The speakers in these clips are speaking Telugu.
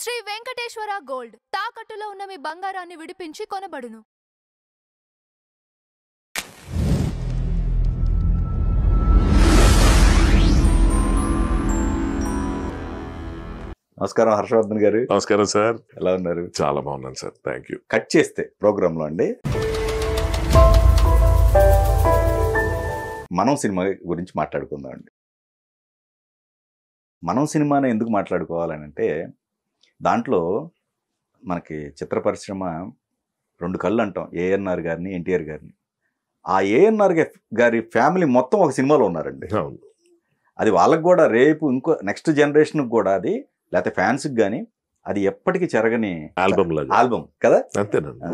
శ్రీ వెంకటేశ్వర గోల్డ్ తాకట్టులో ఉన్న మీ బంగారాన్ని విడిపించి కొనబడును. నమస్కారం హర్షవర్ధన్ గారు. నమస్కారం సార్. ఎలా ఉన్నారు? చాలా బాగున్నాను సార్, థ్యాంక్ యూ. కట్ చేస్తే ప్రోగ్రాంలో అండి మనం సినిమా గురించి మాట్లాడుకుందాం అండి. మనం సినిమాని ఎందుకు మాట్లాడుకోవాలనంటే దాంట్లో మనకి చిత్ర పరిశ్రమ రెండు కళ్ళు అంటాం, ఏఎన్ఆర్ గారిని, ఎన్టీఆర్ గారిని. ఆ ఏఎన్ఆర్ గారి ఫ్యామిలీ మొత్తం ఒక సినిమాలో ఉన్నారండి. అవును, అది వాళ్ళకి కూడా రేపు ఇంకో నెక్స్ట్ జనరేషన్కి కూడా అది, లేకపోతే ఫ్యాన్స్కి కానీ అది ఎప్పటికీ చెరగని ఆల్బమ్ కదా. అంతేనండి.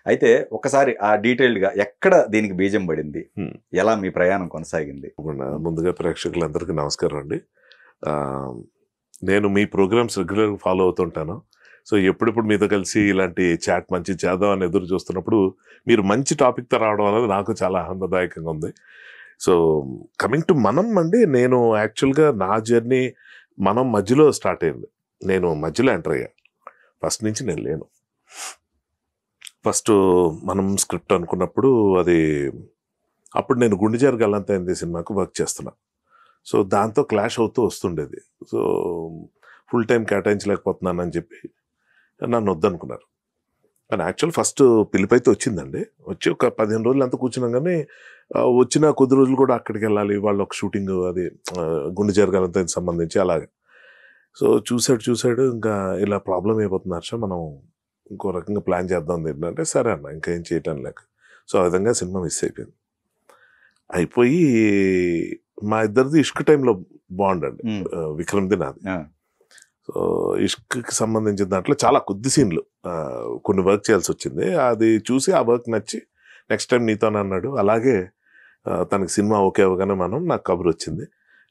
అయితే ఒకసారి ఆ డీటెయిల్డ్గా ఎక్కడ దీనికి బీజం పడింది, ఎలా మీ ప్రయాణం కొనసాగింది? ముందుగా ప్రేక్షకులందరికీ నమస్కారం అండి. నేను మీ ప్రోగ్రామ్స్ రెగ్యులర్గా ఫాలో అవుతుంటాను. సో ఎప్పుడెప్పుడు మీతో కలిసి ఇలాంటి చాట్ మంచి చేద్దాం అని ఎదురు చూస్తున్నప్పుడు మీరు మంచి టాపిక్తో రావడం అనేది నాకు చాలా ఆనందదాయకంగా ఉంది. సో కమింగ్ టు మనం అండి, నేను యాక్చువల్గా నా జర్నీ మనం మధ్యలో స్టార్ట్ అయింది. నేను మధ్యలో ఎంటర్ అయ్యా. ఫస్ట్ నుంచి నేను లేను. ఫస్ట్ మనం స్క్రిప్ట్ అనుకున్నప్పుడు అది అప్పుడు నేను గుండెజారు గల్లంతైంది సినిమాకు వర్క్ చేస్తున్నా. సో దాంతో క్లాష్ అవుతూ వస్తుండేది. సో ఫుల్ టైం కేటాయించలేకపోతున్నానని చెప్పి నన్ను వద్దనుకున్నారు. కానీ యాక్చువల్ ఫస్ట్ పిలిపైతే వచ్చిందండి. వచ్చి ఒక 15 రోజులు అంతా కూర్చున్నాం. కానీ వచ్చిన కొద్ది రోజులు కూడా అక్కడికి వెళ్ళాలి, వాళ్ళు ఒక షూటింగ్ అది గుండెజారు గల్లంతైంది సంబంధించి అలాగే. సో చూశాడు ఇంకా ఇలా ప్రాబ్లం అయిపోతుంది హర్ష, మనం ఇంకో రకంగా ప్లాన్ చేద్దాం ఏంటంటే సరే అన్న, ఇంకా ఏం చేయటం లేక. సో ఆ విధంగా సినిమా మిస్ అయిపోయింది. అయిపోయి మా ఇద్దరిది ఇష్క్ టైంలో బాండ్ అండి, విక్రమ్ది నాది. సో ఇష్క్కి సంబంధించిన దాంట్లో చాలా కొద్ది సీన్లు కొన్ని వర్క్ చేయాల్సి వచ్చింది. అది చూసి ఆ వర్క్ నచ్చి నెక్స్ట్ టైం నీతోనే అన్నాడు. అలాగే తనకి సినిమా ఓకే అవగానే నాకు కబురు వచ్చింది.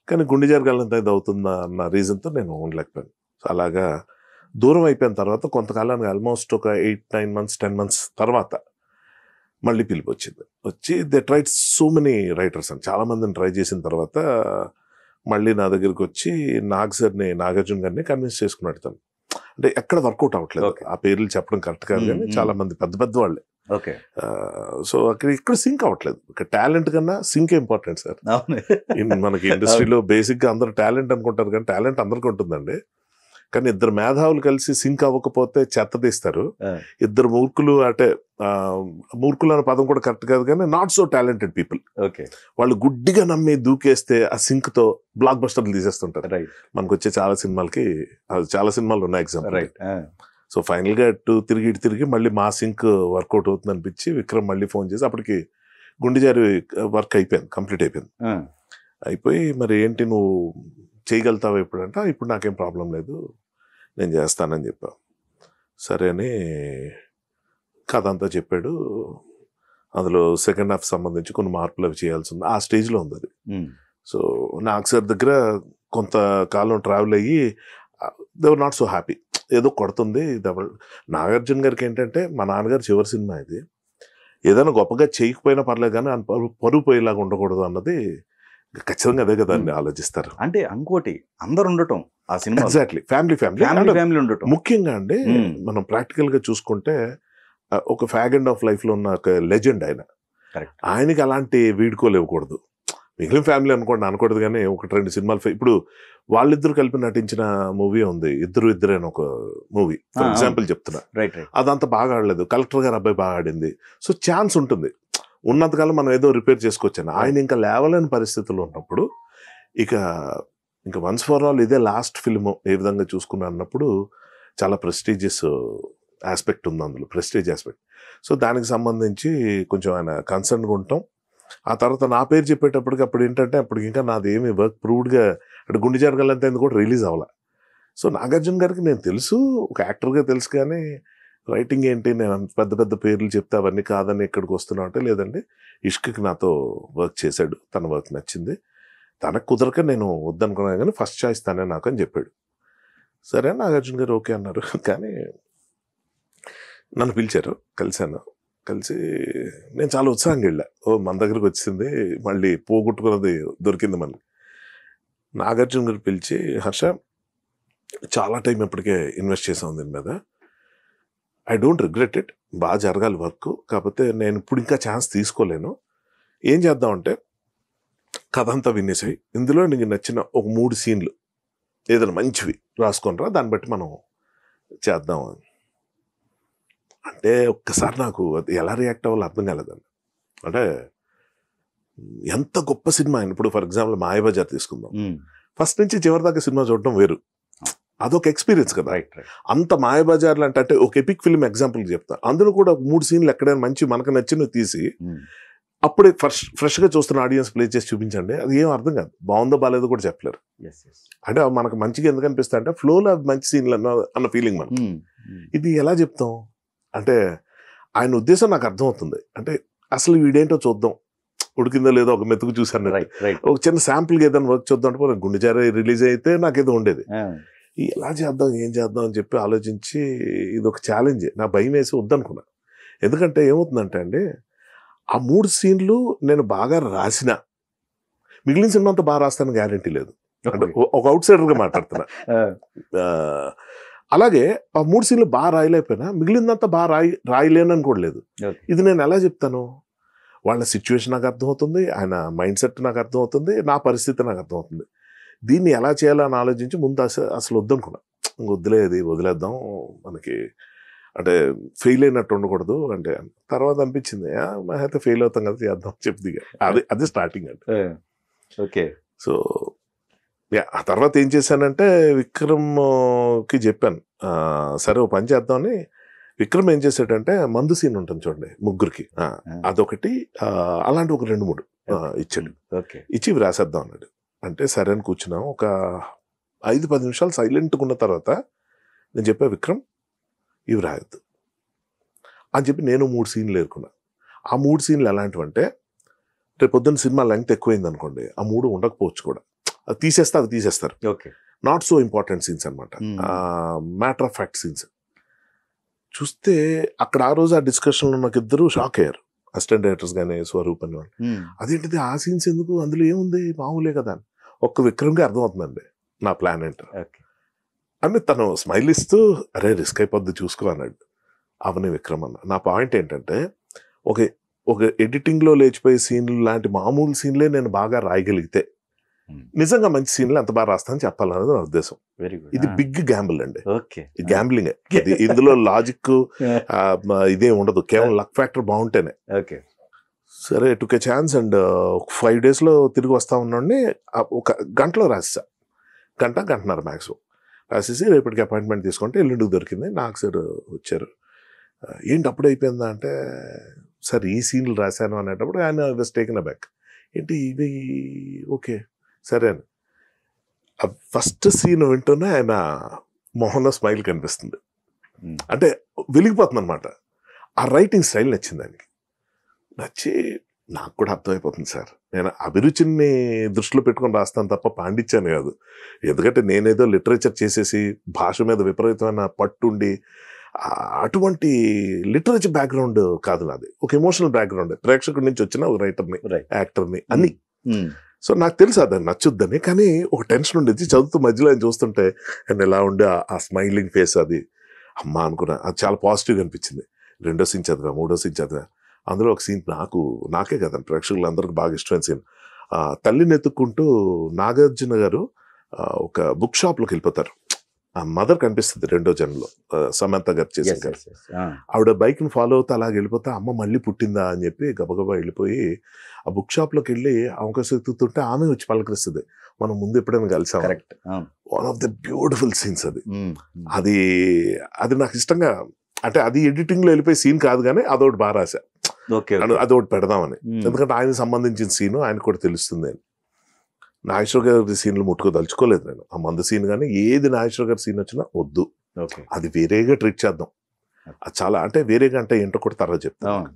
కానీ గుండెజారు గల్లంతైంది అవుతుందా అన్న రీజన్తో నేను ఉండలేకపోయాను. సో అలాగా దూరం అయిపోయిన తర్వాత కొంతకాలానికి ఆల్మోస్ట్ ఒక 8-9 months 10 months తర్వాత మళ్ళీ పిలిపి వచ్చింది. వచ్చి they tried so many writers అని చాలామందిని ట్రై చేసిన తర్వాత మళ్ళీ నా దగ్గరికి వచ్చి నాగార్జున గారిని కన్విన్స్ చేసుకున్నాడు. తను అంటే ఎక్కడ వర్కౌట్ అవ్వట్లేదు. ఆ పేర్లు చెప్పడం కరెక్ట్ కాదు, కానీ చాలా మంది పెద్ద వాళ్ళే. సో ఇక్కడ సింక్ అవ్వట్లేదు. టాలెంట్ కన్నా సింక్ ఇంపార్టెంట్ సార్. మనకి ఇండస్ట్రీలో బేసిక్ గా అందరూ టాలెంట్ అనుకుంటారు, కానీ టాలెంట్ అందరికీ ఉంటుందండి. కానీ ఇద్దరు మేధావులు కలిసి సింక్ అవ్వకపోతే చెత్త తీస్తారు. ఇద్దరు మూర్ఖులు, అంటే మూర్ఖులు అనే పదం కూడా కరెక్ట్ కాదు, కానీ నాట్ సో టాలెంటెడ్ పీపుల్ వాళ్ళు గుడ్డిగా నమ్మి దూకేస్తే ఆ సింక్ తో బ్లాక్ బస్టర్లు తీసేస్తుంటారు. మనకు వచ్చే చాలా సినిమాలు ఉన్నాయి ఎగ్జాంపుల్. సో ఫైనల్ గా తిరిగి మళ్ళీ మా సింక్ వర్కౌట్ అవుతుంది అనిపించి విక్రమ్ మళ్ళీ ఫోన్ చేసి, అప్పటికి గుండెజారి వర్క్ అయిపోయింది, కంప్లీట్ అయిపోయింది. అయిపోయి మరి ఏంటి నువ్వు చేయగలుగుతావా ఇప్పుడు అంటే, ఇప్పుడు నాకేం ప్రాబ్లం లేదు, నేను చేస్తానని చెప్పా. సరే అని కథ అంతా చెప్పాడు. అందులో సెకండ్ హాఫ్ సంబంధించి కొన్ని మార్పులు అవి చేయాల్సి ఉంది. ఆ స్టేజ్లో ఉంది అది. సో నాకు సార్ దగ్గర కొంతకాలం ట్రావెల్ అయ్యి దేవర్ నాట్ సో హ్యాపీ. ఏదో కొడుతుంది. నాగార్జున గారికి ఏంటంటే, మా నాన్నగారు చివరి సినిమా ఇది, ఏదైనా గొప్పగా చేయకపోయినా పర్లేదు కానీ పరుగు పోయేలాగా ఉండకూడదు అన్నది ఖచ్చితంగా అదే కదా అని ఆలోచిస్తారు. అంటే ఇంకోటి అందరు ఉండటం ఆ సినిమా, ఎగ్జాక్ట్లీ ఫ్యామిలీ ఉండటం ముఖ్యంగా అండి. మనం ప్రాక్టికల్ గా చూసుకుంటే ఒక ఫ్యాగ్ ఎండ్ ఆఫ్ లైఫ్ లో ఉన్న ఒక లెజెండ్ ఆయన. ఆయనకి అలాంటి వీడుకోలు ఇవ్వకూడదు. మిగిలిన ఫ్యామిలీ అనకూడదు, కానీ 1-2 సినిమాలు ఇప్పుడు వాళ్ళిద్దరు కలిపి నటించిన మూవీ ఉంది, ఇద్దరు అని ఒక మూవీ ఫర్ ఎగ్జాంపుల్ చెప్తున్నా. అదంతా బాగా ఆడలేదు. కలెక్టర్ గారు అబ్బాయి బాగా ఆడింది. సో ఛాన్స్ ఉంటుంది, ఉన్నంతకాలం మనం ఏదో రిపేర్ చేసుకోవచ్చాను. ఆయన ఇంకా లేవలేని పరిస్థితుల్లో ఉన్నప్పుడు ఇంకా వన్స్ ఫర్ ఆల్ ఇదే లాస్ట్ ఫిల్మ్ ఏ విధంగా చూసుకున్నా అన్నప్పుడు చాలా ప్రెస్టీజియస్ ఆస్పెక్ట్ ఉంది అందులో, ప్రెస్టీజ్ ఆస్పెక్ట్. సో దానికి సంబంధించి కొంచెం ఆయన కన్సర్న్గా ఉంటాం. ఆ తర్వాత నా పేరు చెప్పేటప్పటికి అప్పుడు ఏంటంటే, అప్పుడు ఇంకా నాది ఏమి వర్క్ ప్రూవ్డ్గా, అంటే గుండెజారు గల్లంతైంది కూడా రిలీజ్ అవ్వాల. సో నాగార్జున గారికి నేను తెలుసు, ఒక యాక్టర్గా తెలుసు, కానీ రైటింగ్ ఏంటి, నేను పెద్ద పేర్లు చెప్తే అవన్నీ కాదని ఇక్కడికి వస్తున్నా అంటే, లేదండి ఇష్క్కి నాతో వర్క్ చేశాడు, తన వర్క్ నచ్చింది, తనకు కుదరక నేను వద్దనుకున్నాను, కానీ ఫస్ట్ చాయిస్ తనే నాకు అని చెప్పాడు. సరే నాగార్జున గారు ఓకే అన్నారు. కానీ నన్ను పిలిచారు, కలిసి నేను చాలా ఉత్సాహంగా వెళ్ళా. మన దగ్గరకు వచ్చింది, మళ్ళీ పోగొట్టుకున్నది దొరికింది మనకి. నాగార్జున గారు పిలిచి, హర్ష చాలా టైం ఇప్పటికే ఇన్వెస్ట్ చేసాం దీని మీద. I don't regret it. బాగా జరగాలి వర్క్. కాకపోతే నేను ఇప్పుడు ఇంకా ఛాన్స్ తీసుకోలేను. ఏం చేద్దామంటే కథ అంతా వినేసాయి, ఇందులో నీకు నచ్చిన ఒక 3 సీన్లు ఏదైనా మంచివి రాసుకొనిరా, దాన్ని బట్టి మనం చేద్దాం అంటే ఒక్కసారి నాకు అది ఎలా రియాక్ట్ అవ్వాలో అర్థం కాలేదండి. అంటే ఎంత గొప్ప సినిమా ఆయన. ఇప్పుడు ఫర్ ఎగ్జాంపుల్ మాయాబజార్ తీసుకుందాం. ఫస్ట్ నుంచి చివరి దాకా సినిమా చూడటం వేరు, అదొక ఎక్స్పీరియన్స్ కదా. అంత మాయాబజార్ అంటే ఒక ఎపిక్ ఫిల్మ్ ఎగ్జాంపుల్ చెప్తా. అందులో కూడా 3 సీన్లు ఎక్కడైనా మంచి మనకు నచ్చినవి తీసి అప్పుడే ఫ్రెష్గా చూస్తున్న ఆడియన్స్ ప్లే చేసి చూపించండి, అది ఏం అర్థం కాదు. బాగుందో బాగాలేదో కూడా చెప్పలేరు. అంటే మనకు మంచిగా ఎందుకు అనిపిస్తాయి అంటే ఫ్లోలో మంచి సీన్లు అన్న ఫీలింగ్ మనకు. ఇది ఎలా చెప్తాం అంటే ఆయన ఉద్దేశం నాకు అర్థమవుతుంది. అంటే అసలు వీడేంటో చూద్దాం, ఉడికిందో లేదో ఒక మెతుకు చూసాను, ఒక చిన్న శాంపుల్గా ఏదైనా వర్క్ చూద్దాం అంటే గుండెజారి రిలీజ్ అయితే నాకేదో ఉండేది. ఎలా చేద్దాం ఏం చేద్దాం అని చెప్పి ఆలోచించి ఇది ఒక ఛాలెంజ్. నా భయం వేసి వద్దనుకున్నా. ఎందుకంటే ఏమవుతుందంటే అండి, ఆ 3 సీన్లు నేను బాగా రాసిన మిగిలిన సినిమా అంతా బాగా రాస్తాను గ్యారంటీ లేదు. అంటే ఒక అవుట్ సైడర్గా మాట్లాడుతున్నా. అలాగే ఆ 3 సీన్లు బాగా రాయలేకపోయినా మిగిలిందంతా బాగా రాయలేనని కూడా లేదు. ఇది నేను ఎలా చెప్తాను? వాళ్ళ సిచ్యువేషన్ నాకు అర్థమవుతుంది, ఆయన మైండ్ సెట్ నాకు అర్థమవుతుంది, నా పరిస్థితి నాకు అర్థమవుతుంది. దీన్ని ఎలా చేయాలని ఆలోచించి ముందు అసలు వద్దనుకున్నా. వదిలేది వదిలేద్దాం, మనకి అంటే ఫెయిల్ అయినట్టు ఉండకూడదు అంటే. తర్వాత అనిపించింది అయితే ఫెయిల్ అవుతాం కదా, చేద్దాం చెప్పి అది స్టార్టింగ్ అంటే. ఓకే. సో ఆ తర్వాత ఏం చేశానంటే విక్రమ్కి చెప్పాను, సరే ఓ పని చేద్దామని. విక్రమ్ ఏం చేశాడంటే మందు సీన్ ఉంటుంది చూడండి ముగ్గురికి, అదొకటి అలాంటి ఒక 2-3 ఇచ్చాడు. ఇచ్చి ఇవి రాసేద్దాం అన్నాడు. అంటే సరే అని కూర్చున్నాం. ఒక 5-10 నిమిషాలు సైలెంట్గా ఉన్న తర్వాత నేను చెప్పా, విక్రమ్ ఇవి రాయొద్దు అని చెప్పి నేను 3 సీన్లు ఏరుకున్నా. ఆ 3 సీన్లు ఎలాంటివంటే రేపు పొద్దున్న సినిమా లెంగ్త్ ఎక్కువైంది అనుకోండి, ఆ 3 ఉండకపోవచ్చు కూడా, అది తీసేస్తారు. నాట్ సో ఇంపార్టెంట్ సీన్స్ అనమాట, మ్యాటర్ ఆఫ్ ఫ్యాక్ట్ సీన్స్. చూస్తే అక్కడ ఆ రోజు ఆ డిస్కషన్లో నాకు ఇద్దరు షాక్ అయ్యారు, అసిస్టెంట్ డైరెక్టర్స్ కానీ స్వరూప్ అని వాళ్ళు. అదేంటిది ఆ సీన్స్ ఎందుకు, అందులో ఏముంది మామూలే కదా అని. ఒక్క విక్రమ్కి అర్థమవుతుందండి నా ప్లాన్ ఏంటో అని. తను స్మైల్ ఇస్తూ అరే రిస్క్ అయిపోద్ది చూసుకో అన్నాడు. అవని విక్రమ్ అన్న. నా పాయింట్ ఏంటంటే ఒక ఎడిటింగ్లో లేచిపోయే సీన్లు లాంటి మామూలు సీన్లే నేను బాగా రాయగలిగితే నిజంగా మంచి సీన్లు ఎంత బాగా రాస్తానని చెప్పాలన్నది నా ఉద్దేశం. ఇది బిగ్ గ్యాంబుల్ అండి, గ్యాంబ్లింగ్. ఇందులో లాజిక్ ఇదే ఉండదు, కేవలం లక్ ఫ్యాక్టర్ బాగుంటేనే. సరే టుక్ ఏ ఛాన్స్ అండ్ 5 daysలో తిరిగి వస్తా ఉన్నాడిని ఒక గంటలో రాసేసా, గంటన్నర మ్యాక్సిమం రాసేసి రేపటికి అపాయింట్మెంట్ తీసుకుంటే ఎల్లుండికి దొరికింది. నాకు సార్ వచ్చారు, ఏంటి అప్పుడు అయిపోయిందా అంటే, సార్ ఈ సీన్లు రాశాను అనేటప్పుడు ఆయన వాస్ టేకెన్ అబ్యాక్. ఏంటి ఇవి ఓకే సరే అని. ఆ ఫస్ట్ సీన్ వింటూనే ఆయన మొహంలో స్మైల్ కనిపిస్తుంది, అంటే వెలిగిపోతుంది అనమాట. ఆ రైటింగ్ స్టైల్ నచ్చింది ఆయనకి. నచ్చి నాకు కూడా అర్థమైపోతుంది సార్, నేను అభిరుచిని దృష్టిలో పెట్టుకొని రాస్తాను తప్ప పాండిత్యాన్ని కాదు. ఎందుకంటే నేనేదో లిటరేచర్ చేసేసి భాష మీద విపరీతమైన పట్టుండి అటువంటి లిటరేచర్ బ్యాక్గ్రౌండ్ కాదు నాది, ఒక ఎమోషనల్ బ్యాక్గ్రౌండ్, ప్రేక్షకుడి నుంచి వచ్చిన ఒక రైటర్ని, యాక్టర్ని అన్ని. సో నాకు తెలుసు అది నచ్చుద్దని, కానీ ఒక టెన్షన్ ఉండేది చదువుతూ మధ్యలో ఆయన చూస్తుంటే ఆయన ఎలా ఉండే ఆ స్మైలింగ్ ఫేస్, అది అమ్మా అనుకున్నా. అది చాలా పాజిటివ్గా అనిపించింది. 2వ సీన్ చదివా, 3వ సీన్ చదివా. అందులో ఒక సీన్ నాకే కదండి ప్రేక్షకులందరికీ బాగా ఇష్టమైన సీన్. తల్లిని ఎత్తుక్కుంటూ నాగార్జున గారు ఒక బుక్ షాప్లోకి వెళ్ళిపోతారు. ఆ మదర్ కనిపిస్తుంది 2వ జన్మలో, సమంత గారు చేసిన. ఆవిడ బైక్ని ఫాలో అవుతా అలాగే వెళ్ళిపోతా, అమ్మ మళ్ళీ పుట్టిందా అని చెప్పి గబగబా వెళ్ళిపోయి ఆ బుక్ షాప్లోకి వెళ్ళి అవకాశం ఎత్తుతుంటే ఆమె వచ్చి పలకరిస్తుంది, మనం ముందు ఎప్పుడైనా కలిసాం. One of the beautiful scenes అది నాకు ఇష్టంగా. అంటే అది ఎడిటింగ్లో వెళ్ళిపోయి సీన్ కాదు, కానీ అదొకటి బాగా రాశా, అదొకటి పెడదామని. ఎందుకంటే ఆయనకు సంబంధించిన సీను ఆయనకు కూడా తెలుస్తుంది అని. నాగేశ్వర గారి సీన్లు ముట్టుకోదలుచుకోలేదు నేను. ఆ మందు సీన్ కానీ ఏది నాగేశ్వర గారి సీన్ వచ్చినా వద్దు, అది వేరేగా ట్రీట్ చేద్దాం. అది చాలా అంటే వేరేగా అంటే ఏంటో కూడా తర్వాత చెప్తాను.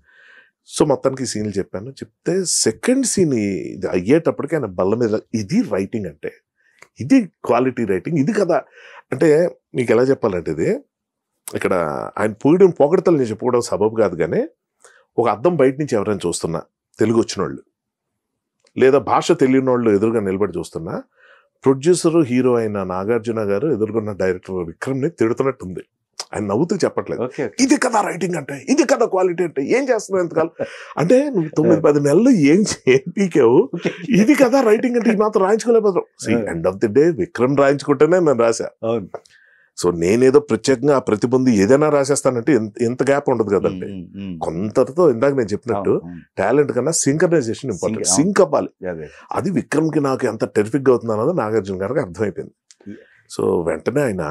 సో మొత్తానికి సీన్లు చెప్పాను. చెప్తే సెకండ్ సీన్ ఇది అయ్యేటప్పటికి ఆయన బల్ల మీద, ఇది రైటింగ్ అంటే, ఇది క్వాలిటీ రైటింగ్, ఇది కదా అంటే మీకు ఎలా చెప్పాలంటే, ఇది ఇక్కడ ఆయన పొగడతలు నేను చెప్పుకోవడం సబబు కాదు, కానీ ఒక అద్దం బయట నుంచి ఎవరైనా చూస్తున్నా, తెలుగు వచ్చిన వాళ్ళు లేదా భాష తెలియని వాళ్ళు ఎదురుగా నిలబడి చూస్తున్నా, ప్రొడ్యూసర్ హీరో అయిన నాగార్జున గారు ఎదుర్కొన్న డైరెక్టర్ విక్రమ్ని తిడుతున్నట్టుంది. ఆయన నవ్వుతూ చెప్పట్లేదు, ఓకే ఇది కదా రైటింగ్ అంటే, ఇది కదా క్వాలిటీ అంటే, ఏం చేస్తున్నావు ఎంతకాలం అంటే నువ్వు 9-10 నెలలు ఏం పీకావు, ఇది కదా రైటింగ్ అంటే, ఈ మాత్రం రాయించుకోలేకపోతావు. End of the day Vikram రాయించుకుంటేనే నేను రాశా. అవును. సో నేనేదో ప్రత్యేకంగా ఆ ప్రతిబంధి ఏదైనా రాసేస్తానంటే ఎంత గ్యాప్ ఉండదు కదండి. కొంతతో ఇందాక నేను చెప్పినట్టు టాలెంట్ కన్నా సింక్రనైజేషన్ ఇంపార్టెంట్, సింక్ అవ్వాలి. అది విక్రమ్కి నాకు ఎంత టెరిఫిక్గా అవుతుంది అన్నది నాగార్జున గారికి అర్థమైపోయింది. సో వెంటనే ఆయన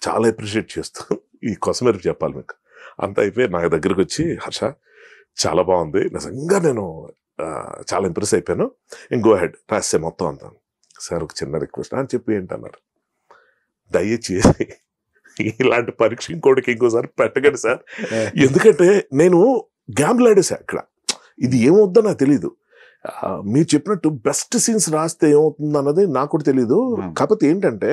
చాలా అప్రిషియేట్ చేస్తూ ఈ కొసమెరుపు చెప్పాలి మీకు అంత అయిపోయి నా దగ్గరికి వచ్చి, హర్ష చాలా బాగుంది, నిజంగా నేను చాలా ఇంప్రెస్ అయిపోయాను, ఇంకో హెడ్ రాసే మొత్తం అంతా. సార్ ఒక చిన్న రిక్వెస్ట్ అని చెప్పి ఏంటన్నారు, దయచేసి ఇలాంటి పరీక్ష ఇంకోసారి పెట్టకండి సార్, ఎందుకంటే నేను గ్యాంబ్ల్ ఆడేసా అక్కడ, ఇది ఏమవుద్దో నాకు తెలీదు. మీరు చెప్పినట్టు బెస్ట్ సీన్స్ రాస్తే ఏమవుతుంది అన్నది నాకు కూడా తెలీదు. కాకపోతే ఏంటంటే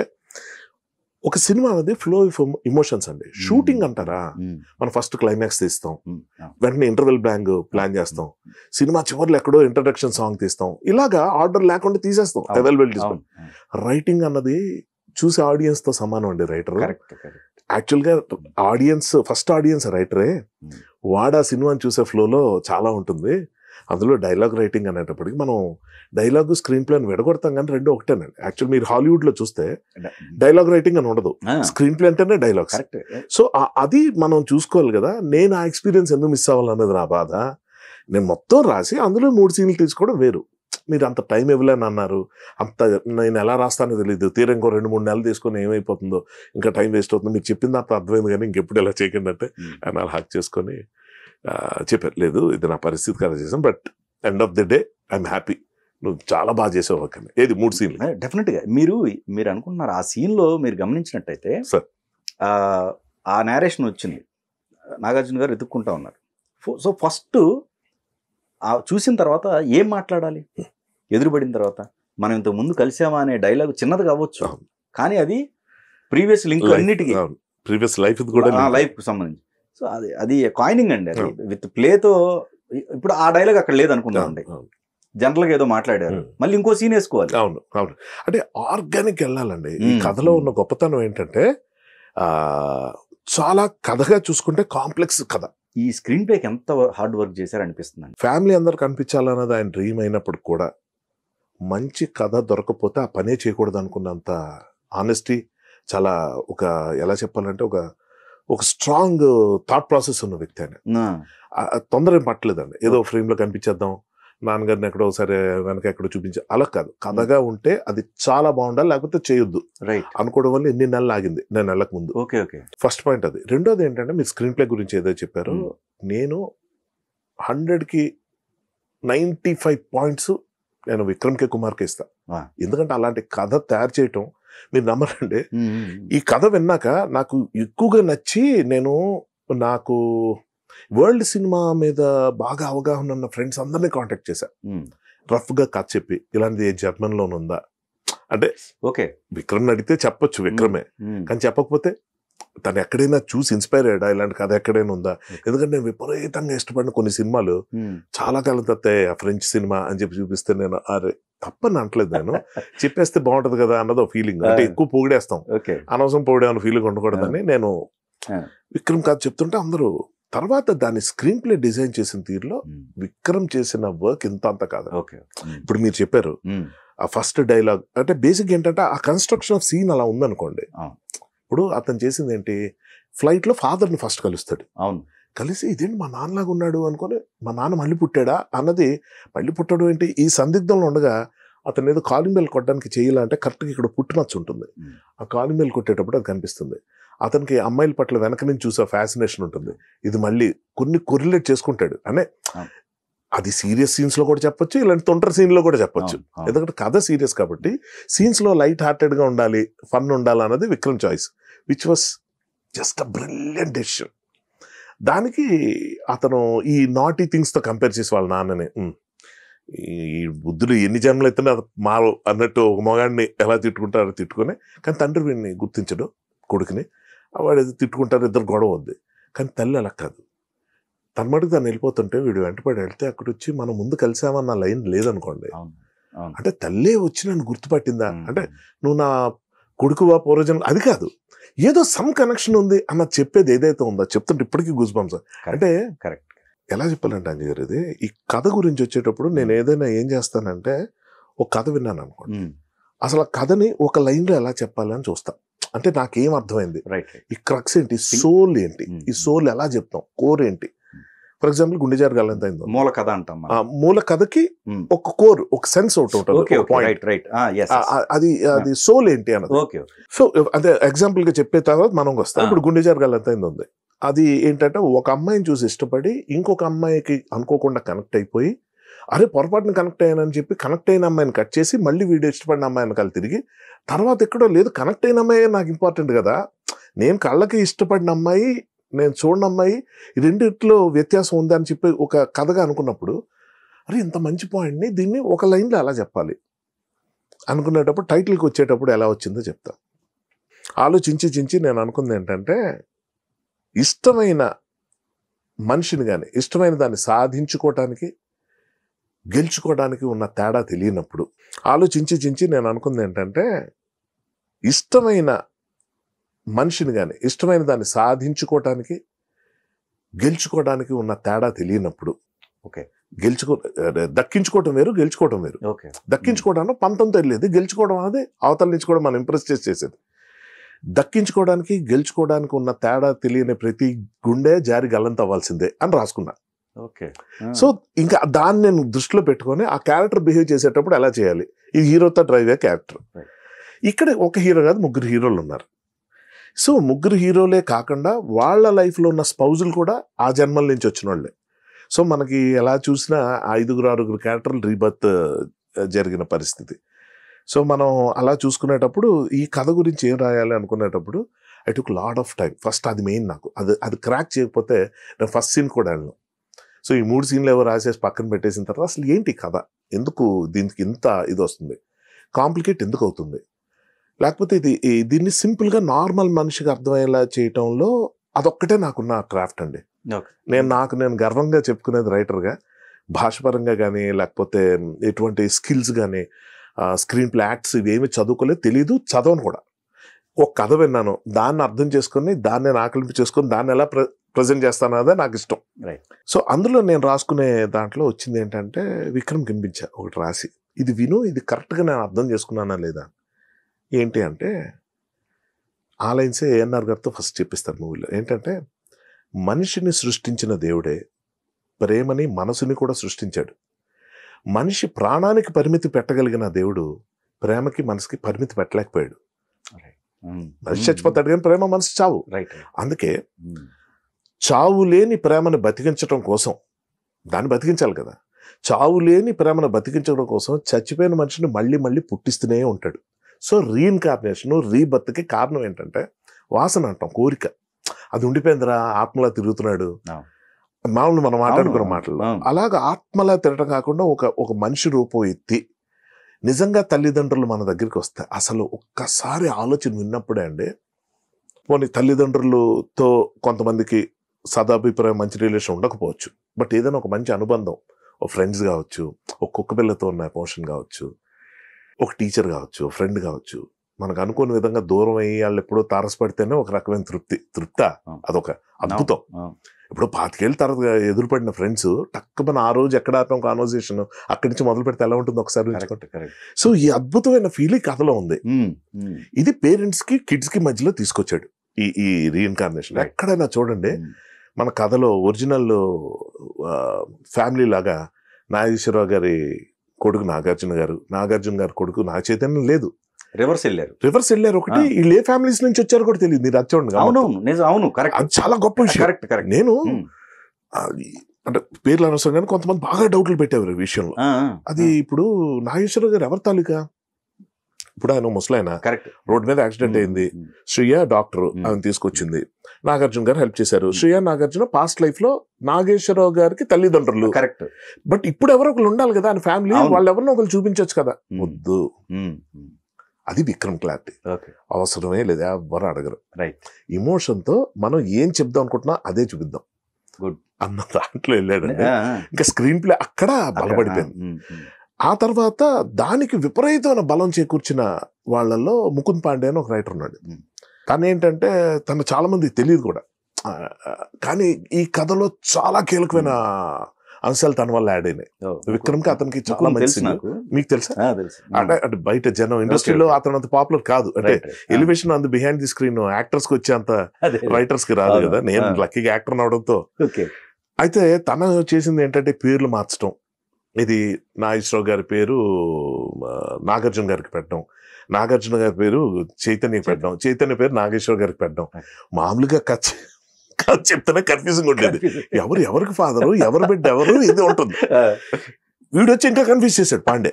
ఒక సినిమా అనేది ఫ్లో ఆఫ్ ఇమోషన్స్ అండి. షూటింగ్ అంటారా, మనం ఫస్ట్ క్లైమాక్స్ తీస్తాం, వెంటనే ఇంటర్వెల్ బ్లాంక్ ప్లాన్ చేస్తాం, సినిమా చివరిలో ఎక్కడో ఇంట్రడక్షన్ సాంగ్ తీస్తాం, ఇలాగా ఆర్డర్ లేకుండా తీసేస్తాం అవైలబిలిటీ. రైటింగ్ అన్నది చూసే ఆడియన్స్ తో సమానం అండి. రైటర్ యాక్చువల్గా ఆడియన్స్, ఫస్ట్ ఆడియన్స్ రైటరే, వాడు ఆ సినిమాని చూసే ఫ్లోలో చాలా ఉంటుంది. అందులో డైలాగ్ రైటింగ్ అనేటప్పటికి మనం డైలాగ్ స్క్రీన్ ప్లే విడగొడతాం కానీ రెండు ఒకటేనండి. యాక్చువల్ మీరు హాలీవుడ్ లో చూస్తే డైలాగ్ రైటింగ్ అని ఉండదు, స్క్రీన్ ప్లే అంటేనే డైలాగ్స్. సో అది మనం చూసుకోవాలి కదా. నేను ఆ ఎక్స్పీరియన్స్ ఎందుకు మిస్ అవ్వాలన్నది నా బాధ. నేను మొత్తం రాసి అందులో 3 సీన్లు తీసుకోవడం వేరు. మీరు అంత టైం ఇవ్వలేని అన్నారు, అంత నేను ఎలా రాస్తానో తెలియదు, తీరా ఇంకో 2-3 నెలలు తీసుకొని ఏమైపోతుందో, ఇంకా టైం వేస్ట్ అవుతుంది, మీరు చెప్పింది అంత అర్థమైంది కానీ ఇంకెప్పుడు ఎలా చేయకండి అంటే ఆయన అలా హాక్ చేసుకొని చెప్పారు, లేదు ఇది నా పరిస్థితి కదా చేసాను, but end of the day I'm happy, నువ్వు చాలా బాగా చేసావు. ఓకే, ఏది 3 సీన్లు డెఫినెట్గా మీరు అనుకుంటున్నారు. ఆ సీన్లో మీరు గమనించినట్టయితే సార్ ఆ నేరేషన్ వచ్చింది, నాగార్జున గారు ఎత్తుక్కుంటా ఉన్నారు. సో ఫస్ట్ చూసిన తర్వాత ఏం మాట్లాడాలి, ఎదురుపడిన తర్వాత మనం ఇంతకు ముందు కలిసామా అనే డైలాగ్ చిన్నది కావచ్చు, కానీ అది ప్రీవియస్ లింక్ అన్నిటికీ, ప్రీవియస్ లైఫ్ కూడా లైఫ్కి సంబంధించి. సో అది కాయినింగ్ అండి, అది విత్ ప్లేతో. ఇప్పుడు ఆ డైలాగ్ అక్కడ లేదు అనుకుందామండి, జనరల్గా ఏదో మాట్లాడారు, మళ్ళీ ఇంకో సీన్ వేసుకోవాలి. అవును అవును, అంటే ఆర్గానిక్ వెళ్ళాలండి. ఈ కథలో ఉన్న గొప్పతనం ఏంటంటే చాలా కథగా చూసుకుంటే కాంప్లెక్స్ కథ. ఈ స్క్రీన్ ప్లేకి ఎంత హార్డ్ వర్క్ చేశారు అనిపిస్తుంది. ఫ్యామిలీ అందరు కనిపించాలన్నది ఆయన డ్రీమ్ అయినప్పుడు కూడా మంచి కథ దొరకపోతే ఆ పనే చేయకూడదు అనుకున్నంత ఆనెస్టీ, చాలా ఒక ఎలా చెప్పాలంటే ఒక స్ట్రాంగ్ థాట్ ప్రాసెస్ ఉన్న వ్యక్తి ఆయన. తొందర ఏం పట్టలేదండి, ఏదో ఫ్రేమ్ లో కనిపించేద్దాం, నాన్నగారిని ఎక్కడో సరే వెనక ఎక్కడో చూపించే అలా కాదు. కథగా ఉంటే అది చాలా బాగుండాలి, లేకపోతే చేయొద్దు అనుకోవడం వల్ల ఎన్ని నెలలు ఆగింది, 9 నెలలకు ముందు. ఫస్ట్ పాయింట్ అది. రెండోది ఏంటంటే మీరు స్క్రీన్ ప్లే గురించి ఏదో చెప్పారు, నేను 100కి 95 పాయింట్స్ నేను విక్రమ్ కే కుమార్కి ఇస్తా. ఎందుకంటే అలాంటి కథ తయారు చేయటం మీరు నమ్మరండి. ఈ కథ విన్నాక నాకు ఎక్కువగా నచ్చి నాకు వరల్డ్ సినిమా మీద బాగా అవగాహన ఉన్న ఫ్రెండ్స్ అందరినీ కాంటాక్ట్ చేశా, రఫ్ గా కథ చెప్పి ఇలాంటిది జర్మన్ లోనుందా అంటే, ఓకే విక్రమ్ అడిగితే చెప్పొచ్చు విక్రమే, కానీ చెప్పకపోతే తను ఎక్కడైనా చూసి ఇన్స్పైర్ అయ్యాడా, ఇలాంటి కథ ఎక్కడైనా ఉందా. ఎందుకంటే నేను విపరీతంగా ఇష్టపడిన కొన్ని సినిమాలు చాలా కాలం తత్తే ఫ్రెంచ్ సినిమా అని చెప్పి చూపిస్తే నేను అరే తప్పని అంటలేదు, నేను చెప్పేస్తే బాగుంటది కదా అన్నది ఫీలింగ్. అంటే ఎక్కువ పొగిడేస్తాం, అనవసరం పొగిడేమన్న ఫీలింగ్ ఉండకూడదని నేను విక్రమ్ కథ చెప్తుంటే అందరూ. తర్వాత దాన్ని స్క్రీన్ ప్లే డిజైన్ చేసిన తీరులో విక్రమ్ చేసిన వర్క్ ఇంత అంత కాదు. ఇప్పుడు మీరు చెప్పారు ఆ ఫస్ట్ డైలాగ్ అంటే బేసిక్ ఏంటంటే ఆ కన్స్ట్రక్షన్ ఆఫ్ సీన్ అలా ఉందనుకోండి. ఇప్పుడు అతను చేసింది ఏంటి, ఫ్లైట్ లో ఫాదర్ని ఫస్ట్ కలుస్తాడు, కలిసి ఇదేంటి మా నాన్నలాగా ఉన్నాడు అనుకొని, మా నాన్న మళ్ళీ పుట్టాడా అన్నది, మళ్ళీ పుట్టడం ఏంటి, ఈ సందిగ్ధంలో ఉండగా అతను ఏదో కాలింగ్ బెల్ కొట్టడానికి చేయాలంటే కరెక్ట్గా ఇక్కడ పుట్టునచ్చు ఉంటుంది, ఆ కాలింగ్ బెల్ కొట్టేటప్పుడు అది కనిపిస్తుంది. అతనికి అమ్మాయిల పట్ల వెనక నుంచి చూసే ఫ్యాసినేషన్ ఉంటుంది, ఇది మళ్ళీ కొన్ని కొరిలేట్ చేసుకుంటాడు అనే. అది సీరియస్ సీన్స్ లో కూడా చెప్పొచ్చు, ఇలాంటి తొంటర సీన్ లో కూడా చెప్పొచ్చు, ఎందుకంటే కథ సీరియస్ కాబట్టి సీన్స్ లో లైట్ హార్టెడ్ గా ఉండాలి, ఫన్ ఉండాలి అన్నది Vikram choice, which was just a brilliant decision. దానికి అతను ఈ నాటీ థింగ్స్ తో కంపేర్ చేసి వాళ్ళ నాన్నని, ఈ బుద్ధుడు ఎన్ని జన్మలు అయితే మారు అన్నట్టు ఒక మగాడిని ఎలా తిట్టుకుంటారో తిట్టుకుని, కానీ తండ్రి వీడిని గుర్తించడు, కొడుకుని వాడు తిట్టుకుంటారు, ఇద్దరు గొడవ వద్దు. కానీ తల్లి అలా కాదు, తన మటుకు దాన్ని వెళ్ళిపోతుంటే వీడు వెంటపడి వెళ్తే అక్కడ వచ్చి మనం ముందు కలిసామన్న లైన్ లేదనుకోండి, అవును. అంటే తల్లే వచ్చి నన్ను గుర్తుపట్టిందా అంటే నువ్వు నా కొడుకువా పూర్వజన్మ అది కాదు, ఏదో సమ్ కనెక్షన్ ఉంది అన్న చెప్పేది ఏదైతే ఉందో చెప్తుంటే ఇప్పటికీ గూస్ బంప్స్. అంటే కరెక్ట్. ఎలా చెప్పాలంటే అంజయ్ గారు, ఇది ఈ కథ గురించి వచ్చేటప్పుడు నేను ఏదైనా ఏం చేస్తానంటే ఒక కథ విన్నాను అనుకోండి, అసలు ఆ కథని ఒక లైన్లో ఎలా చెప్పాలి అని చూస్తా. అంటే నాకేం అర్థమైంది, రైట్. ఈ క్రక్స్ ఏంటి, సోల్ ఏంటి, ఈ సోల్ ఎలా చెప్తాం, కోర్ ఏంటి. ఫర్ ఎగ్జాంపుల్ గుండెజారు గల్లంత అయిందో మూల కథ అంటాం. మూల కథకి ఒక కోర్, ఒక సెన్స్ ఒకటి ఉంటుంది, అది సోల్ ఏంటి అన్నది. సో అదే ఎగ్జాంపుల్ గా చెప్పే తర్వాత మనం వస్తాం. ఇప్పుడు గుండెజారు గల్లంత అయింది ఉంది, అది ఏంటంటే ఒక అమ్మాయిని చూసి ఇష్టపడి ఇంకొక అమ్మాయికి అనుకోకుండా కనెక్ట్ అయిపోయి, అరే పొరపాటున కనెక్ట్ అయ్యానని చెప్పి కనెక్ట్ అయిన అమ్మాయిని కట్ చేసి మళ్ళీ వీడియో ఇష్టపడిన అమ్మాయిని కలిసి తిరిగి తర్వాత ఎక్కడో లేదు కనెక్ట్ అయిన అమ్మాయి నాకు ఇంపార్టెంట్ కదా, నేను కళ్ళకి ఇష్టపడిన అమ్మాయి నేను చూడని అమ్మాయి, ఈ రెండిట్లో వ్యత్యాసం ఉందని చెప్పి ఒక కథగా అనుకున్నప్పుడు, అరే ఇంత మంచి పాయింట్ని దీన్ని ఒక లైన్లో ఎలా చెప్పాలి అనుకునేటప్పుడు టైటిల్కి వచ్చేటప్పుడు ఎలా వచ్చిందో చెప్తా. ఆలోచించి నేను అనుకుంది ఏంటంటే, ఇష్టమైన మనిషిని కానీ ఇష్టమైన దాన్ని సాధించుకోవటానికి గెలుచుకోవడానికి ఉన్న తేడా తెలియనప్పుడు, ఆలోచించి నేను అనుకుంది ఏంటంటే, ఇష్టమైన మనిషిని కానీ ఇష్టమైన దాన్ని సాధించుకోవటానికి గెలుచుకోవడానికి ఉన్న తేడా తెలియనప్పుడు, ఓకే దక్కించుకోవటం వేరు గెలుచుకోవటం వేరు. దక్కించుకోవడానికి పంతంతో వెళ్ళేది, గెలుచుకోవడం అనేది అవతల నుంచి కూడా మనం ఇంప్రెస్ చేసేది. దక్కించుకోవడానికి గెలుచుకోవడానికి ఉన్న తేడా తెలియని ప్రతి గుండె జారి గల్లంత అవ్వాల్సిందే అని రాసుకున్నా. సో ఇంకా దాన్ని నేను దృష్టిలో పెట్టుకొని ఆ క్యారెక్టర్ బిహేవ్ చేసేటప్పుడు ఎలా చేయాలి, ఈ హీరోతో డ్రైవ్ అయ్యే క్యారెక్టర్. ఇక్కడ ఒక హీరో కాదు, ముగ్గురు హీరోలు ఉన్నారు. సో ముగ్గురు హీరోలే కాకుండా వాళ్ళ లైఫ్లో ఉన్న స్పౌజులు కూడా ఆ జన్మల నుంచి వచ్చిన వాళ్ళే. సో మనకి ఎలా చూసినా 5-6 క్యారెక్టర్లు రీబర్త్ జరిగిన పరిస్థితి. సో మనం అలా చూసుకునేటప్పుడు ఈ కథ గురించి ఏం రాయాలి అనుకునేటప్పుడు I took lot of time. First అది మెయిన్ నాకు, అది క్రాక్ చేయకపోతే నేను ఫస్ట్ సీన్ కూడా వెళ్ళను. సో ఈ 3 సీన్లు ఎవరు రాసేసి పక్కన పెట్టేసిన తర్వాత అసలు ఏంటి కథ, ఎందుకు దీనికి ఇంత ఇది వస్తుంది, కాంప్లికేట్ ఎందుకు అవుతుంది, లేకపోతే దీన్ని సింపుల్గా నార్మల్ మనిషికి అర్థమయ్యేలా చేయటంలో అదొక్కటే నాకున్న క్రాఫ్ట్ అండి. నేను గర్వంగా చెప్పుకునేది రైటర్గా, భాషపరంగా కానీ లేకపోతే ఎటువంటి స్కిల్స్ కానీ స్క్రీన్ ప్లే యాక్ట్స్ ఇవేమి చదువుకోలేదు, తెలీదు, చదవను కూడా. ఒక కథ విన్నాను, దాన్ని అర్థం చేసుకొని దాన్ని నేను ఆకలింపు చేసుకొని దాన్ని ఎలా ప్రజెంట్ చేస్తాను అదే నాకు ఇష్టం. సో అందులో నేను రాసుకునే దాంట్లో వచ్చింది ఏంటంటే, విక్రమ్ కనిపించా ఒకటి రాసి, ఇది విను, ఇది కరెక్ట్గా నేను అర్థం చేసుకున్నానా లేదా. ఏంటి అంటే ఆ లైన్సే ఏఎన్ఆర్ గారితో ఫస్ట్ చెప్పిస్తారు మూవీలో. ఏంటంటే, మనిషిని సృష్టించిన దేవుడే ప్రేమని మనసుని కూడా సృష్టించాడు. మనిషి ప్రాణానికి పరిమితి పెట్టగలిగిన దేవుడు ప్రేమకి మనసుకి పరిమితి పెట్టలేకపోయాడు. మనిషి చచ్చిపోతాడు కానీ ప్రేమ మనసు చావు. అందుకే చావు లేని ప్రేమను బతికించడం కోసం, దాన్ని బతికించాలి కదా, చావు లేని ప్రేమను బతికించడం కోసం చచ్చిపోయిన మనిషిని మళ్ళీ మళ్ళీ పుట్టిస్తూనే ఉంటాడు. సో రీఇన్కార్నేషన్, రీబర్త్కి కారణం ఏంటంటే వాసన అంటాం, కోరిక. అది ఉండిపోయిందిరా, ఆత్మలా తిరుగుతున్నాడు, మామూలు మనం మాట్లాడుకున్న మాటలు. అలాగా ఆత్మలా తిరగడం కాకుండా ఒక మనిషి రూపం ఎత్తి నిజంగా తల్లిదండ్రులు మన దగ్గరికి వస్తాయి. అసలు ఒక్కసారి ఆలోచన విన్నప్పుడే అండి, పోనీ తల్లిదండ్రులతో కొంతమందికి సదాభిప్రాయం, మంచి రిలేషన్ ఉండకపోవచ్చు, బట్ ఏదైనా ఒక మంచి అనుబంధం, ఒక ఫ్రెండ్స్ కావచ్చు, ఒక కుక్క పిల్లతో ఉన్న ఎమోషన్ కావచ్చు, ఒక టీచర్ కావచ్చు, ఫ్రెండ్ కావచ్చు, మనకు అనుకోని విధంగా దూరం అయ్యి వాళ్ళు ఎప్పుడో తారసపడితేనే ఒక రకమైన తృప్తి అదొక అద్భుతం. ఇప్పుడు 25 ఏళ్ళ తర్వాత ఎదురుపడిన ఫ్రెండ్స్ టక్కుమని ఆ రోజు ఎక్కడ ఆపం కాన్వర్సేషన్, అక్కడి నుంచి మొదలు పెడితే ఎలా ఉంటుంది ఒకసారి. సో ఈ అద్భుతమైన ఫీలింగ్ కథలో ఉంది. ఇది పేరెంట్స్ కి కిడ్స్ కి మధ్యలో తీసుకొచ్చాడు ఈ రీఇన్కార్నేషన్. ఎక్కడైనా చూడండి మన కథలో ఒరిజినల్ ఫ్యామిలీ లాగా నాగేశ్వరరావు గారి కొడుకు నాగార్జున గారి కొడుకు నాగ చైతన్యం లేదు, రివర్స్ వెళ్ళారు. ఒకటి వీళ్ళు ఏ ఫ్యామిలీస్ నుంచి వచ్చారో కూడా తెలియదు, మీరు అది చూడండి. అది చాలా గొప్ప విషయం. నేను అంటే పేర్లు అనవసరం కానీ కొంతమంది బాగా డౌట్లు పెట్టేవారు ఈ విషయంలో. అది ఇప్పుడు నాగేశ్వరరావు గారు ఎవరి తాలూకా, ఇప్పుడు ఆయన ముసలాయన, రోడ్ మీద యాక్సిడెంట్ అయింది, శ్రీయ డాక్టర్ ఆయన తీసుకొచ్చింది, నాగార్జున గారు హెల్ప్ చేశారు. శ్రీయ నాగార్జున పాస్ట్ లైఫ్ లో నాగేశ్వరరావు గారికి తల్లిదండ్రులు, కరెక్ట్. బట్ ఇప్పుడు ఎవరో ఒకరు ఉండాలి కదా ఆయన ఫ్యామిలీ, వాళ్ళు ఎవరినో ఒకరు చూపించవచ్చు కదా, వద్దు. అది విక్రమ్ క్లారిటీ. అవసరమే లేదు, ఎవరు అడగరు. ఇమోషన్ తో మనం ఏం చెప్దాం అనుకుంటున్నా అదే చూపిద్దాం అన్న దాంట్లో వెళ్ళాడంటే ఇంకా స్క్రీన్ ప్లే అక్కడ బలపడిపోయింది. ఆ తర్వాత దానికి విపరీతమైన బలం చేకూర్చిన వాళ్ళల్లో ముకుంద్ పాండే అని ఒక రైటర్ ఉన్నాడు. తను ఏంటంటే తను చాలా మందికి తెలియదు కూడా, కానీ ఈ కథలో చాలా కీలకమైన అంశాలు తన వల్ల యాడ్ అయినాయి. విక్రమ్ కి అతనికి చాలా మంచి, మీకు తెలుసా? అంటే బయట జనం ఇండస్ట్రీలో అతను అంత పాపులర్ కాదు, అంటే ఎలివేషన్ అంత బిహైండ్ ది స్క్రీన్ యాక్టర్స్ కి వచ్చే అంత రైటర్స్ కి రాదు కదా. నేను లక్కీగా యాక్టర్ అవడంతో. అయితే తన చేసింది ఏంటంటే పేర్లు మార్చడం. ఇది నాగేశ్వరరావు గారి పేరు నాగార్జున గారికి పెట్టడం, నాగార్జున గారి పేరు చైతన్యకి పెట్టడం, చైతన్య పేరు నాగేశ్వర గారికి పెట్టడం. మామూలుగా కథ చెప్తేనే కన్ఫ్యూజింగ్ ఉండేది, ఎవరికి ఫాదరు, ఎవరు బిడ్డ ఎవరు, ఇది ఉంటుంది. వీడు వచ్చి ఇంకా కన్ఫ్యూజ్ చేశాడు పాండే,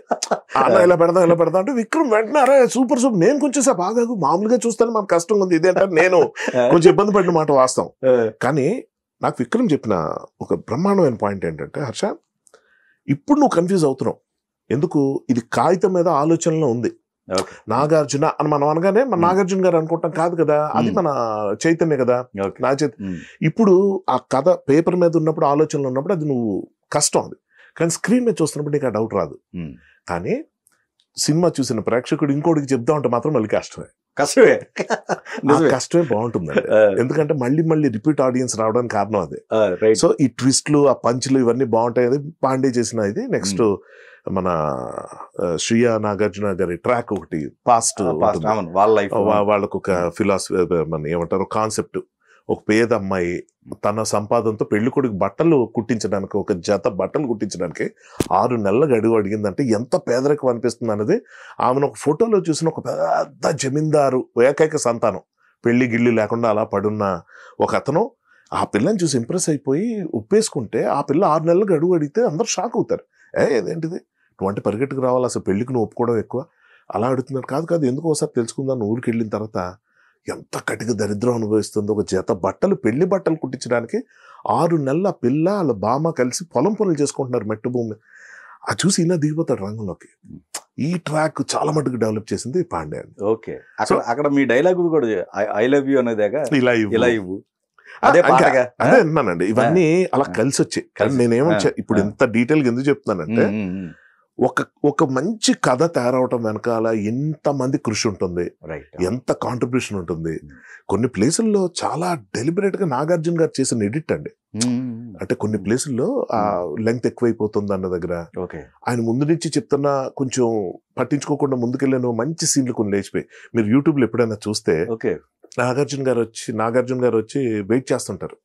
అలా ఇలా పెడదాం అంటే విక్రమ్ వెంటనే అరే సూపర్ నేను కొంచెం సేపు ఆగాదు, మామూలుగా చూస్తాను మనకు కష్టంగా ఉంది ఇదే అంటే నేను కొంచెం ఇబ్బంది పడిన మాట వాస్తవం. కానీ నాకు విక్రమ్ చెప్పిన ఒక బ్రహ్మాండమైన పాయింట్ ఏంటంటే, హర్ష ఇప్పుడు నువ్వు కన్ఫ్యూజ్ అవుతున్నావు ఎందుకు, ఇది కాగితం మీద ఆలోచనలో ఉంది. నాగార్జున అని మనం అనగానే మన నాగార్జున గారు అనుకుంటాం కాదు కదా, అది మన చైతన్య కదా. ఇప్పుడు ఆ కథ పేపర్ మీద ఉన్నప్పుడు, ఆలోచనలు ఉన్నప్పుడు అది నువ్వు కష్టం, అది కానీ స్క్రీన్ మీద చూస్తున్నప్పుడు నీకు ఆ డౌట్ రాదు. కానీ సినిమా చూసిన ప్రేక్షకుడు ఇంకోటికి చెప్తా ఉంటే మాత్రం మళ్ళీ కష్టమే బాగుంటుందండి. ఎందుకంటే మళ్ళీ రిపీట్ ఆడియన్స్ రావడానికి కారణం అదే. సో ఈ ట్విస్ట్లు, ఆ పంచ్లు ఇవన్నీ బాగుంటాయి. అది పాండే చేసిన ఇది. నెక్స్ట్ మన శ్రీయా నాగార్జున గారి ట్రాక్ ఒకటి పాస్ట్, వాళ్ళకు ఒక ఫిలాసఫీ మన ఏమంటారు కాన్సెప్ట్. ఒక పేద అమ్మాయి తన సంపాదనతో పెళ్లి కొడుకు బట్టలు కుట్టించడానికి, ఒక జత బట్టలు కుట్టించడానికి 6 నెలల గడువు అడిగిందంటే ఎంత పేదరికం అనిపిస్తుంది అన్నది ఆమెను ఒక ఫోటోలో చూసిన ఒక పెద్ద జమీందారు ఏకైక సంతానం, పెళ్లి గిళ్ళు లేకుండా అలా పడున్న ఒక అతను ఆ పిల్లని చూసి ఇంప్రెస్ అయిపోయి ఒప్పేసుకుంటే, ఆ పిల్ల 6 నెలల గడువు అడిగితే అందరూ షాక్ అవుతారు. ఏదేంటిది నువ్వు అంటే పరిగెట్టుకు రావాలి, అసలు పెళ్లికి నువ్వు ఒప్పుకోవడం ఎక్కువ అలా అడుగుతున్నారు. కాదు ఎందుకు ఒకసారి తెలుసుకుందాం. ఊరికి వెళ్ళిన తర్వాత ఎంత కటిక దరిద్రం అనుభవిస్తుందో. ఒక జత బట్టలు, పెళ్లి బట్టలు కుట్టించడానికి 6 నెలల పిల్ల వాళ్ళ బామ్మ కలిసి పొలం పనులు చేసుకుంటున్నారు మెట్టు భూమి. అది చూసి ఇలా దిగిపోతాడు రంగంలోకి. ఈ ట్రాక్ చాలా మటుకు డెవలప్ చేసింది పాండే అండి. ఓకే, అక్కడ మీ డైలాగ్ కూడా ఐ లవ్ యూ అనేదేగా, ఇలా ఇవ్వు అదే అన్నానండి. ఇవన్నీ అలా కలిసి వచ్చాయి. కానీ నేనేమో ఇప్పుడు ఇంత డీటెయిల్ గా ఎందుకు చెప్తున్నానంటే, ఒక మంచి కథ తయారవటం వెనకాల ఎంతమంది కృషి ఉంటుంది, ఎంత కాంట్రిబ్యూషన్ ఉంటుంది. కొన్ని ప్లేసుల్లో చాలా డెలిబరేట్ గా నాగార్జున గారు చేసిన ఎడిట్ అండి. అంటే కొన్ని ప్లేసుల్లో ఆ లెంగ్త్ ఎక్కువైపోతుంది అన్న దగ్గర ఆయన ముందు నుంచి చెప్తున్నా కొంచెం పట్టించుకోకుండా ముందుకెళ్ళాను. మంచి సీన్లు కొన్ని లేచిపోయి, మీరు యూట్యూబ్ లో ఎప్పుడైనా చూస్తే నాగార్జున గారు వచ్చి వెయిట్ చేస్తుంటారు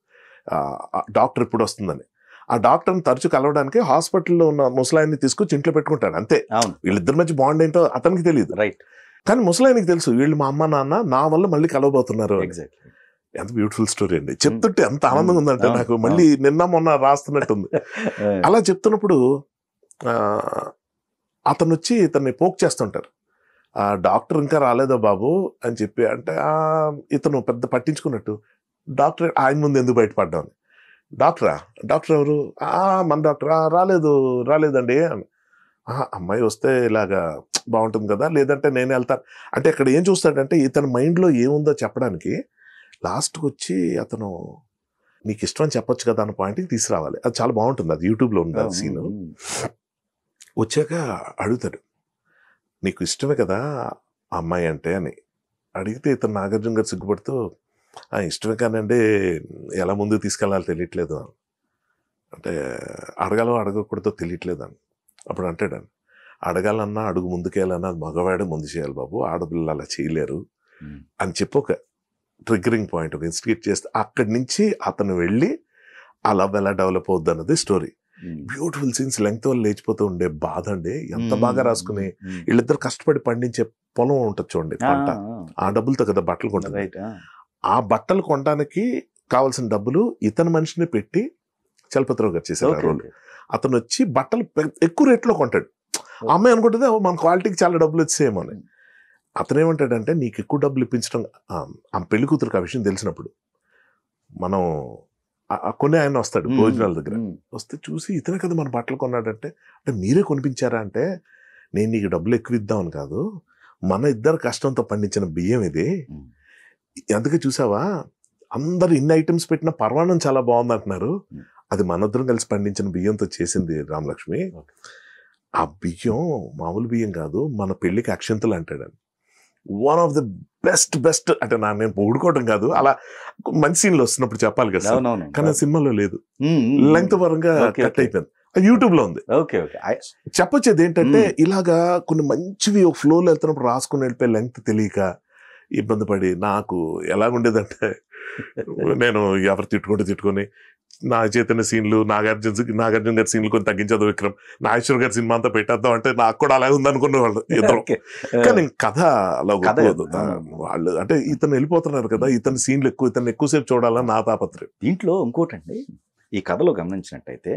డాక్టర్ ఎప్పుడు వస్తుందని. ఆ డాక్టర్ని తరచు కలవడానికి హాస్పిటల్లో ఉన్న ముసలాయిని తీసుకొచ్చి ఇంట్లో పెట్టుకుంటాడు అంతే. వీళ్ళిద్దరి మధ్య బాండ్ ఏంటో అతనికి తెలియదు, కానీ ముసలాయినికి తెలుసు వీళ్ళు మా అమ్మ నాన్న నా వల్ల మళ్ళీ కలవబోతున్నారు. ఎంత బ్యూటిఫుల్ స్టోరీ అండి. చెప్తుంటే ఎంత ఆనందంగా ఉందంటే నాకు, మళ్ళీ నిన్న మొన్న రాస్తున్నట్టుంది. అలా చెప్తున్నప్పుడు అతను వచ్చి ఇతన్ని పోక్ చేస్తుంటారు. ఆ డాక్టర్ ఇంకా రాలేదా బాబు అని చెప్పి అంటే, ఇతను పెద్ద పట్టించుకున్నట్టు డాక్టర్ ఆయన ముందు ఎందుకు బయటపడ్డాను. డాక్టర్ ఎవరు? మన డాక్టర్ రాలేదండి అని. అమ్మాయి వస్తే ఇలాగా బాగుంటుంది కదా, లేదంటే నేను వెళ్తాను అంటే. ఇక్కడ ఏం చూస్తాడంటే ఇతని మైండ్లో ఏముందో చెప్పడానికి లాస్ట్కి వచ్చి అతను నీకు ఇష్టం అని చెప్పొచ్చు కదా అన్న పాయింట్కి తీసుకురావాలి. అది చాలా బాగుంటుంది. అది యూట్యూబ్లో ఉంది అది సీను. వచ్చాక అడుగుతాడు, నీకు ఇష్టమే కదా ఆ అమ్మాయి అంటే అని అడిగితే ఇతను నాగార్జున గారు సిగ్గుపడుతూ ఇష్టమే కానండి, ఎలా ముందుకు తీసుకెళ్ళాలో తెలియట్లేదు అంటే, అడగకూడదో తెలియట్లేదు అని. అప్పుడు అంటాడు, అడగాలన్నా అడుగు ముందుకెళ్ళాలన్నా అది మగవాడే ముందు చేయాలి బాబు, ఆడపిల్లలు అలా చేయలేరు అని చెప్పి ఒక ట్రిగ్గరింగ్ పాయింట్ ఒక ఇన్స్టిగేట్ చేస్తే, అక్కడి నుంచి అతను వెళ్ళి ఆ లవ్ ఎలా డెవలప్ అవుద్ది అన్నది స్టోరీ. బ్యూటిఫుల్ సీన్స్, లెంగ్త్ వల్ల లేచిపోతూ ఉండే బాధ అండి. ఎంత బాగా రాసుకుని వీళ్ళిద్దరు కష్టపడి పండించే పొలం ఉంటుంది చూడండి, పంట. ఆ డబ్బులతో కదా బట్టలు కొంటుంది. ఆ బట్టలు కొనడానికి కావాల్సిన డబ్బులు ఇతని మనిషిని పెట్టి చలపతిరావు గారు చేశారు ఆ రోల్. అతను వచ్చి బట్టలు ఎక్కువ రేట్లో కొంటాడు. ఆ అమ్మాయి అనుకుంటుంది మన క్వాలిటీకి చాలా డబ్బులు వచ్చేమో అని. అతను ఏమంటాడంటే, నీకు ఎక్కువ డబ్బులు ఇప్పించడం, ఆ పెళ్లి కూతురికి ఆ విషయం తెలిసినప్పుడు మనం కొన్ని ఆయన వస్తాడు భోజనాల దగ్గర, వస్తే చూసి ఇతనే కదా మన బట్టలు కొన్నాడంటే, అంటే మీరే కొనిపించారా అంటే, నేను నీకు డబ్బులు ఎక్కువ ఇద్దామని కాదు, మన ఇద్దరు కష్టంతో పండించిన బియ్యం ఇది, అందుకే చూసావా అందరు ఇన్ని ఐటమ్స్ పెట్టిన పర్వాణం చాలా బాగుంది అంటున్నారు, అది మనిద్దరం కలిసి పండించిన బియ్యంతో చేసింది రామలక్ష్మి ఆ బియ్యం మామూలు బియ్యం కాదు, మన పెళ్లికి అక్షంతలు అంటాడని. వన్ ఆఫ్ ద బెస్ట్ అంటే నేను పొగుడుకోవడం కాదు, అలా మంచి సీన్లు వస్తున్నప్పుడు చెప్పాలి కదా సార్. అవునవును. కానీ ఆ సినిమాలో లేదు, లెంగ్త్ పరంగా Okay, కట్ okay. అయిపోయింది. యూట్యూబ్ లో ఉంది. Okay okay. చెప్పొచ్చేది ఏంటంటే ఇలాగా కొన్ని మంచివి ఒక ఫ్లోలో వెళ్తున్నప్పుడు రాసుకుని వెళ్ళిపోయి లెంగ్త్ తెలియక ఇబ్బంది పడి, నాకు ఎలాగుండేదంటే నేను ఎవరు తిట్టుకొని నా చైతన్య సీన్లు, నాగార్జున గారి సీన్లు కొన్ని తగ్గించదు విక్రమ్, నాగేశ్వర్ గారి సినిమా అంతా పెట్టేద్దాం అంటే నాకు కూడా అలాగే ఉందనుకునే వాళ్ళు ఇద్దరు. కానీ కథ అలా ఒప్పుకోదు. వాళ్ళు అంటే ఇతను వెళ్ళిపోతున్నారు కదా, ఇతని సీన్లు ఇతను ఎక్కువసేపు చూడాలని నా తాపత్రయం. దీంట్లో ఇంకోటండి, ఈ కథలో గమనించినట్టయితే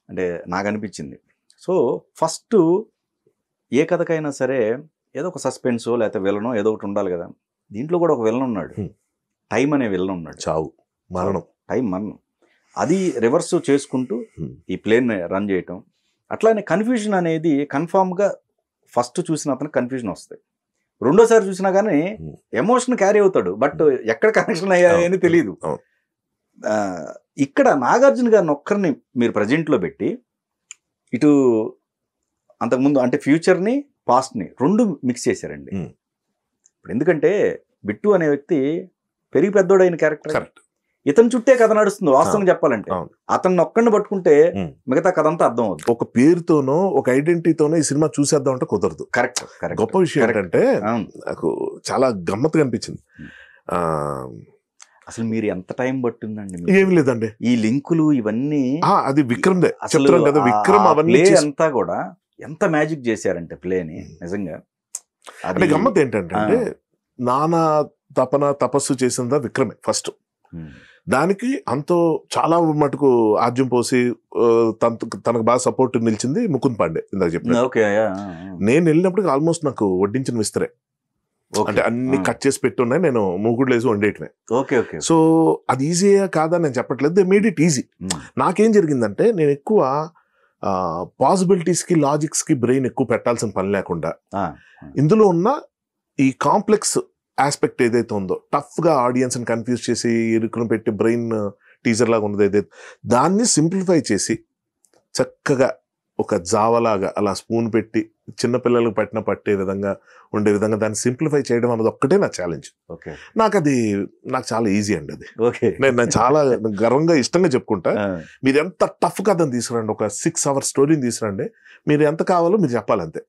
అంటే నాకు అనిపించింది, సో ఫస్ట్ ఏ కథకైనా సరే ఏదో ఒక సస్పెన్సో లేకపోతే విలనో ఏదో ఒకటి ఉండాలి కదా. దీంట్లో కూడా ఒక విలన్ ఉన్నాడు, టైం అనే విలన్ ఉన్నాడు. చావు, మరణం, మరణం. అది రివర్స్ చేసుకుంటూ ఈ ప్లేన్ రన్ చేయటం. అట్లానే కన్ఫ్యూజన్ అనేది కన్ఫామ్గా ఫస్ట్ చూసిన అతను కన్ఫ్యూజన్ వస్తాయి, రెండోసారి చూసినా కానీ ఎమోషన్ క్యారీ అవుతాడు, బట్ ఎక్కడ కనెక్షన్ అయ్యాయని తెలియదు. ఇక్కడ నాగార్జున గారిని ఒక్కరిని మీరు ప్రజెంట్లో పెట్టి ఇటు అంతకుముందు అంటే ఫ్యూచర్ని పాస్ట్ని రెండు మిక్స్ చేశారండి. ఇప్పుడు ఎందుకంటే బిట్టు అనే వ్యక్తి పెరిగి పెద్దోడైన క్యారెక్టర్, కరెక్ట్. ఇతని చుట్టే కథ నడుస్తుంది వాస్తవం చెప్పాలంటే. అతన్ని ఒక్కడిని పట్టుకుంటే మిగతా కథ అంతా అర్థం అవుతుంది. ఒక పేరుతోనో ఒక ఐడెంటిటీతోనో ఈ సినిమా చూసేద్దాం అంటే కుదరదు. కరెక్ట్. గొప్ప విషయం ఏంటంటే నాకు చాలా గమ్మత్తుగా అనిపించింది. అసలు మీరు ఎంత టైం పట్టిందండి? ఏమి లేదండి, ఈ లింకులు ఇవన్నీ అది విక్రమ్ దే అసలు చెప్తాను కదా. విక్రమ్ అవన్నీ అంతా కూడా ఎంత మ్యాజిక్ చేశారంటే ప్లేని నిజంగా. అంటే గమ్మత్ ఏంటంటే నానా తపస్సు చేసిందా విక్రమే ఫస్ట్. దానికి అంతో చాలా మటుకు ఆజ్యం పోసి తనకు బాగా సపోర్ట్ నిలిచింది ముకుంద్ పాండే. ఇందాక చెప్పిన నేను వెళ్ళినప్పటికి ఆల్మోస్ట్ నాకు వడ్డించిన విస్తరే, అంటే అన్ని కట్ చేసి పెట్టి ఉన్నాయి, నేను మూగుడు లేసి వండేయటమే. సో అది ఈజీయా కాదా నేను చెప్పట్లేదు, దే మేడ్ ఇట్ ఈజీ. నాకేం జరిగిందంటే నేను ఎక్కువ పాసిబిలిటీస్కి లాజిక్స్కి బ్రెయిన్ ఎక్కువ పెట్టాల్సిన పని లేకుండా ఇందులో ఉన్న ఈ కాంప్లెక్స్ ఆస్పెక్ట్ ఏదైతే ఉందో, టఫ్గా ఆడియన్స్ని కన్ఫ్యూజ్ చేసి ఇరుకును పెట్టి బ్రెయిన్ టీజర్ లాగా ఉన్నది ఏదైతే, దాన్ని సింప్లిఫై చేసి చక్కగా ఒక జావలాగా అలా స్పూన్ పెట్టి చిన్నపిల్లలకు పట్టే విధంగా ఉండే విధంగా దాన్ని సింప్లిఫై చేయడం అన్నది ఒక్కటే నా ఛాలెంజ్. నాకు చాలా ఈజీ అండి అది. నేను చాలా గర్వంగా ఇష్టంగా చెప్పుకుంటా. మీరు ఎంత టఫ్ కథను తీసుకురండి, ఒక 6 hours స్టోరీని తీసుకురండి, మీరు ఎంత కావాలో మీరు చెప్పాలంతే.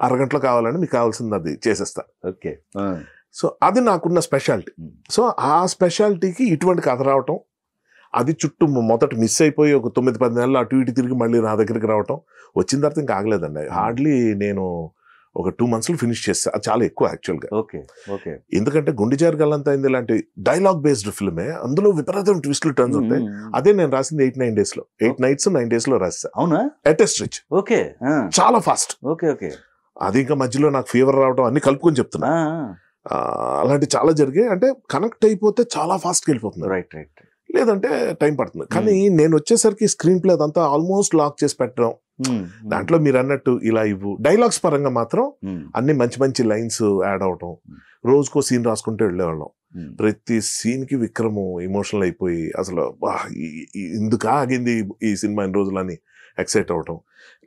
అరగంటలో కావాలని మీకు కావాల్సింది అది చేసేస్తా. సో అది నాకున్న స్పెషాలిటీ. సో ఆ స్పెషాలిటీకి ఇటువంటి కథ రావటం, అది చుట్టూ మొదట మిస్ అయిపోయి ఒక 9-10 నెలలు అటు ఇటు తిరిగి మళ్ళీ నా దగ్గరికి రావటం, వచ్చిన తర్వాత ఇంకా ఆగలేదండి. హార్డ్లీ నేను ఒక 2 monthsలో ఫినిష్ చేస్తా. అది చాలా ఎక్కువ యాక్చువల్గా. ఎందుకంటే గుండెజారు గల్లంత అయింది లాంటి డైలాగ్ బేస్డ్ ఫిల్మే, అందులో విపరీతం ట్విస్ట్లు టర్న్స్ ఉంటాయి. అదే నేను రాసింది 8-9 daysలో, 8 nights 9 daysలో రాస్తా. అవునా? At a stretch. చాలా ఫాస్ట్. అది ఇంకా మధ్యలో నాకు ఫీవర్ రావడం అన్ని కలుపుకొని చెప్తున్నా. అలాంటి చాలా జరిగాయి. అంటే కనెక్ట్ అయిపోతే చాలా ఫాస్ట్గా వెళ్ళిపోతుంది, లేదంటే టైం పడుతుంది. కానీ నేను వచ్చేసరికి స్క్రీన్ ప్లే అదంతా ఆల్మోస్ట్ లాక్ చేసి పెట్టడం, దాంట్లో మీరు అన్నట్టు ఇలా ఇవ్వు డైలాగ్స్ పరంగా మాత్రం అన్ని మంచి మంచి లైన్స్ యాడ్ అవటం, రోజుకో సీన్ రాసుకుంటూ వెళ్ళేవాళ్ళం. ప్రతి సీన్కి విక్రము ఎమోషనల్ అయిపోయి అసలు ఎందుకు ఆగింది ఈ సినిమా ఇన్ని రోజులు అని ఎక్సైట్ అవటం.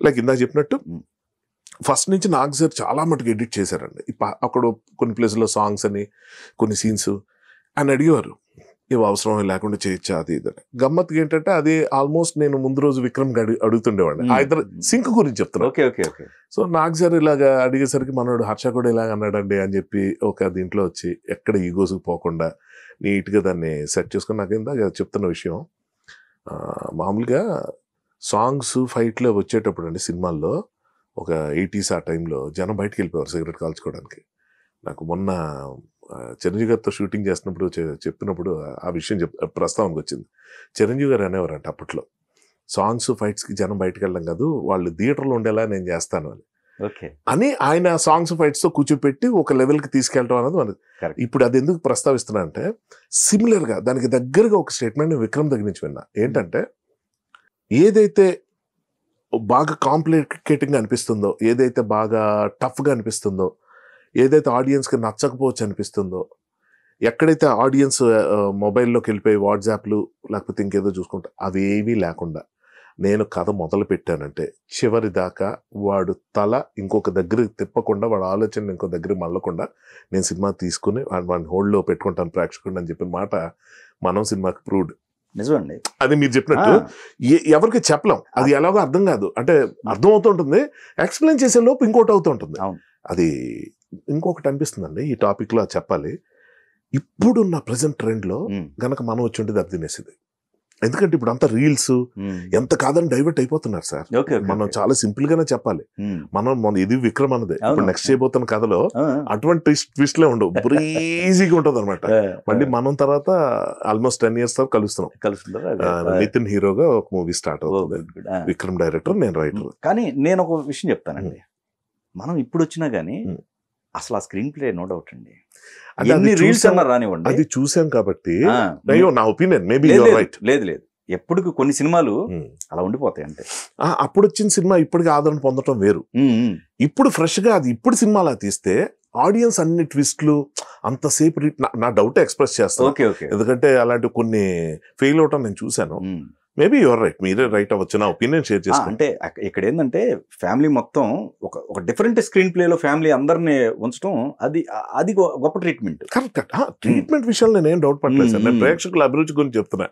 లైక్ ఇందాక చెప్పినట్టు ఫస్ట్ నుంచి నాగ్ సార్ చాలా మటుకు ఎడిట్ చేశారండి. అక్కడ కొన్ని ప్లేస్లో సాంగ్స్ అని కొన్ని సీన్స్ అని అడిగేవారు, ఇవి అవసరం లేకుండా చేయొచ్చా అది ఇదని. గమ్మత్తుగా ఏంటంటే అది ఆల్మోస్ట్ నేను ముందు రోజు విక్రమ్ అడుగుతుండేవాడిని, ఆ ఇద్దరు సింక్ గురించి చెప్తున్నాను. సో నాగ్ సార్ ఇలాగా అడిగేసరికి మనోడు హర్ష కూడా ఇలాగ అన్నాడండి అని చెప్పి ఒక దీంట్లో వచ్చి ఎక్కడ ఈగోస్కి పోకుండా నీట్గా దాన్ని సెట్ చేసుకుని, నాకు ఇందాక చెప్తున్న విషయం మామూలుగా సాంగ్స్ ఫైట్లు వచ్చేటప్పుడు అండి సినిమాల్లో ఒక 80s ఆ టైంలో జనం బయటకు వెళ్ళిపోయారు సిగరెట్ కాల్చుకోవడానికి. నాకు మొన్న చిరంజీవి గారితో షూటింగ్ చేస్తున్నప్పుడు చెప్పినప్పుడు ఆ విషయం ప్రస్తావనకు వచ్చింది. చిరంజీవి గారు అనేవారంట అప్పట్లో, సాంగ్స్ ఫైట్స్కి జనం బయటకు వెళ్ళడం కాదు, వాళ్ళు థియేటర్లో ఉండేలా నేను చేస్తాను అని ఆయన సాంగ్స్ ఫైట్స్తో కూర్చోపెట్టి ఒక లెవెల్కి తీసుకెళ్ళడం అనేది మనది. ఇప్పుడు అది ఎందుకు ప్రస్తావిస్తున్నా అంటే సిమిలర్గా దానికి దగ్గరగా ఒక స్టేట్మెంట్ విక్రమ్ దగ్గర నుంచి విన్నా. ఏంటంటే ఏదైతే బాగా కాంప్లికేటింగ్గా అనిపిస్తుందో, ఏదైతే బాగా టఫ్గా అనిపిస్తుందో, ఏదైతే ఆడియన్స్కి నచ్చకపోవచ్చు అనిపిస్తుందో, ఎక్కడైతే ఆడియన్స్ మొబైల్లోకి వెళ్ళిపోయి వాట్సాప్లు లేకపోతే ఇంకేదో చూసుకుంటా అవేవీ లేకుండా నేను కథ మొదలు పెట్టానంటే చివరి దాకా వాడు తల ఇంకొక దగ్గరికి తిప్పకుండా, వాడు ఆలోచన ఇంకో దగ్గరికి మళ్ళకుండా నేను సినిమా తీసుకుని వాడిని హోల్డ్లో పెట్టుకుంటాను ప్రేక్షకుడిని అని చెప్పిన మాట మనం సినిమాకి ప్రూవ్డ్. నిజమండి. అది మీరు చెప్పినట్టు ఎవరికి చెప్పలేం, అది ఎలాగో అర్థం కాదు. అంటే అర్థం అవుతుంటుంది, ఎక్స్ప్లెయిన్ చేసే లోపు ఇంకోటి అవుతుంటుంది. అది ఇంకొకటి అనిపిస్తుందండి ఈ టాపిక్ లో చెప్పాలి. ఇప్పుడున్న ప్రజెంట్ ట్రెండ్ లో గనక మనం వచ్చి ఉంటే అది తినేసేది. ఎందుకంటే ఇప్పుడు అంతా రీల్స్ ఎంత కాదని డైవర్ట్ అయిపోతున్నారు సార్. మనం చాలా సింపుల్ గానే చెప్పాలి. మనం ఇది విక్రమ్ అన్నది ఇప్పుడు నెక్స్ట్ చేయబోతున్న కథలో అటువంటి ట్విస్ట్ లే ఉండవు, బ్రీజీగా ఉంటుంది అనమాట. మళ్ళీ మనం తర్వాత ఆల్మోస్ట్ 10 years తర్వాత కలుస్తున్నాం. నితిన్ హీరోగా ఒక మూవీ స్టార్ట్ అవుతుంది, విక్రమ్ డైరెక్టర్, నేను రైటర్. కానీ నేను ఒక విషయం చెప్తానండి, మనం ఇప్పుడు వచ్చినా గానీ అసలు ఆ స్క్రీన్ ప్లే నో డౌట్ అండి. అది చూసాం కాబట్టి నా ఒపీనియన్ మేబీ యువర్ రైట్. లేదు ఎప్పటికి కొన్ని సినిమాలు అలా ఉండిపోతాయి అంటే. అప్పుడు వచ్చిన సినిమా ఇప్పటికి ఆదరణ పొందడం వేరు. ఇప్పుడు ఫ్రెష్ గా అది ఇప్పుడు సినిమా అలా తీస్తే ఆడియన్స్ అన్ని ట్విస్ట్లు అంతసేపు నా డౌట్ ఎక్స్ప్రెస్ చేస్తాను. ఎందుకంటే అలాంటి కొన్ని ఫెయిల్ అవటం నేను చూశాను. మేబీ యువర్ రైట్, మీరే రైట్ అవ్వచ్చు, నా ఒపీనియన్ షేర్ చేస్తాను. అంటే ఇక్కడ ఏంటంటే ఫ్యామిలీ మొత్తం ఒక డిఫరెంట్ స్క్రీన్ ప్లేలో ఫ్యామిలీ అందరినీ ఉంచడం అది గొప్ప ట్రీట్మెంట్. కరెక్ట్. ట్రీట్మెంట్ విషయంలో నేను డౌట్ పడలేదు సార్, నేను ప్రేక్షకుల అభిరుచి గురించి చెప్తున్నా.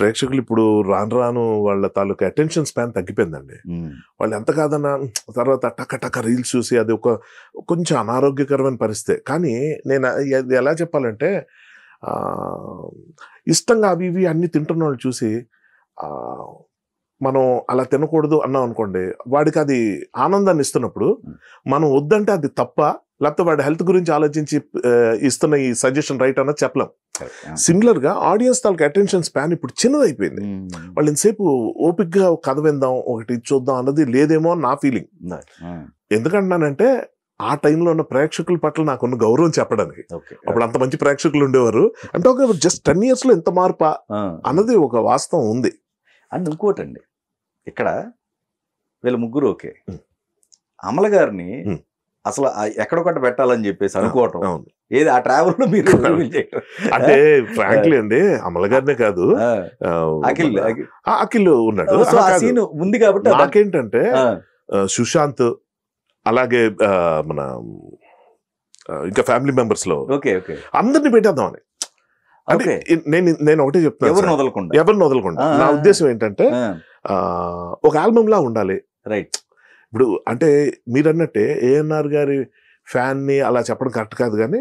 ప్రేక్షకులు ఇప్పుడు రాను వాళ్ళ తాలూకు అటెన్షన్ స్పాన్ తగ్గిపోయిందండి. వాళ్ళు ఎంత కాదన్నా తర్వాత టక రీల్స్ చూసి అది కొంచెం అనారోగ్యకరమైన పరిస్థితి. కానీ నేను ఎలా చెప్పాలంటే ఇష్టంగా అవి ఇవి అన్ని తింటున్న వాళ్ళు చూసి మనం అలా తినకూడదు అన్నాం అనుకోండి, వాడికి అది ఆనందాన్ని ఇస్తున్నప్పుడు మనం వద్దంటే అది తప్ప, లేకపోతే వాడి హెల్త్ గురించి ఆలోచించి ఇస్తున్న ఈ సజెషన్ రైట్ అన్నది చెప్పలేం. సిమిలర్ గా ఆడియన్స్ తాలూకు అటెన్షన్ స్పాన్ ఇప్పుడు చిన్నదైపోయింది. వాళ్ళు ఎంతసేపు ఓపిక్ గా కథ విందాం, ఒకటి చూద్దాం అన్నది లేదేమో అని నా ఫీలింగ్. ఎందుకంటున్నానంటే ఆ టైంలో ఉన్న ప్రేక్షకుల పట్ల నాకున్న గౌరవం చెప్పడానికి. అప్పుడు అంత మంచి ప్రేక్షకులు ఉండేవారు అంటే ఒక జస్ట్ 10 years లో ఎంత మార్పా అన్నది ఒక వాస్తవం ఉంది. అండ్ ఇంకోటండి, ఇక్కడ వీళ్ళ ముగ్గురు ఓకే, అమల గారిని అసలు ఎక్కడొకటి పెట్టాలని చెప్పేసి అనుకోవటం ఏది ఆ ట్రావెల్ లో మీరు అంటే ఫ్రాంక్లీ అండి, అమల గారినే కాదు అఖిల్ ఉన్నాడు ఉంది కాబట్టి నాకేంటంటే సుశాంత్, అలాగే మన ఇంకా ఫ్యామిలీ మెంబర్స్ లో అందరిని పెట్టేద్దామని. అంటే నేను ఒకటే చెప్తాను, ఎవరిని వదలకుండా. నా ఉద్దేశం ఏంటంటే ఒక ఆల్బమ్ లా ఉండాలి. రైట్. ఇప్పుడు అంటే మీరు అన్నట్టే ఏఎన్ఆర్ గారి ఫ్యాన్ ని అలా చెప్పడం కరెక్ట్ కాదు, కానీ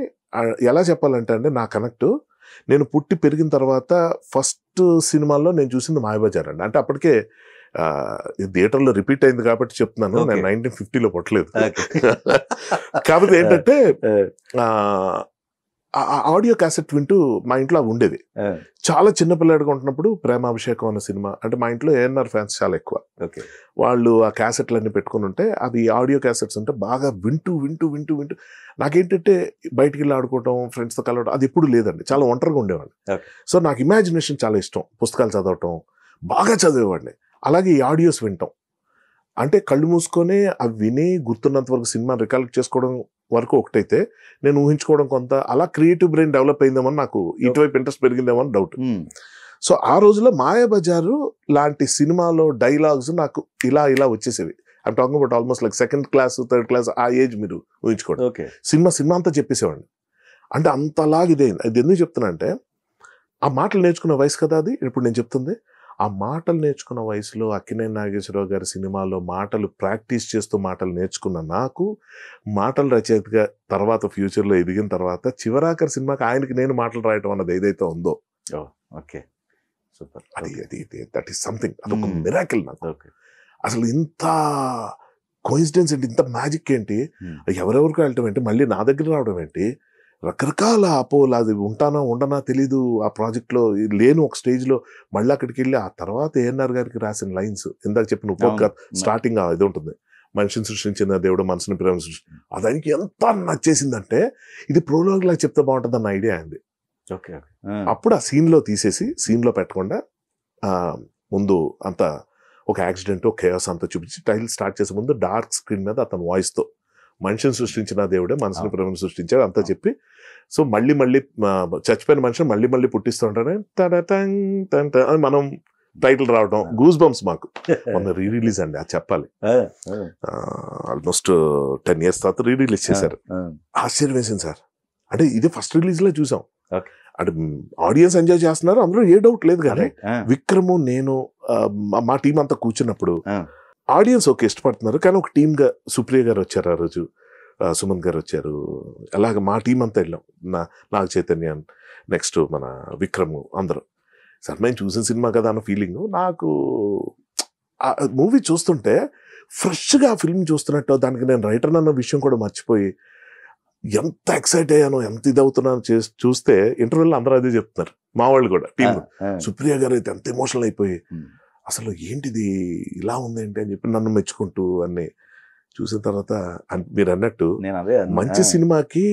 ఎలా చెప్పాలంటే అండి, నా కనెక్ట్ నేను పుట్టి పెరిగిన తర్వాత ఫస్ట్ సినిమాల్లో నేను చూసింది మాయాబజార్ అండి. అంటే అప్పటికే థియేటర్లో రిపీట్ అయింది కాబట్టి చెప్తున్నాను, నేను 1950లో పుట్టలేదు. కాకపోతే ఏంటంటే ఆడియో క్యాసెట్ వింటూ మా ఇంట్లో ఉండేది. చాలా చిన్నపిల్లాడిగా ఉంటున్నప్పుడు ప్రేమాభిషేకం అనే సినిమా, అంటే మా ఇంట్లో ఏఎన్ఆర్ ఫ్యాన్స్ చాలా ఎక్కువ. వాళ్ళు ఆ క్యాసెట్లన్నీ పెట్టుకుని ఉంటే అవి ఆడియో క్యాసెట్స్ ఉంటే బాగా వింటూ వింటూ వింటూ వింటూ నాకేంటంటే బయటికి వెళ్ళి ఆడుకోవటం, ఫ్రెండ్స్తో కలవడం అది ఎప్పుడు లేదండి. చాలా ఒంటరిగా ఉండేవాడిని. సో నాకు ఇమాజినేషన్ చాలా ఇష్టం, పుస్తకాలు చదవటం బాగా చదివేవాడిని. అలాగే ఈ ఆడియోస్ వింటాం అంటే కళ్ళు మూసుకొని అవి విని గుర్తున్నంత వరకు సినిమా రికాలెక్ట్ చేసుకోవడం వరకు ఒకటైతే, నేను ఊహించుకోవడం కొంత, అలా క్రియేటివ్ బ్రెయిన్ డెవలప్ అయిందేమో నాకు ఇటువైపు ఇంట్రెస్ట్ పెరిగిందేమో అని డౌట్. సో ఆ రోజుల్లో మాయాబజారు లాంటి సినిమాలో డైలాగ్స్ నాకు ఇలా వచ్చేసేవి. I'm talking about almost like 2nd class 3rd class ఆ ఏజ్ మీరు ఊహించుకోండి. సినిమా అంతా చెప్పేసేవాడిని. అంటే అంతలాగా ఇదేంది. ఇది ఎందుకు చెప్తున్నా అంటే ఆ మాటలు నేర్చుకున్న వయసు కదా అది. ఇప్పుడు నేను చెప్తుంది ఆ మాటలు నేర్చుకున్న వయసులో అక్కినేని నాగేశ్వరరావు గారి సినిమాలో మాటలు ప్రాక్టీస్ చేస్తూ మాటలు నేర్చుకున్న నాకు, మాటల రచయితగా తర్వాత ఫ్యూచర్లో ఎదిగిన తర్వాత చివరాఖరి సినిమాకి ఆయనకి నేను మాటలు రాయటం అన్నది ఏదైతే ఉందో, ఓకే సూపర్, అది దట్ ఈస్ సంథింగ్. అదొక మిరాకిల్ నాకు. అసలు ఇంత కోయిన్సిడెన్స్ ఏంటి, ఇంత మ్యాజిక్ ఏంటి, ఎవరెవరికి వెళ్ళటం ఏంటి, మళ్ళీ నా దగ్గర రావడం ఏంటి, రకరకాల అపోలు, అది ఉంటానా ఉండనా తెలీదు. ఆ ప్రాజెక్ట్లో లేను ఒక స్టేజ్లో మళ్ళీ అక్కడికి వెళ్ళి ఆ తర్వాత ఏఎన్ఆర్ గారికి రాసిన లైన్స్ ఇందాక చెప్పిన ఉపయోగ స్టార్టింగ్ ఇది ఉంటుంది, మనిషిని సృష్టించిన దేవుడు మనసుని ప్రేమ సృష్టి, అదానికి ఎంత నచ్చేసిందంటే ఇది ప్రోలాగ్ లాగా చెప్తే బాగుంటుంది అన్న ఐడియా అయింది. అప్పుడు ఆ సీన్లో తీసేసి సీన్లో పెట్టకుండా ముందు అంత ఒక యాక్సిడెంట్ కేయాస్ అంతా చూపించి టైటిల్ స్టార్ట్ చేసే ముందు డార్క్ స్క్రీన్ మీద అతని వాయిస్తో మనిషిని సృష్టించిన దేవుడే మనసుని ప్రేమను సృష్టించాడు అంతా చెప్పి, సో మళ్ళీ చచ్చిపోయిన మనిషిని మళ్ళీ పుట్టిస్తుంటానే అని మనం టైటిల్ రావడం గూస్ బంప్స్ మాకు మొన్న రిలీజ్ అండి అది చెప్పాలి. ఆల్మోస్ట్ 10 years తర్వాత రిలీజ్ చేశారు. ఆశ్చర్యం వేసింది సార్. అంటే ఇది ఫస్ట్ రిలీజ్ లో చూసాం. అంటే ఆడియన్స్ ఎంజాయ్ చేస్తున్నారు, అందులో ఏ డౌట్ లేదు. కానీ విక్రము నేను మా టీం అంతా కూర్చున్నప్పుడు ఆడియన్స్ ఓకే ఇష్టపడుతున్నారు, కానీ ఒక టీమ్ గా సుప్రియ గారు వచ్చారు ఆ రోజు, సుమంత్ గారు వచ్చారు, అలాగే మా టీం అంతా వెళ్ళాం. నాగ చైతన్య, నెక్స్ట్ మన విక్రము, అందరూ. సార్ మేము చూసిన సినిమా కదా అన్న ఫీలింగ్ నాకు. ఆ మూవీ చూస్తుంటే ఫ్రెష్గా ఆ ఫిల్మ్ చూస్తున్నట్టు, దానికి నేను రైటర్ అన్న విషయం కూడా మర్చిపోయి ఎంత ఎక్సైట్ అయ్యానో, ఎంత ఇది అవుతున్నాను చూస్తే ఇంటర్వ్యూలో అందరూ అదే చెప్తున్నారు, మా వాళ్ళు కూడా టీం. సుప్రియ గారు అయితే ఎంత ఎమోషనల్ అయిపోయి అసలు ఏంటిది ఇలా ఉందేంటి అని చెప్పి నన్ను మెచ్చుకుంటూ అన్ని చూసిన తర్వాత మీరు అన్నట్టు మంచి సినిమాకి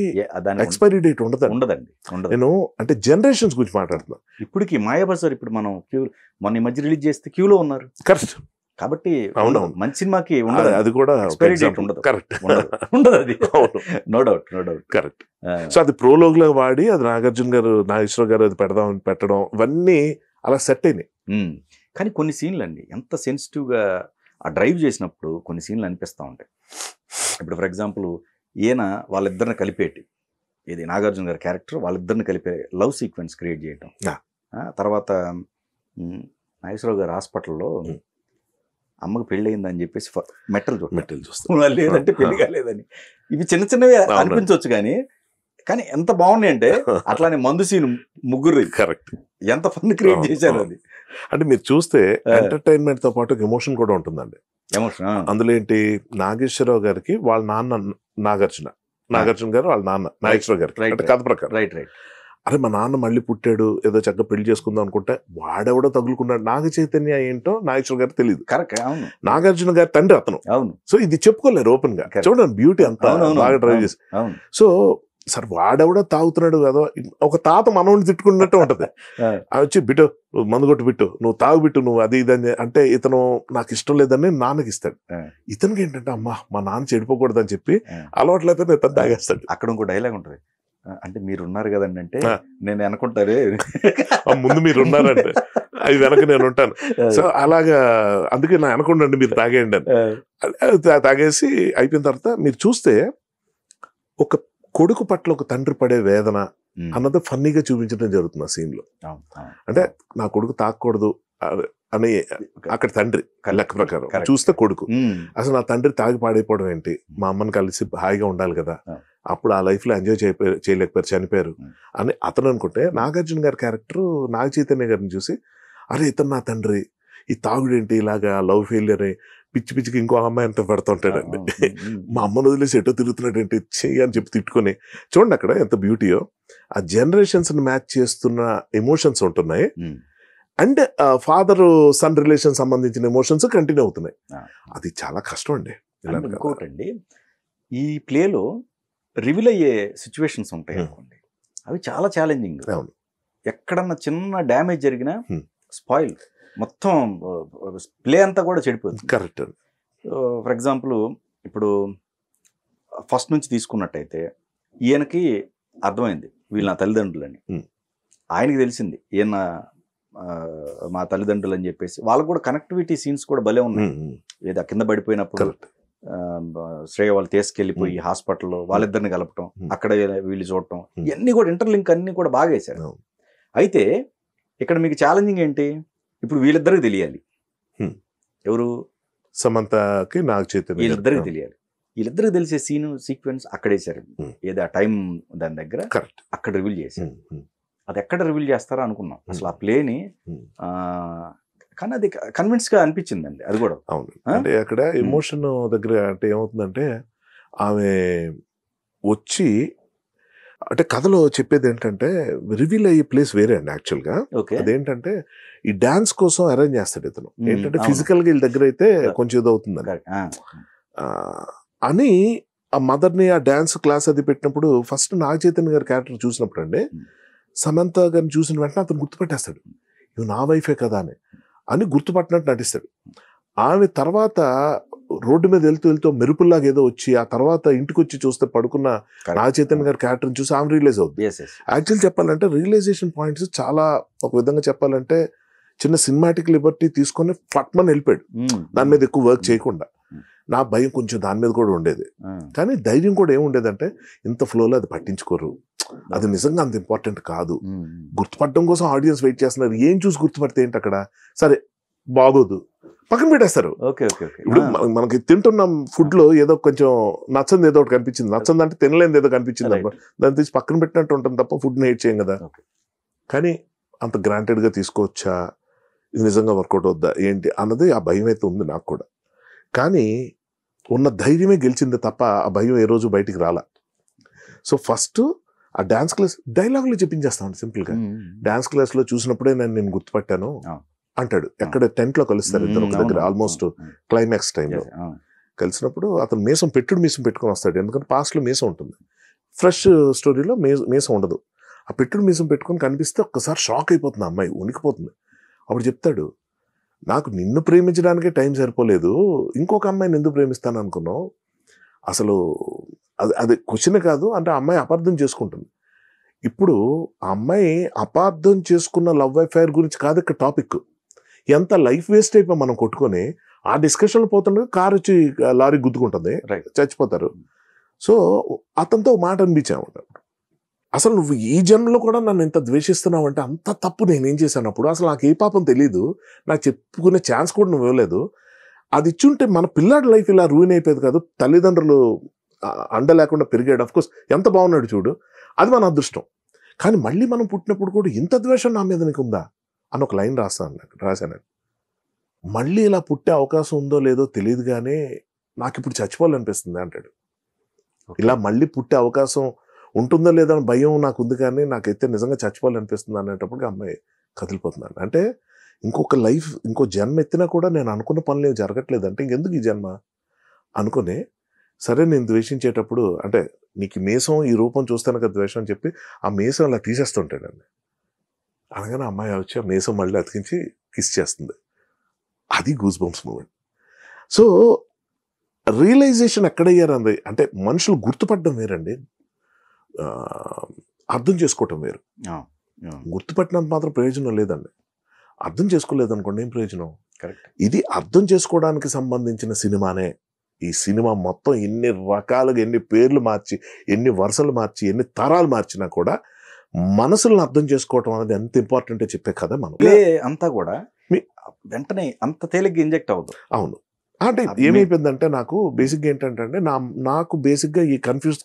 ఎక్స్పైరీ డేట్ ఉండదండి. నేను అంటే జనరేషన్స్ గురించి మాట్లాడుతున్నా. ఇప్పటికి మాయాబజార్ ఇప్పుడు మనం మొన్న మధ్య రిలీజ్ చేస్తే క్యూలో ఉన్నారు. కరెక్ట్. కాబట్టి మంచి సినిమాకి ఉండదు, అది కూడా ఎక్స్పైరీ డేట్ ఉండదు. కరెక్ట్. ఉండదు అది. No doubt. కరెక్ట్. సో అది ప్రోలోగ్ లో వాడి అది నాగార్జున గారు, నాగేశ్వర గారు అది పెట్టడం ఇవన్నీ అలా సెట్ అయినాయి. కానీ కొన్ని సీన్లు అండి ఎంత సెన్సిటివ్గా ఆ డ్రైవ్ చేసినప్పుడు కొన్ని సీన్లు అనిపిస్తూ ఉంటాయి. ఇప్పుడు ఫర్ ఎగ్జాంపుల్ ఈయన వాళ్ళిద్దరిని కలిపేటి, ఇది నాగార్జున గారి క్యారెక్టర్ వాళ్ళిద్దరిని కలిపే లవ్ సీక్వెన్స్ క్రియేట్ చేయటం. తర్వాత నాగేశ్వరరావు గారు హాస్పిటల్లో అమ్మకు పెళ్ళి అయిందని చెప్పేసి మెట్టలు చూస్తాం, లేదంటే పెళ్లి కాలేదని. ఇవి చిన్న చిన్నవి అనిపించవచ్చు, కానీ ఎంత బాగున్నాయి అంటే అట్లానే మందు సీన్ ముగ్గురు కరెక్ట్ ఎంత ఫన్ క్రియేట్ చేశారు అది. అంటే మీరు చూస్తే ఎంటర్టైన్మెంట్ తో పాటు ఎమోషన్ కూడా ఉంటుందండి. ఎమోషన్ అందులో ఏంటి, నాగేశ్వరరావు గారికి వాళ్ళ నాన్న నాగార్జున గారు వాళ్ళ నాన్న నాగేశ్వరరావు గారికి కథ ప్రకారం రైట్. అరే మా నాన్న మళ్ళీ పుట్టాడు, ఏదో చక్కగా పెళ్లి చేసుకుందాం అనుకుంటే వాడెవడో తగులుకున్నాడు. నాగ చైతన్య ఏంటో నాగేశ్వర గారికి తెలియదు. కరెక్ట్. అవును. నాగార్జున గారి తండ్రి అతను. అవును. సో ఇది చెప్పుకోలేరు ఓపెన్ గా. చూడండి బ్యూటీ అంతా బాగా డ్రైవ్ చేసి. సో సార్ వాడెవడో తాగుతున్నాడు కదా, ఒక తాత మనోడిని తిట్టుకున్నట్టు ఉంటది. వచ్చి బిట్టు మందు కొట్టు, బిట్టు నువ్వు తాగు, బిట్టు నువ్వు అది ఇది అంటే ఇతను నాకు ఇష్టం లేదని నాన్నకి ఇస్తాడు. ఇతనికి ఏంటంటే అమ్మా మా నాన్న చెడిపోకూడదు అని చెప్పి అలవాట్లయితే ఇతను తాగేస్తాడు. అక్కడ ఇంకో డైలాగ్ ఉంటుంది, అంటే మీరు ఉన్నారు కదండి అంటే నేను అనుకుంటారే ముందు మీరు ఉన్నారంటే అది వెనక నేను ఉంటాను. సో అలాగా అందుకే నా అనుకుంటండి మీరు తాగేయండి అని తాగేసి అయిపోయిన తర్వాత మీరు చూస్తే ఒక కొడుకు పట్ల ఒక తండ్రి పడే వేదన అన్నది ఫన్నీగా చూపించడం జరుగుతుంది ఆ సీన్ లో. అంటే నా కొడుకు తాగకూడదు అని అక్కడ తండ్రి లెక్క ప్రకారం చూస్తే కొడుకు అసలు నా తండ్రి తాగి పాడైపోవడం ఏంటి, మా అమ్మని కలిసి హాయిగా ఉండాలి కదా, అప్పుడు ఆ లైఫ్ లో ఎంజాయ్ చేయలేకపోయారు, చనిపోయారు అని అతను అనుకుంటే, నాగార్జున గారి క్యారెక్టర్ నాగ చైతన్య గారిని చూసి అరే ఇతను నా తండ్రి, ఈ తాగుడేంటి ఇలాగా లవ్ ఫెయిలియర్ అయ్యి పిచ్చి పిచ్చికి ఇంకో అమ్మాయి ఎంత పెడుతుంటాడండి, మా అమ్మను వదిలేసి ఎటో తిరుగుతున్నాడంటే చెయ్యి అని చెప్పి తిట్టుకొని. చూడండి అక్కడ ఎంత బ్యూటీయో. ఆ జనరేషన్స్ మ్యాచ్ చేస్తున్న ఎమోషన్స్ ఉంటున్నాయి, అండ్ ఫాదర్ సన్ రిలేషన్ సంబంధించిన ఎమోషన్స్ కంటిన్యూ అవుతున్నాయి. అది చాలా కష్టం అండి. ఇంకోటండి, ఈ ప్లేలో రివీల్ అయ్యే సిచ్యువేషన్స్ ఉంటాయి అనుకోండి, అవి చాలా ఛాలెంజింగ్. ఎక్కడన్నా చిన్న డ్యామేజ్ జరిగినా స్పాయిల్, మొత్తం ప్లే అంతా కూడా చెడిపోతుంది. కరెక్ట్. ఫర్ ఎగ్జాంపుల్ ఇప్పుడు ఫస్ట్ నుంచి తీసుకున్నట్టయితే ఈయనకి అర్థమైంది వీళ్ళు నా తల్లిదండ్రులని, ఆయనకి తెలిసింది ఈయన మా తల్లిదండ్రులు అని చెప్పేసి. వాళ్ళకు కూడా కనెక్టివిటీ సీన్స్ కూడా భలే ఉన్నాయి. ఏదో కింద పడిపోయినప్పుడు శ్రేయ వాళ్ళు తీసుకెళ్లిపోయి హాస్పిటల్లో వాళ్ళిద్దరిని కలపటం, అక్కడ వీళ్ళు చూడటం, ఇవన్నీ కూడా ఇంటర్లింక్ అన్ని కూడా బాగా వేశారు. అయితే ఇక్కడ మీకు ఛాలెంజింగ్ ఏంటి, ఇప్పుడు వీళ్ళిద్దరికి తెలియాలి, ఎవరు సమంతకి నాగ చైతన్య వీళ్ళిద్దరికి తెలియాలి. వీళ్ళిద్దరికి తెలిసే సీక్వెన్స్ అక్కడేసారు. ఏదో ఆ టైం దాని దగ్గర అక్కడ రివీల్ చేశారు. అది ఎక్కడ రివీల్ చేస్తారా అనుకున్నాం అసలు ఆ ప్లేని, కానీ అది కన్విన్స్ గా అనిపించిందండి అది కూడా. అవును. అంటే అక్కడ ఎమోషన్ దగ్గర అంటే ఏమవుతుందంటే ఆమె వచ్చి అంటే కథలో చెప్పేది ఏంటంటే రివీల్ అయ్యే ప్లేస్ వేరే అండి యాక్చువల్ గా. అదేంటంటే ఈ డాన్స్ కోసం అరేంజ్ చేస్తాడు ఇతను. ఏంటంటే ఫిజికల్ గా వీళ్ళ దగ్గర అయితే కొంచెం ఇది అవుతుంది అని ఆ మదర్ ని ఆ డాన్స్ క్లాస్ అది పెట్టినప్పుడు ఫస్ట్ నాగ చైతన్య గారి క్యారెక్టర్ చూసినప్పుడు అండి సమంత గారిని చూసిన వెంటనే అతను గుర్తుపెట్టేస్తాడు, ఇవి నా వైఫే కదా అని గుర్తుపట్టినట్టు నటిస్తాడు. ఆమె తర్వాత రోడ్డు మీద వెళ్తూ మెరుపుల్లాగా ఏదో వచ్చి ఆ తర్వాత ఇంటికి వచ్చి చూస్తే పడుకున్న నాగ చైతన్య గారి క్యారెక్టర్ని చూసి ఆమె రియలైజ్ అవుతుంది. యాక్చువల్ చెప్పాలంటే రియలైజేషన్ పాయింట్స్ చాలా ఒక విధంగా చెప్పాలంటే చిన్న సినిమాటిక్ లిబర్టీ తీసుకొని ఫట్మని వెళ్ళిపోయాడు, దాని మీద ఎక్కువ వర్క్ చేయకుండా. నా భయం కొంచెం దాని మీద కూడా ఉండేది, కానీ ధైర్యం కూడా ఏముండేదంటే ఇంత ఫ్లోలో అది పట్టించుకోరు, అది నిజంగా అంత ఇంపార్టెంట్ కాదు, గుర్తుపట్టడం కోసం ఆడియన్స్ వెయిట్ చేస్తున్నారు, ఏం చూసి గుర్తుపడితే ఏంటి అక్కడ, సరే బాగోదు పక్కన పెట్టేస్తారు. ఇప్పుడు మనకి తింటున్న ఫుడ్ లో ఏదో కొంచెం నచ్చంది ఏదో ఒకటి కనిపించింది, నచ్చంది అంటే తినలేని ఏదో కనిపించింది అనుకో, దాన్ని తీసి పక్కన పెట్టినట్టు ఉంటుంది తప్ప ఫుడ్ హేట్ చేయం కదా. కానీ అంత గ్రాంటెడ్ గా తీసుకోవచ్చా, ఇది నిజంగా వర్కౌట్ అవుద్దా ఏంటి అన్నది ఆ భయం అయితే ఉంది నాకు కూడా. కానీ ఉన్న ధైర్యమే గెలిచింది తప్ప ఆ భయం ఏ రోజు బయటికి రాలా. సో ఫస్ట్ ఆ డాన్స్ క్లాస్ డైలాగులు చెప్పించేస్తాను సింపుల్ గా. డాన్స్ క్లాస్ లో చూసినప్పుడే నేను గుర్తుపట్టాను అంటాడు. ఎక్కడ టెంట్ లో కలుస్తారు ఇద్దరు ఒక దగ్గర, ఆల్మోస్ట్ క్లైమాక్స్ టైంలో కలిసినప్పుడు అతను మీసం పెట్టుకొని వస్తాడు, ఎందుకంటే పాస్ట్ లో మీసం ఉంటుంది, ఫ్రెష్ స్టోరీలో మీసం ఉండదు. ఆ పెట్టుడు మీసం పెట్టుకొని కనిపిస్తే ఒక్కసారి షాక్ అయిపోతుంది అమ్మాయి, ఉనికిపోతుంది. అప్పుడు చెప్తాడు, నాకు నిన్ను ప్రేమించడానికే టైం సరిపోలేదు, ఇంకొక అమ్మాయిని ఎందుకు ప్రేమిస్తాను అనుకున్నావు, అసలు అది క్వశ్చనే కాదు అంటే ఆ అమ్మాయి అపార్థం చేసుకుంటుంది. ఇప్పుడు ఆ అమ్మాయి అపార్థం చేసుకున్న లవ్ అఫైర్ గురించి కాదు ఇక్కడ టాపిక్, ఎంత లైఫ్ వేస్ట్ అయిపోయి మనం కొట్టుకొని ఆ డిస్కషన్లో పోతుండగా కారు వచ్చి లారీ గుద్దుకుంటుంది, చచ్చిపోతారు. సో అతనితో మాట అనిపించాము, అసలు నువ్వు ఈ జన్మలో కూడా నన్ను ఎంత ద్వేషిస్తున్నావు అంటే అంత తప్పు నేనేం చేశాను, అప్పుడు అసలు నాకు ఏ పాపం తెలీదు, నాకు చెప్పుకునే ఛాన్స్ కూడా నువ్వు ఇవ్వలేదు, అది ఇచ్చుంటే మన పిల్లాడి లైఫ్ ఇలా రూయిన్ అయిపోయేది కాదు, తల్లిదండ్రులు అండ లేకుండా పెరిగాడు, అఫ్కోర్స్ ఎంత బాగున్నాడు చూడు, అది మన అదృష్టం. కానీ మళ్ళీ మనం పుట్టినప్పుడు కూడా ఇంత ద్వేషం నా మీద నీకు ఉందా అని ఒక లైన్ రాశాను. మళ్ళీ ఇలా పుట్టే అవకాశం ఉందో లేదో తెలియదు కానీ నాకు ఇప్పుడు చచ్చిపోవాలనిపిస్తుంది అంటాడు. ఇలా మళ్ళీ పుట్టే అవకాశం ఉంటుందో లేదో అని భయం నాకు ఉంది, కానీ నాకైతే నిజంగా చచ్చిపోవాలనిపిస్తుంది అనేటప్పుడు అమ్మాయి కదిలిపోతున్నాను. అంటే ఇంకొక లైఫ్, ఇంకో జన్మ ఎత్తినా కూడా నేను అనుకున్న పనులు ఏమి జరగట్లేదు అంటే ఇంకెందుకు ఈ జన్మ అనుకుని, సరే నేను ద్వేషించేటప్పుడు అంటే నీకు మీసం ఈ రూపం చూస్తాను కదా ద్వేషం అని చెప్పి ఆ మీసం అలా తీసేస్తుంటాడండి. అనగానే అమ్మాయి వచ్చి ఆ మీసం మళ్ళీ అతికించి కిస్ చేస్తుంది. అది goose bumps moment. So realization ఎక్కడయ్యారండి అంటే మనుషులు గుర్తుపడడం వేరండి, అర్థం చేసుకోవటం వేరు. గుర్తుపట్టినంత మాత్రం ప్రయోజనం లేదండి, అర్థం చేసుకోలేదనుకోండి ఏం ప్రయోజనం. ఇది అర్థం చేసుకోవడానికి సంబంధించిన సినిమానే. ఈ సినిమా మొత్తం ఎన్ని రకాలుగా ఎన్ని పేర్లు మార్చి ఎన్ని వరుసలు మార్చి ఎన్ని తరాలు మార్చినా కూడా మనసులను అర్థం చేసుకోవటం అనేది ఎంత ఇంపార్టెంట్ చెప్పే కదా మనం. అంతా కూడా వెంటనే అంత తేలిగ్గా ఇంజెక్ట్ అవ్వదు. అవును, అంటే ఏమైపోయిందంటే నాకు బేసిక్గా ఏంటంటే నాకు బేసిక్గా ఈ confuse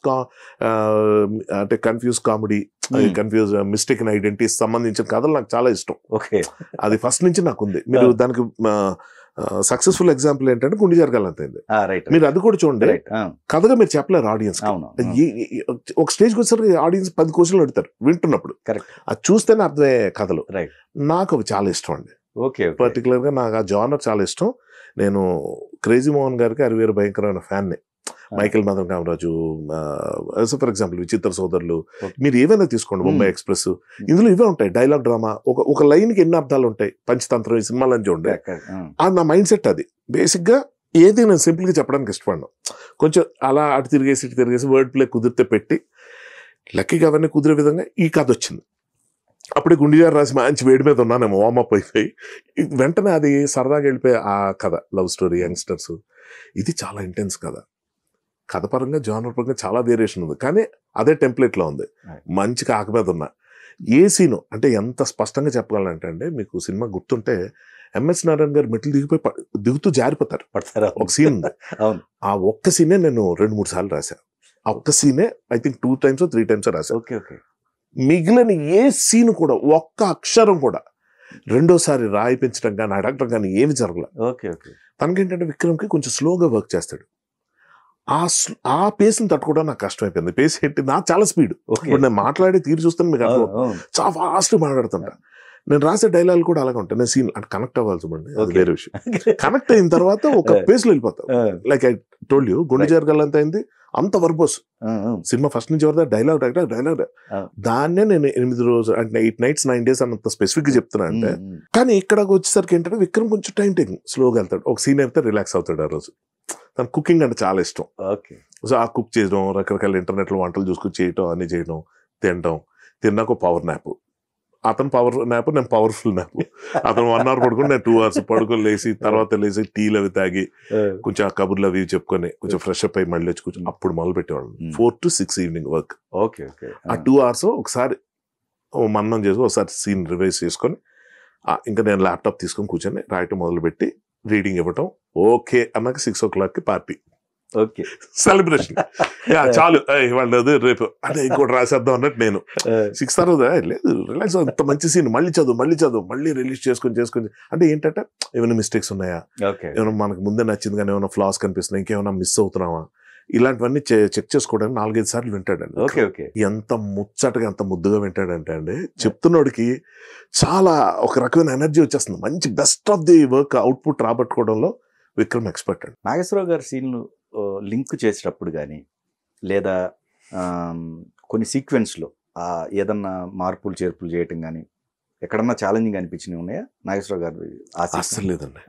comedy, confuse mistake in identity సంబంధించిన కథలు నాకు చాలా ఇష్టం. ఓకే, అది ఫస్ట్ నుంచి నాకు ఉంది. మీరు దానికి సక్సెస్ఫుల్ ఎగ్జాంపుల్ ఏంటంటే గుండె జరగాలంతైంది, మీరు అది కూడా చూడండి. కథగా మీరు చెప్పలేరు ఆడియన్స్, ఒక స్టేజ్కి వచ్చేసరికి ఆడియన్స్ 10 క్వశ్చన్లు అడుగుతారు వింటున్నప్పుడు, అది చూస్తేనే అర్థమయ్యే కథలు. నాకు అవి చాలా ఇష్టం అండి. పర్టికులర్ గా నాకు ఆ జానర్ చాలా ఇష్టం. నేను క్రేజీ మోహన్ గారికి అరివేరు భయంకరమైన ఫ్యాన్ని. Michael Madan Kamaraju, for example Vichitra Sodarulu, మీరు ఏవైనా తీసుకోండి, ముంబై ఎక్స్ప్రెస్, ఇందులో ఇవే ఉంటాయి. డైలాగ్ డ్రామా, ఒక లైన్ కి ఎన్ని అర్థాలు ఉంటాయి, పంచతంత్రం ఈ సినిమాలని చూడండి. అది నా మైండ్ సెట్. అది బేసిక్ గా ఏది నేను సింపుల్ గా చెప్పడానికి ఇష్టపడను. కొంచెం అలా అటు తిరిగేసి ఇటు తిరిగేసి వర్డ్ ప్లే కుదిరితే పెట్టి, లక్కీగా అవన్నీ కుదిరే విధంగా ఈ కథ వచ్చింది. అప్పుడే గుండెజారు రాసి మంచి వేడి మీద ఉన్నానేమో, వార్మప్ అయిపోయి వెంటనే అది సరదాగా వెళ్ళిపోయి ఆ కథ, లవ్ స్టోరీ, యంగ్స్టర్స్, ఇది చాలా ఇంటెన్స్ కథ. కథ పరంగా జానర్ పరంగా చాలా వేరియేషన్ ఉంది, కానీ అదే టెంప్లెట్లో ఉంది. మంచి కాక మీద ఉన్న ఏ సీను అంటే ఎంత స్పష్టంగా చెప్పగలంటే అండి, మీకు సినిమా గుర్తుంటే ఎంఎస్ నారాయణ గారు మెట్లు దిగుతూ జారిపోతారు, ఒక సీన్ ఉంది. ఆ ఒక్క సీనే నేను 2-3 సార్లు రాశాను. ఆ ఒక్క సీనే ఐ థింక్ 2 times 3 times రాశాను. మిగిలిన ఏ సీన్ కూడా ఒక్క అక్షరం కూడా రెండోసారి రాయిపించడం కానీ అడగడం కానీ ఏమి జరగలేదు. తనకేంటంటే విక్రమ్కి కొంచెం స్లోగా వర్క్ చేస్తాడు. ఆ పేస్ని తట్టుకోవడం నాకు కష్టమైపోయింది. పేస్ ఏంటి, నాకు చాలా స్పీడ్. ఇప్పుడు నేను మాట్లాడే తీరు చూస్తాను మీకు అర్థం, చాలా ఫాస్ట్ మాట్లాడుతుంటా. నేను రాసే డైలాగ్ కూడా అలాగే ఉంటాయి. నేను సీన్ అంటే కనెక్ట్ అవ్వాలి చూడండి, అది వేరే విషయం. కనెక్ట్ అయిన తర్వాత ఒక పేస్లో వెళ్ళిపోతాం. లైక్ ఐ టోల్డ్ యూ, గుండె జరగాలంత అయింది, అంత వర్బోస్ సినిమా ఫస్ట్ నుంచి వరకు డైలాగ్. దాన్నే నేను 8 రోజులు అంటే 8 nights 9 days అంత స్పెసిఫిక్ గా చెప్తున్నా అంటే. కానీ ఇక్కడికి వచ్చేసరికి ఏంటంటే విక్రమ్ కొంచెం టైం టేకింగ్, స్లోగా వెళ్తాడు. ఒక సీన్ అయితే రిలాక్స్ అవుతాడు. ఆ రోజు తన కుకింగ్ అంటే చాలా ఇష్టం. సో ఆ కుక్ చేయడం, రకరకాల ఇంటర్నెట్లో వంటలు చూసుకుని చేయటం, అన్ని చేయడం, తినడం, తిన్నాక పవర్ నాప్, అతను పవర్ నాప్, నేను పవర్ఫుల్ నాప్. అతను 1 hour పడుకుని నేను 2 hours పడుకొని లేచి తర్వాత లేచి టీలు అవి తాగి కొంచెం ఆ కబుర్లు అవి చెప్పుకొని కొంచెం ఫ్రెష్ అప్ అయ్యి మళ్ళీ వచ్చి కూర్చొని అప్పుడు మొదలు పెట్టేవాళ్ళం. 4 to 6 evening work. Okay okay. ఆ 2 hours ఒకసారి మన్నం చేసి ఒకసారి సీన్ రివైజ్ చేసుకొని ఇంకా నేను ల్యాప్టాప్ తీసుకొని కూర్చొని రాయటం మొదలుపెట్టి రీడింగ్ ఇవ్వటం. ఓకే అన్నాక 6 o'clock పార్టీ, ఓకే సెలబ్రేషన్. చాలు ఇవాళ రేపు అంటే ఇంకోటి రాసేద్దాం అన్నట్టు నేను 6 తర్వాత లేదు రిలాక్స్, అంత మంచి సీన్ మళ్ళీ చదువు మళ్ళీ రిలీజ్ చేసుకొని అంటే ఏంటంటే ఏమైనా మిస్టేక్స్ ఉన్నాయా, ఏమైనా మనకు ముందే నచ్చింది కానీ ఏమైనా ఫ్లాస్ కనిపిస్తున్నాయి, ఇంకేమైనా మిస్ అవుతున్నావా, ఇలాంటివన్నీ చెక్ చేసుకోవడానికి 4-5 సార్లు వింటాడండి. Okay okay. ఎంత ముచ్చటగా ఎంత ముద్దుగా వింటాడంటే అండి, చెప్తున్నోడికి చాలా ఒక రకమైన ఎనర్జీ వచ్చేస్తుంది. మంచి best of the work output రాబట్టుకోవడంలో విక్రమ్ ఎక్స్పర్ట్ అండి. నాగేశ్వరరావు గారి సీన్లు లింక్ చేసేటప్పుడు కానీ లేదా కొన్ని సీక్వెన్స్లో ఏదన్నా మార్పులు చేర్పులు చేయటం కానీ ఎక్కడన్నా ఛాలెంజింగ్ అనిపించినవి ఉన్నాయా నాగేశ్వరరావు గారు? అస్సలు లేదండి.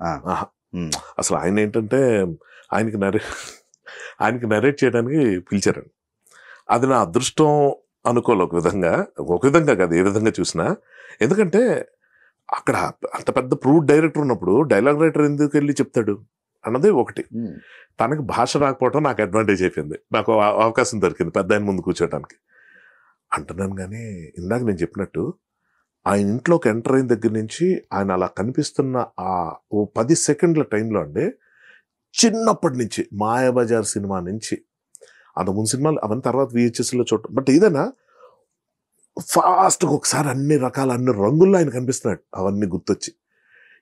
అసలు ఆయన ఏంటంటే ఆయనకి నరేట్ చేయడానికి పిలిచారండి. అది నా అదృష్టం అనుకోవాలి ఒక విధంగా కాదు, ఏ విధంగా చూసినా. ఎందుకంటే అక్కడ అంత పెద్ద ప్రూవ్డ్ డైరెక్టర్ ఉన్నప్పుడు డైలాగ్ రైటర్ ఎందుకు వెళ్ళి చెప్తాడు అన్నది ఒకటి. తనకి భాష రాకపోవటం నాకు అడ్వాంటేజ్ అయిపోయింది. నాకు అవకాశం దొరికింది పెద్ద ఆయన ముందు కూర్చోడానికి అంటున్నాను. కానీ ఇందాక నేను చెప్పినట్టు ఆయన ఇంట్లోకి ఎంటర్ అయిన దగ్గర నుంచి ఆయన అలా కనిపిస్తున్న ఆ 10 సెకండ్ల టైంలో అండి, చిన్నప్పటి నుంచి మాయాబజార్ సినిమా నుంచి అంత ముందు సినిమాలు అవన్నీ తర్వాత VHSలో చూడటం, బట్ ఏదైనా ఫాస్ట్గా ఒకసారి అన్ని రంగుల్లో ఆయన కనిపిస్తున్నాడు. అవన్నీ గుర్తొచ్చి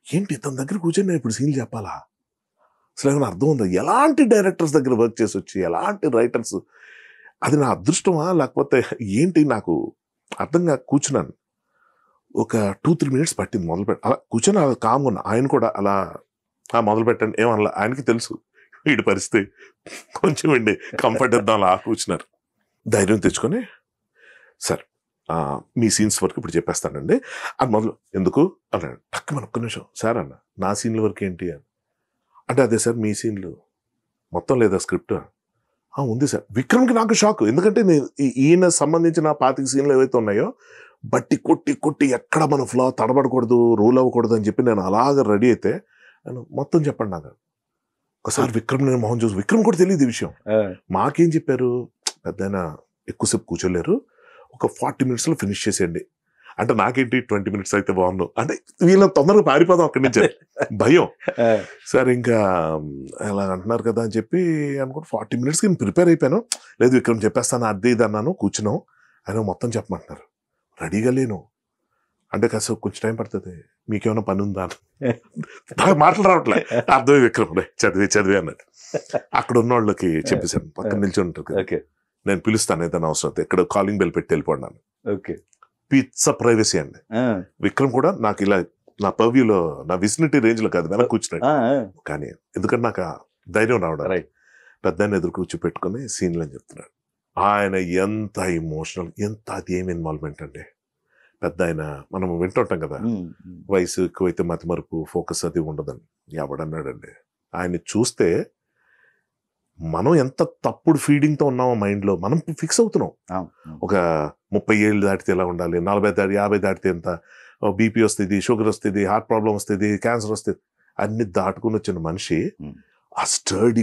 ఏంటి తన దగ్గర కూర్చొని నేను ఇప్పుడు సీన్లు చెప్పాలా, అసలు ఏమైనా అర్థం ఉందా, ఎలాంటి డైరెక్టర్స్ దగ్గర వర్క్ చేసి వచ్చి ఎలాంటి రైటర్స్, అది నా అదృష్టమా లేకపోతే ఏంటి నాకు అర్థంగా కూర్చున్నాను. ఒక 2-3 minutes పట్టింది మొదలుపెట్టి. అలా కూర్చొని అలా కామ్గా ఉన్నా. ఆయన కూడా అలా మొదలు పెట్టండి ఏమన్నా, ఆయనకి తెలుసు వీడి పరిస్థితి, కొంచెం అండి కంఫర్ట్ ఇద్దాం అలా కూర్చున్నారు. ధైర్యం తెచ్చుకొని సార్ మీ సీన్స్ వరకు ఇప్పుడు చెప్పేస్తానండి అది మొదలు ఎందుకు అన్నాడు. టక్కు మన ఒక్క నిమిషం సార్ అన్న, నా సీన్ల వరకు ఏంటి అని అంటే, అదే సార్ మీ సీన్లు మొత్తం లేదా స్క్రిప్ట్ ఉంది సార్. విక్రమ్కి నాకు షాక్, ఎందుకంటే నేను ఈయన సంబంధించిన 25 సీన్లు ఏవైతే ఉన్నాయో బట్టి కొట్టి ఎక్కడ మన ఫ్లో తడబడకూడదు, రూల్ అవ్వకూడదు అని చెప్పి నేను అలాగ రెడీ అయితే నేను మొత్తం చెప్పండి నాకు. ఒకసారి విక్రమ్ నేను మొహం చూసి, విక్రమ్ కూడా తెలియదు ఈ విషయం. మాకేం చెప్పారు, పెద్ద ఎక్కువసేపు కూర్చోలేరు, ఒక 40 minutesలో ఫినిష్ చేసేయండి అంటే. నాకేంటి 20 minutes అయితే బాగున్నావు అంటే, వీళ్ళ తొందరగా పారిపోదాం అక్కడి నుంచి భయం. సరే ఇంకా అలా అంటున్నారు కదా అని చెప్పి అనుకుంటే 40 minutesకి నేను ప్రిపేర్ అయిపోయాను. లేదు విక్రమ్ చెప్పేస్తాను అది ఇది అన్నాను, కూర్చున్నాం. ఆయన మొత్తం చెప్పమంటున్నారు, రెడీగా లేను అంటే కాస్త కొంచెం టైం పడుతుంది, మీకేమైనా పని ఉందా నాకు మాటలు రావట్లే. అర్థమే విక్రమ్ చదివి అన్నట్టు. అక్కడ ఉన్న వాళ్ళకి చెప్పేశాను, పక్కన నిల్చొని ఉంటారు, నేను పిలుస్తాను ఏదైనా అవసరం అయితే, ఇక్కడ కాలింగ్ బెల్ పెట్టి వెళ్ళిపోయినాను. పిచ్చ ప్రైవసీ అండి. విక్రమ్ కూడా నాకు ఇలా నా పర్వ్యూలో నా విసినిటీ రేంజ్ లో కాదు వెనక కూర్చున్నాడు. కానీ ఎందుకంటే నాకు ధైర్యం రావడం, పెద్ద ఎదురు కూర్చోపెట్టుకుని సీన్లు అని చెప్తున్నాడు. ఆయన ఎంత ఇమోషనల్, ఎంత అది ఏమి ఇన్వాల్వ్మెంట్ అండి. పెద్ద ఆయన మనం వింటుంటాం కదా, వయసు ఎక్కువైతే మతిమరుపు ఫోకస్ అది ఉండదని. ఎవడన్నాడండి, ఆయన్ని చూస్తే మనం ఎంత తప్పుడు ఫీడింగ్తో ఉన్నామో మైండ్లో మనం ఫిక్స్ అవుతున్నాం. ఒక 30 ఏళ్ళు దాటితే ఎలా ఉండాలి, 40 దాటి 50 దాటితే ఎంత, బీపీ వస్తుంది, షుగర్ వస్తుంది, హార్ట్ ప్రాబ్లం వస్తుంది, క్యాన్సర్ వస్తుంది, అన్ని దాటుకుని వచ్చిన మనిషి ఆ స్టడీ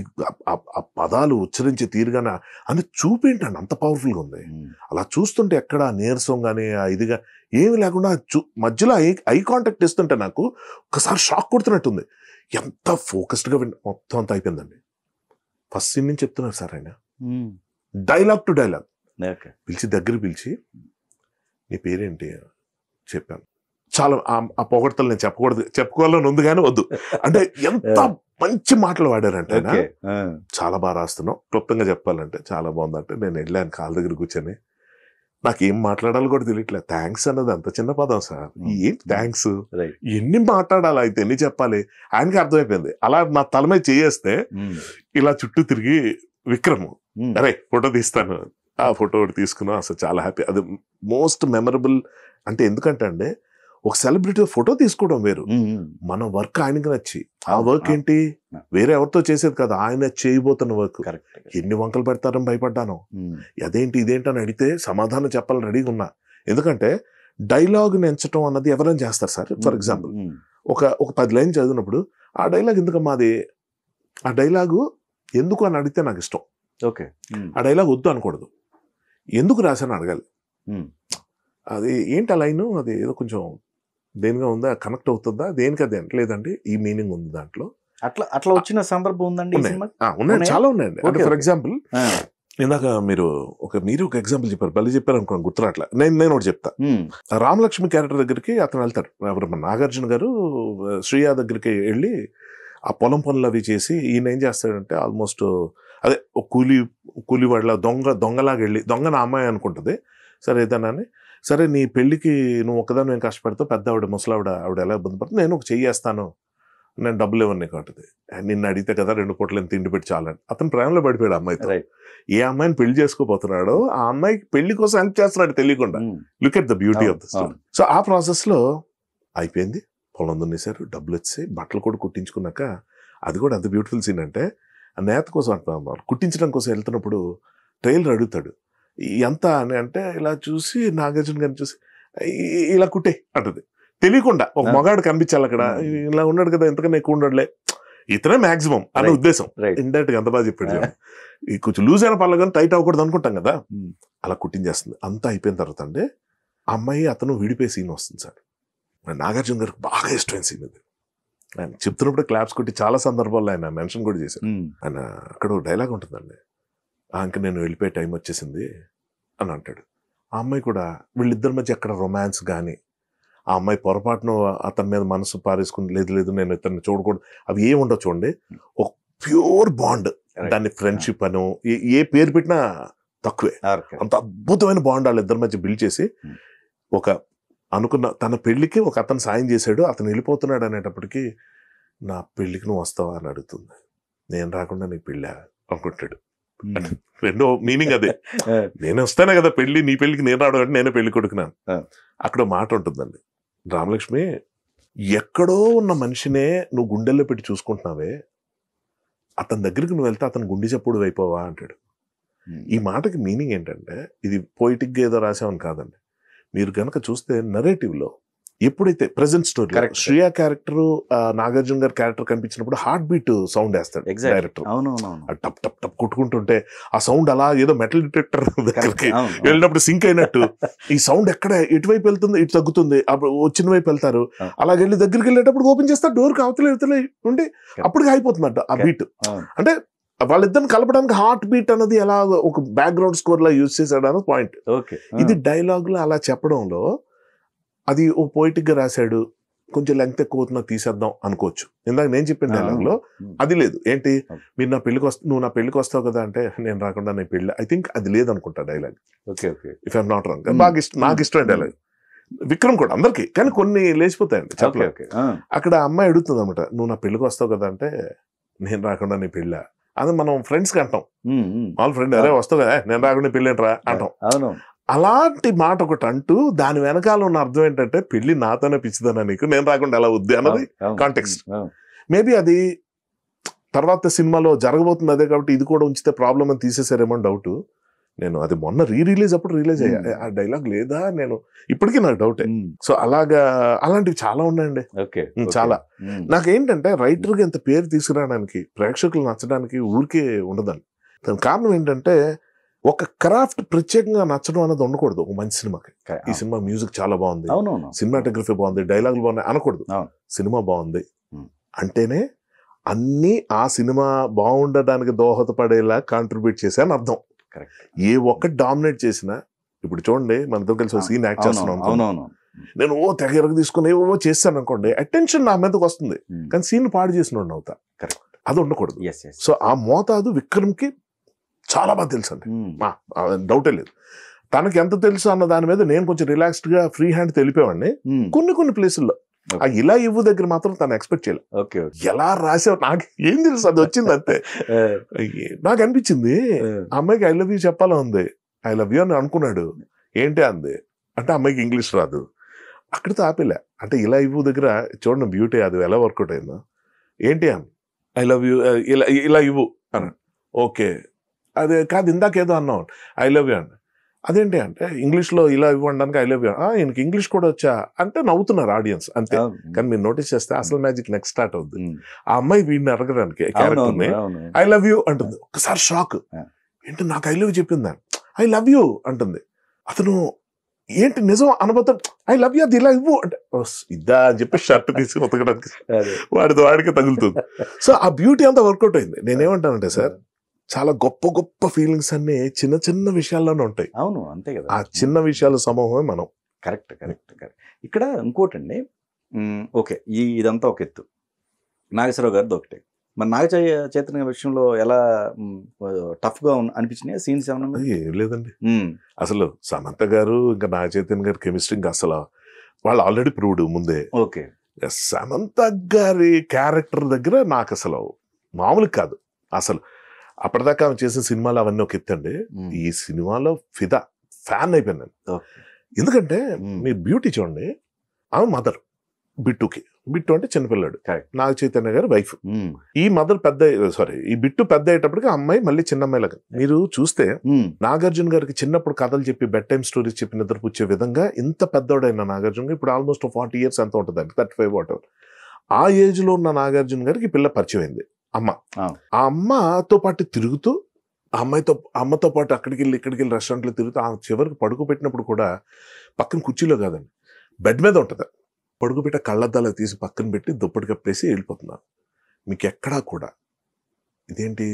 ఆ పదాలు ఉచ్చరించే తీరుగానే అని చూపేంటండి అంత పవర్ఫుల్గా ఉంది. అలా చూస్తుంటే ఎక్కడ నీరసం కానీ ఇదిగా ఏమి లేకుండా మధ్యలో ఐ కాంటాక్ట్ ఇస్తుంటే నాకు ఒకసారి షాక్ కొడుతున్నట్టుంది. ఎంత ఫోకస్డ్గా మొత్తం అంతా అయిపోయిందండి. ఫస్ట్ సీన్ నుంచి చెప్తున్నారు సార్ ఆయన, డైలాగ్ టు డైలాగ్ పిలిచి దగ్గర పిలిచి నీ పేరేంటి చెప్పాను. చాలా ఆ పొగడతలు నేను చెప్పుకోవాలని ఉంది కానీ వద్దు అంటే, ఎంత మంచి మాటలు వాడారంటే ఆయన. చాలా బాగా రాస్తున్నావు, క్లుప్తంగా చెప్పాలంటే చాలా బాగుందంటే. నేను వెళ్ళాను కాళ్ళ దగ్గర కూర్చొని, నాకేం మాట్లాడాలో కూడా తెలియట్లేదు. థ్యాంక్స్ అన్నది అంత చిన్న పదం సార్, ఏంటి థ్యాంక్స్, ఎన్ని మాట్లాడాలి అయితే ఎన్ని చెప్పాలి. ఆయనకి అర్థమైపోయింది. అలా నా తల మీద చేయేస్తే ఇలా చుట్టూ తిరిగి విక్రమ్ అరే ఫోటో తీస్తాను, ఆ ఫోటో ఒకటి తీసుకున్నా. అసలు చాలా హ్యాపీ. అది మోస్ట్ మెమరబుల్. అంటే ఎందుకంటే అండి, ఒక సెలబ్రిటీ ఫోటో తీసుకోవడం వేరు, మన వర్క్ ఆయనకి నచ్చి, ఆ వర్క్ ఏంటి వేరే ఎవరితో చేసేది కదా, ఆయన చేయబోతున్న వర్క్. ఎన్ని వంకలు పెడతారని భయపడ్డాను. అదేంటి ఇదేంటి అని అడిగితే సమాధానం చెప్పాలని రెడీగా ఉన్నా. ఎందుకంటే డైలాగ్ ఎంచడం అన్నది ఎవరైనా చేస్తారు సార్. ఫర్ ఎగ్జాంపుల్ ఒక 10 లైన్ చదివినప్పుడు ఆ డైలాగ్ ఎందుకమ్మా అది, ఆ డైలాగు ఎందుకు అని అడిగితే నాకు ఇష్టం. ఓకే, ఆ డైలాగ్ వద్దు అనకూడదు, ఎందుకు రాశాను అడగాలి. అది ఏంటి ఆ లైన్, అది ఏదో కొంచెం దేనిగా ఉందా, కనెక్ట్ అవుతుందా, దేనికి అది లేదండి ఈ మీనింగ్ ఉంది దాంట్లో. అట్లా వచ్చిన సందర్భం ఉందండి? ఉన్నాయి, చాలా ఉన్నాయండి. అంటే ఫర్ ఎగ్జాంపుల్ ఇందాక మీరు ఒక ఎగ్జాంపుల్ చెప్పారు, బలి చెప్పారు అనుకోండి, గుర్తురాట్లా. నేను ఒకటి చెప్తా. రామలక్ష్మి క్యారెక్టర్ దగ్గరికి అతను వెళ్తాడు, మన నాగార్జున గారు శ్రీయా దగ్గరికి వెళ్ళి ఆ పొలం పనులు అవి చేసి ఈయన ఏం చేస్తాడంటే ఆల్మోస్ట్ అదే కూలివాడిలా దొంగలాగా వెళ్ళి, దొంగ నా అమ్మాయి అనుకుంటుంది, సరే ఏదన్నా అని, సరే నీ పెళ్లికి నువ్వు ఒకదాన్ని నేను కష్టపడతావు, పెద్ద ఆవిడ ముసలావిడ ఆవిడ ఎలా ఇబ్బంది పడుతుంది, నేను ఒక చెయ్యేస్తాను, నేను డబ్బులు ఇవ్వని కాఉంటుంది, నిన్ను అడిగితే కదా 2 పూటలు తిండి పెట్టి చాలని. అతను ప్రేమలో పడిపోయాడు అమ్మాయితో. ఏ అమ్మాయిని పెళ్లి చేసుకోబోతున్నాడో ఆ అమ్మాయికి పెళ్లి కోసం హెల్ప్ చేస్తున్నాడు తెలియకుండా. Look at the beauty of the story. So ఆ ప్రాసెస్ లో అయిపోయింది, పొలం దున్నేశారు, డబ్బులు వచ్చాయి, బట్టలు కూడా కుట్టించుకున్నాక, అది కూడా ఎంత బ్యూటిఫుల్ సీన్ అంటే, ఆ నేత కోసం అంటున్నారు, కుట్టించడం కోసం వెళ్తున్నప్పుడు ట్రైలర్ అడుగుతాడు ఎంత అని, అంటే ఇలా చూసి నాగార్జున గారిని చూసి ఇలా కుట్టే అంటది తెలియకుండా. ఒక మగాడు కనిపించాలి అక్కడ, ఇలా ఉన్నాడు కదా ఎంతకన్నా ఎక్కువ ఉండడులే, ఇతనే మాక్సిమం అనే ఉద్దేశం. ఇండైరెక్ట్ గా అంత బాగా చెప్పాడు. కొంచెం లూజ్ అయిన పనులు కానీ టైట్ అవ్వకూడదు అనుకుంటాం కదా, అలా కుట్టించేస్తుంది. అంతా అయిపోయిన తర్వాత అండి అమ్మాయి అతను విడిపోయే సీన్ వస్తుంది సార్. నాగార్జున గారికి బాగా ఇష్టమైన సీన్ ఇది. ఆయన చెప్తున్నప్పుడు క్లాప్స్ కొట్టి చాలా సందర్భాల్లో ఆయన మెన్షన్ కూడా చేశారు. ఆయన అక్కడ డైలాగ్ ఉంటుందండి, ఇంక నేను వెళ్ళిపోయే టైం వచ్చేసింది అని అంటాడు. ఆ అమ్మాయి కూడా వీళ్ళిద్దరి మధ్య ఎక్కడ రొమాన్స్ కానీ, ఆ అమ్మాయి పొరపాటును అతని మీద మనసు పారేసుకుని లేదు నేను ఇతన్ని చూడకూడదు, అవి ఏమి ఉండవు చూడండి. ఒక ప్యూర్ బాండ్, దాన్ని ఫ్రెండ్షిప్ అను ఏ పేరు పెట్టినా తక్కువే, అంత అద్భుతమైన బాండ్ వాళ్ళిద్దరి మధ్య బిల్డ్ చేసి, ఒక అనుకున్న తన పెళ్లికి ఒక అతను సాయం చేశాడు, అతను వెళ్ళిపోతున్నాడు అనేటప్పటికీ నా పెళ్లికి నువ్వు వస్తావా అని అడుగుతుంది. నేను రాకుండా నీ పెళ్ళా అనుకుంటాడు. రెండో మీనింగ్ అదే, నేను వస్తానే కదా పెళ్లి, నీ పెళ్లికి నేను రావడం అంటే నేనే పెళ్లి కొడుకున్నాను. అక్కడ మాట ఉంటుందండి, రామలక్ష్మి ఎక్కడో ఉన్న మనిషినే నువ్వు గుండెల్లో పెట్టి చూసుకుంటున్నావే, అతని దగ్గరికి నువ్వు వెళ్తే అతను గుండె చప్పుడు అయిపోవా అంటాడు. ఈ మాటకి మీనింగ్ ఏంటంటే, ఇది పోయిటిక్గా ఏదో రాసామని కాదండి, మీరు కనుక చూస్తే నరేటివ్ లో ఎప్పుడైతే present story Shriya character Nagarjuna గారి క్యారెక్టర్ కనిపించినప్పుడు హార్ట్ బీట్ సౌండ్ వేస్తాడు డైరెక్టర్. టప్ టప్ టప్ కొట్టుకుంటుంటే ఆ సౌండ్ అలా ఏదో మెటల్ డిటెక్టర్ దగ్గరికి వెళ్ళినప్పుడు సింక్ అయినట్టు ఈ సౌండ్ ఎక్కడ ఎటువైపు వెళ్తుంది, ఇటు తగ్గుతుంది, అప్పుడు వచ్చిన వైపు వెళ్తారు, అలాగే వెళ్ళి దగ్గరికి వెళ్ళేటప్పుడు ఓపెన్ చేస్తారు, డోర్కి అవతలే ఉండి అప్పటికి అయిపోతుందట ఆ బీట్. అంటే వాళ్ళిద్దరిని కలపడానికి హార్ట్ బీట్ అన్నది ఎలా ఒక బ్యాక్గ్రౌండ్ స్కోర్ లా యూజ్ చేశాడు అన్నది పాయింట్. ఇది డైలాగ్ లో అలా చెప్పడంలో అది ఓ పోయిటిక్ గా రాశాడు, కొంచెం లెంగ్త్ ఎక్కువ అవుతున్నా తీసేద్దాం అనుకోవచ్చు. ఇందాక నేను చెప్పిన డైలాగ్ లో అది లేదు. ఏంటి, మీరు నా పెళ్లికి నువ్వు నా పెళ్లికి వస్తావు కదా అంటే నేను రాకుండా నేను పెళ్లి, ఐ థింక్ అది లేదనుకుంటా dialogue, if I'm not wrong. బాగా నాకు ఇష్టమైన డైలాగ్, విక్రమ్ కూడా అందరికి, కానీ కొన్ని లేచిపోతాయండి చెప్పలేదు. అక్కడ అమ్మాయి అడుగుతుంది అనమాట, నువ్వు నా పెళ్లికి వస్తావు కదా అంటే నేను రాకుండా నీ పెళ్ళా, అది మనం ఫ్రెండ్స్ కి అంటాం, వాళ్ళ ఫ్రెండ్ అరే వస్తావు కదా నేను రాకుండా పెళ్ళి ఏంట్రా అంటాం. అలాంటి మాట ఒకటి అంటూ దాని వెనకాల ఉన్న అర్థం ఏంటంటే పెళ్లి నాతోనే పిచ్చిదనా నీకు, నేను రాకుండా ఎలా వద్దు అన్నది కాంటెక్స్ట్. మేబీ అది తర్వాత సినిమాలో జరగబోతుంది అదే కాబట్టి ఇది కూడా ఉంచితే ప్రాబ్లం అని తీసేసారేమో డౌట్. నేను అది మొన్న రిలీజ్ అప్పుడు రిలీజ్ అయ్యా, ఆ డైలాగ్ లేదా నేను ఇప్పటికీ నాకు డౌటే. సో అలాంటివి చాలా ఉన్నాయండి, చాలా. నాకేంటంటే రైటర్గా ఇంత పేరు తీసుకురావడానికి, ప్రేక్షకులు నచ్చడానికి ఊరికే ఉండదండి. దాని కారణం ఏంటంటే ఒక క్రాఫ్ట్ ప్రత్యేకంగా నచ్చడం అనేది ఉండకూడదు ఒక మంచి సినిమాకి. ఈ సినిమా మ్యూజిక్ చాలా బాగుంది, సినిమాటోగ్రఫీ బాగుంది, డైలాగులు బాగున్నాయి అనకూడదు. సినిమా బాగుంది అంటేనే అన్ని ఆ సినిమా బాగుండడానికి దోహదపడేలా కాంట్రిబ్యూట్ చేశాను అర్థం. ఏ ఒక్కటి డామినేట్ చేసినా, ఇప్పుడు చూడండి మన ఇద్దరు కలిసి సీన్ యాక్ట్ చేస్తున్నాం, నేను తెగ ఎరగ తీసుకుని చేస్తాను అనుకోండి, అటెన్షన్ నా మీదకి వస్తుంది, కానీ సీన్ పాడు చేసిన అవుతా, అది ఉండకూడదు. సో ఆ మోతాదు విక్రమ్కి చాలా బాగా తెలుసు అండి, డౌటే లేదు. తనకి ఎంత తెలుసు అన్న దాని మీద నేను కొంచెం రిలాక్స్డ్ గా ఫ్రీ హ్యాండ్ తెలిపేవాడిని. కొన్ని ప్లేసుల్లో ఆ ఇలా ఇవ్వు దగ్గర మాత్రం తను ఎక్స్పెక్ట్ చేయలేదు. ఎలా రాసావు నాకు ఏం తెలుసు, అది వచ్చింది అంతే. నాకు అనిపించింది అమ్మాయికి ఐ లవ్ యూ చెప్పాలా ఉంది, ఐ లవ్ యూ అని అనుకున్నాడు, ఏంటి అంది అంటే అమ్మాయికి ఇంగ్లీష్ రాదు, అక్కడితో ఆపేలే. అంటే ఇలా ఇవ్వు దగ్గర చూడండి బ్యూటీ అది ఎలా వర్కౌట్ అయిందో. ఏంటి అని ఐ లవ్ యూ ఇలా ఇవ్వు అన్నాడు. ఓకే అదే కాదు ఇందాకేదో అన్నావు ఐ లవ్ యూ అన్న, అదేంటి అంటే ఇంగ్లీష్లో ఇలా ఇవ్వడానికి ఐ లవ్ యూ, ఈయనకి ఇంగ్లీష్ కూడా వచ్చా అంటే నవ్వుతున్నారు ఆడియన్స్ అంతే. కానీ మీరు నోటీస్ చేస్తే అసలు మ్యాజిక్ నెక్స్ట్ స్టార్ట్ అవుతుంది. ఆ అమ్మాయి వీడిని అడగడానికి క్యారెక్టర్ని ఐ లవ్ యూ అంటుంది. ఒక్కసారి షాక్, ఏంటి నాకు ఐ లవ్ యూ చెప్పిందా, ఐ లవ్ యూ అంటుంది. అతను ఏంటి నిజం అనబోతాం, ఐ లవ్ యూ అది ఇలా ఇవ్వు అంటే ఇద్దా అని చెప్పి షర్ట్ తీసి ఉతకడానికి వాడికి తగులుతుంది. సో ఆ బ్యూటీ అంతా వర్కౌట్ అయింది. నేనేమంటానంటే సార్, చాలా గొప్ప గొప్ప ఫీలింగ్స్ అన్ని చిన్న చిన్న విషయాల్లోనే ఉంటాయి. అవును, అంతే కదా. ఆ చిన్న విషయాల సమూహమే మనం. కరెక్ట్. ఇక్కడ ఇంకోటండి, ఓకే ఇదంతా ఒక ఎత్తు, నాగేశ్వరరావు గారిది ఒకటే. మరి నాగ చైతన్య విషయంలో ఎలా టఫ్గా అనిపించినాయి సీన్స్ ఏమన్నా? ఏం లేదండి, అసలు సమంత గారు ఇంకా నాగ చైతన్య గారి కెమిస్ట్రీ ఇంకా అసలు వాళ్ళు ఆల్రెడీ ప్రూవ్డ్ ముందే. ఓకే, సమంత గారి క్యారెక్టర్ దగ్గర నాకు అసలు మామూలు కాదు. అసలు అప్పటిదాకా ఆమె చేసిన సినిమాలు అవన్నీ ఒక ఎత్తండి. ఈ సినిమాలో ఫిదా ఫ్యాన్ అయిపోయాను. ఎందుకంటే మీరు బ్యూటీ చూడండి, ఆమె మదర్ బిట్టుకి, బిట్టు అంటే చిన్నపిల్లాడు, నాగ చైతన్య గారి వైఫ్. ఈ మదర్ ఈ బిట్టు పెద్ద అయ్యేటప్పటికి అమ్మాయి మళ్ళీ చిన్న అమ్మాయిలాగా. మీరు చూస్తే నాగార్జున గారికి చిన్నప్పుడు కథలు చెప్పి బెడ్ టైమ్ స్టోరీస్ చెప్పి నిద్రపుచ్చే విధంగా ఇంత పెద్దోడైన నాగార్జున ఇప్పుడు ఆల్మోస్ట్ 40 years ఎంత ఉంటుంది, 35 వాట్ ఎవర్. ఆ ఏజ్ లో ఉన్న నాగార్జున గారికి పిల్ల పరిచయం అయింది, అమ్మ. ఆ అమ్మతో పాటు తిరుగుతూ అమ్మతో పాటు అక్కడికి వెళ్ళి ఇక్కడికి వెళ్ళి రెస్టారెంట్లో తిరుగుతూ ఆ చివరికి పడుకోబెట్టినప్పుడు కూడా పక్కన కుర్చీలో కాదండి, బెడ్ మీద ఉంటుంది. పడుకోబెట్ట కళ్ళద్దాలు తీసి పక్కన పెట్టి దుప్పటి కప్పేసి వెళ్ళిపోతున్నారు. మీకు ఎక్కడా కూడా ఇదేంటి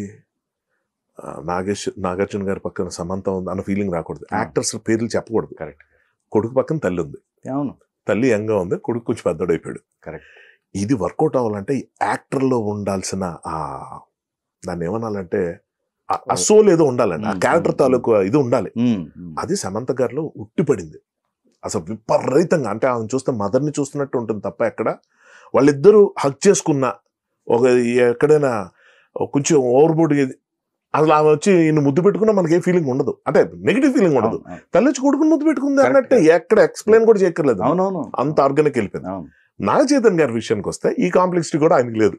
నాగార్జున గారి పక్కన సమంత ఉంది అన్న ఫీలింగ్ రాకూడదు. యాక్టర్స్ పేర్లు చెప్పకూడదు. కరెక్ట్. కొడుకు పక్కన తల్లి ఉంది, అవును, తల్లి యంగా ఉంది, కొడుకు కొంచెం పెద్దోడైపోయాడు. కరెక్ట్. ఇది వర్కౌట్ అవ్వాలంటే యాక్టర్లో ఉండాల్సిన దాన్ని ఏమనాలంటే ఆ సోల్ ఏదో ఉండాలండి, ఆ క్యారెక్టర్ తాలూకు ఇది ఉండాలి. అది సమంత గారిలో ఉట్టిపడింది అసలు విపరీతంగా. అంటే ఆమెను చూస్తే మదర్ని చూస్తున్నట్టు ఉంటుంది తప్ప ఎక్కడ వాళ్ళిద్దరూ హక్ చేసుకున్న ఒక ఎక్కడైనా కొంచెం ఓవర్బోర్డ్ అసలు ఆమె వచ్చి ఈయన ముద్దు పెట్టుకున్నా మనకి ఏ ఫీలింగ్ ఉండదు, అంటే నెగిటివ్ ఫీలింగ్ ఉండదు. తల్లి వచ్చి కొడుకుని ముద్దు పెట్టుకుంది అన్నట్టే ఎక్కడ ఎక్స్ప్లెయిన్ కూడా చేయక్కర్లేదు, అంత ఆర్గానిక్ వెళ్ళిపోయింది. నాగ చైతన్య గారి విషయానికి వస్తే ఈ కాంప్లెక్సిటీ కూడా ఆయనకి లేదు.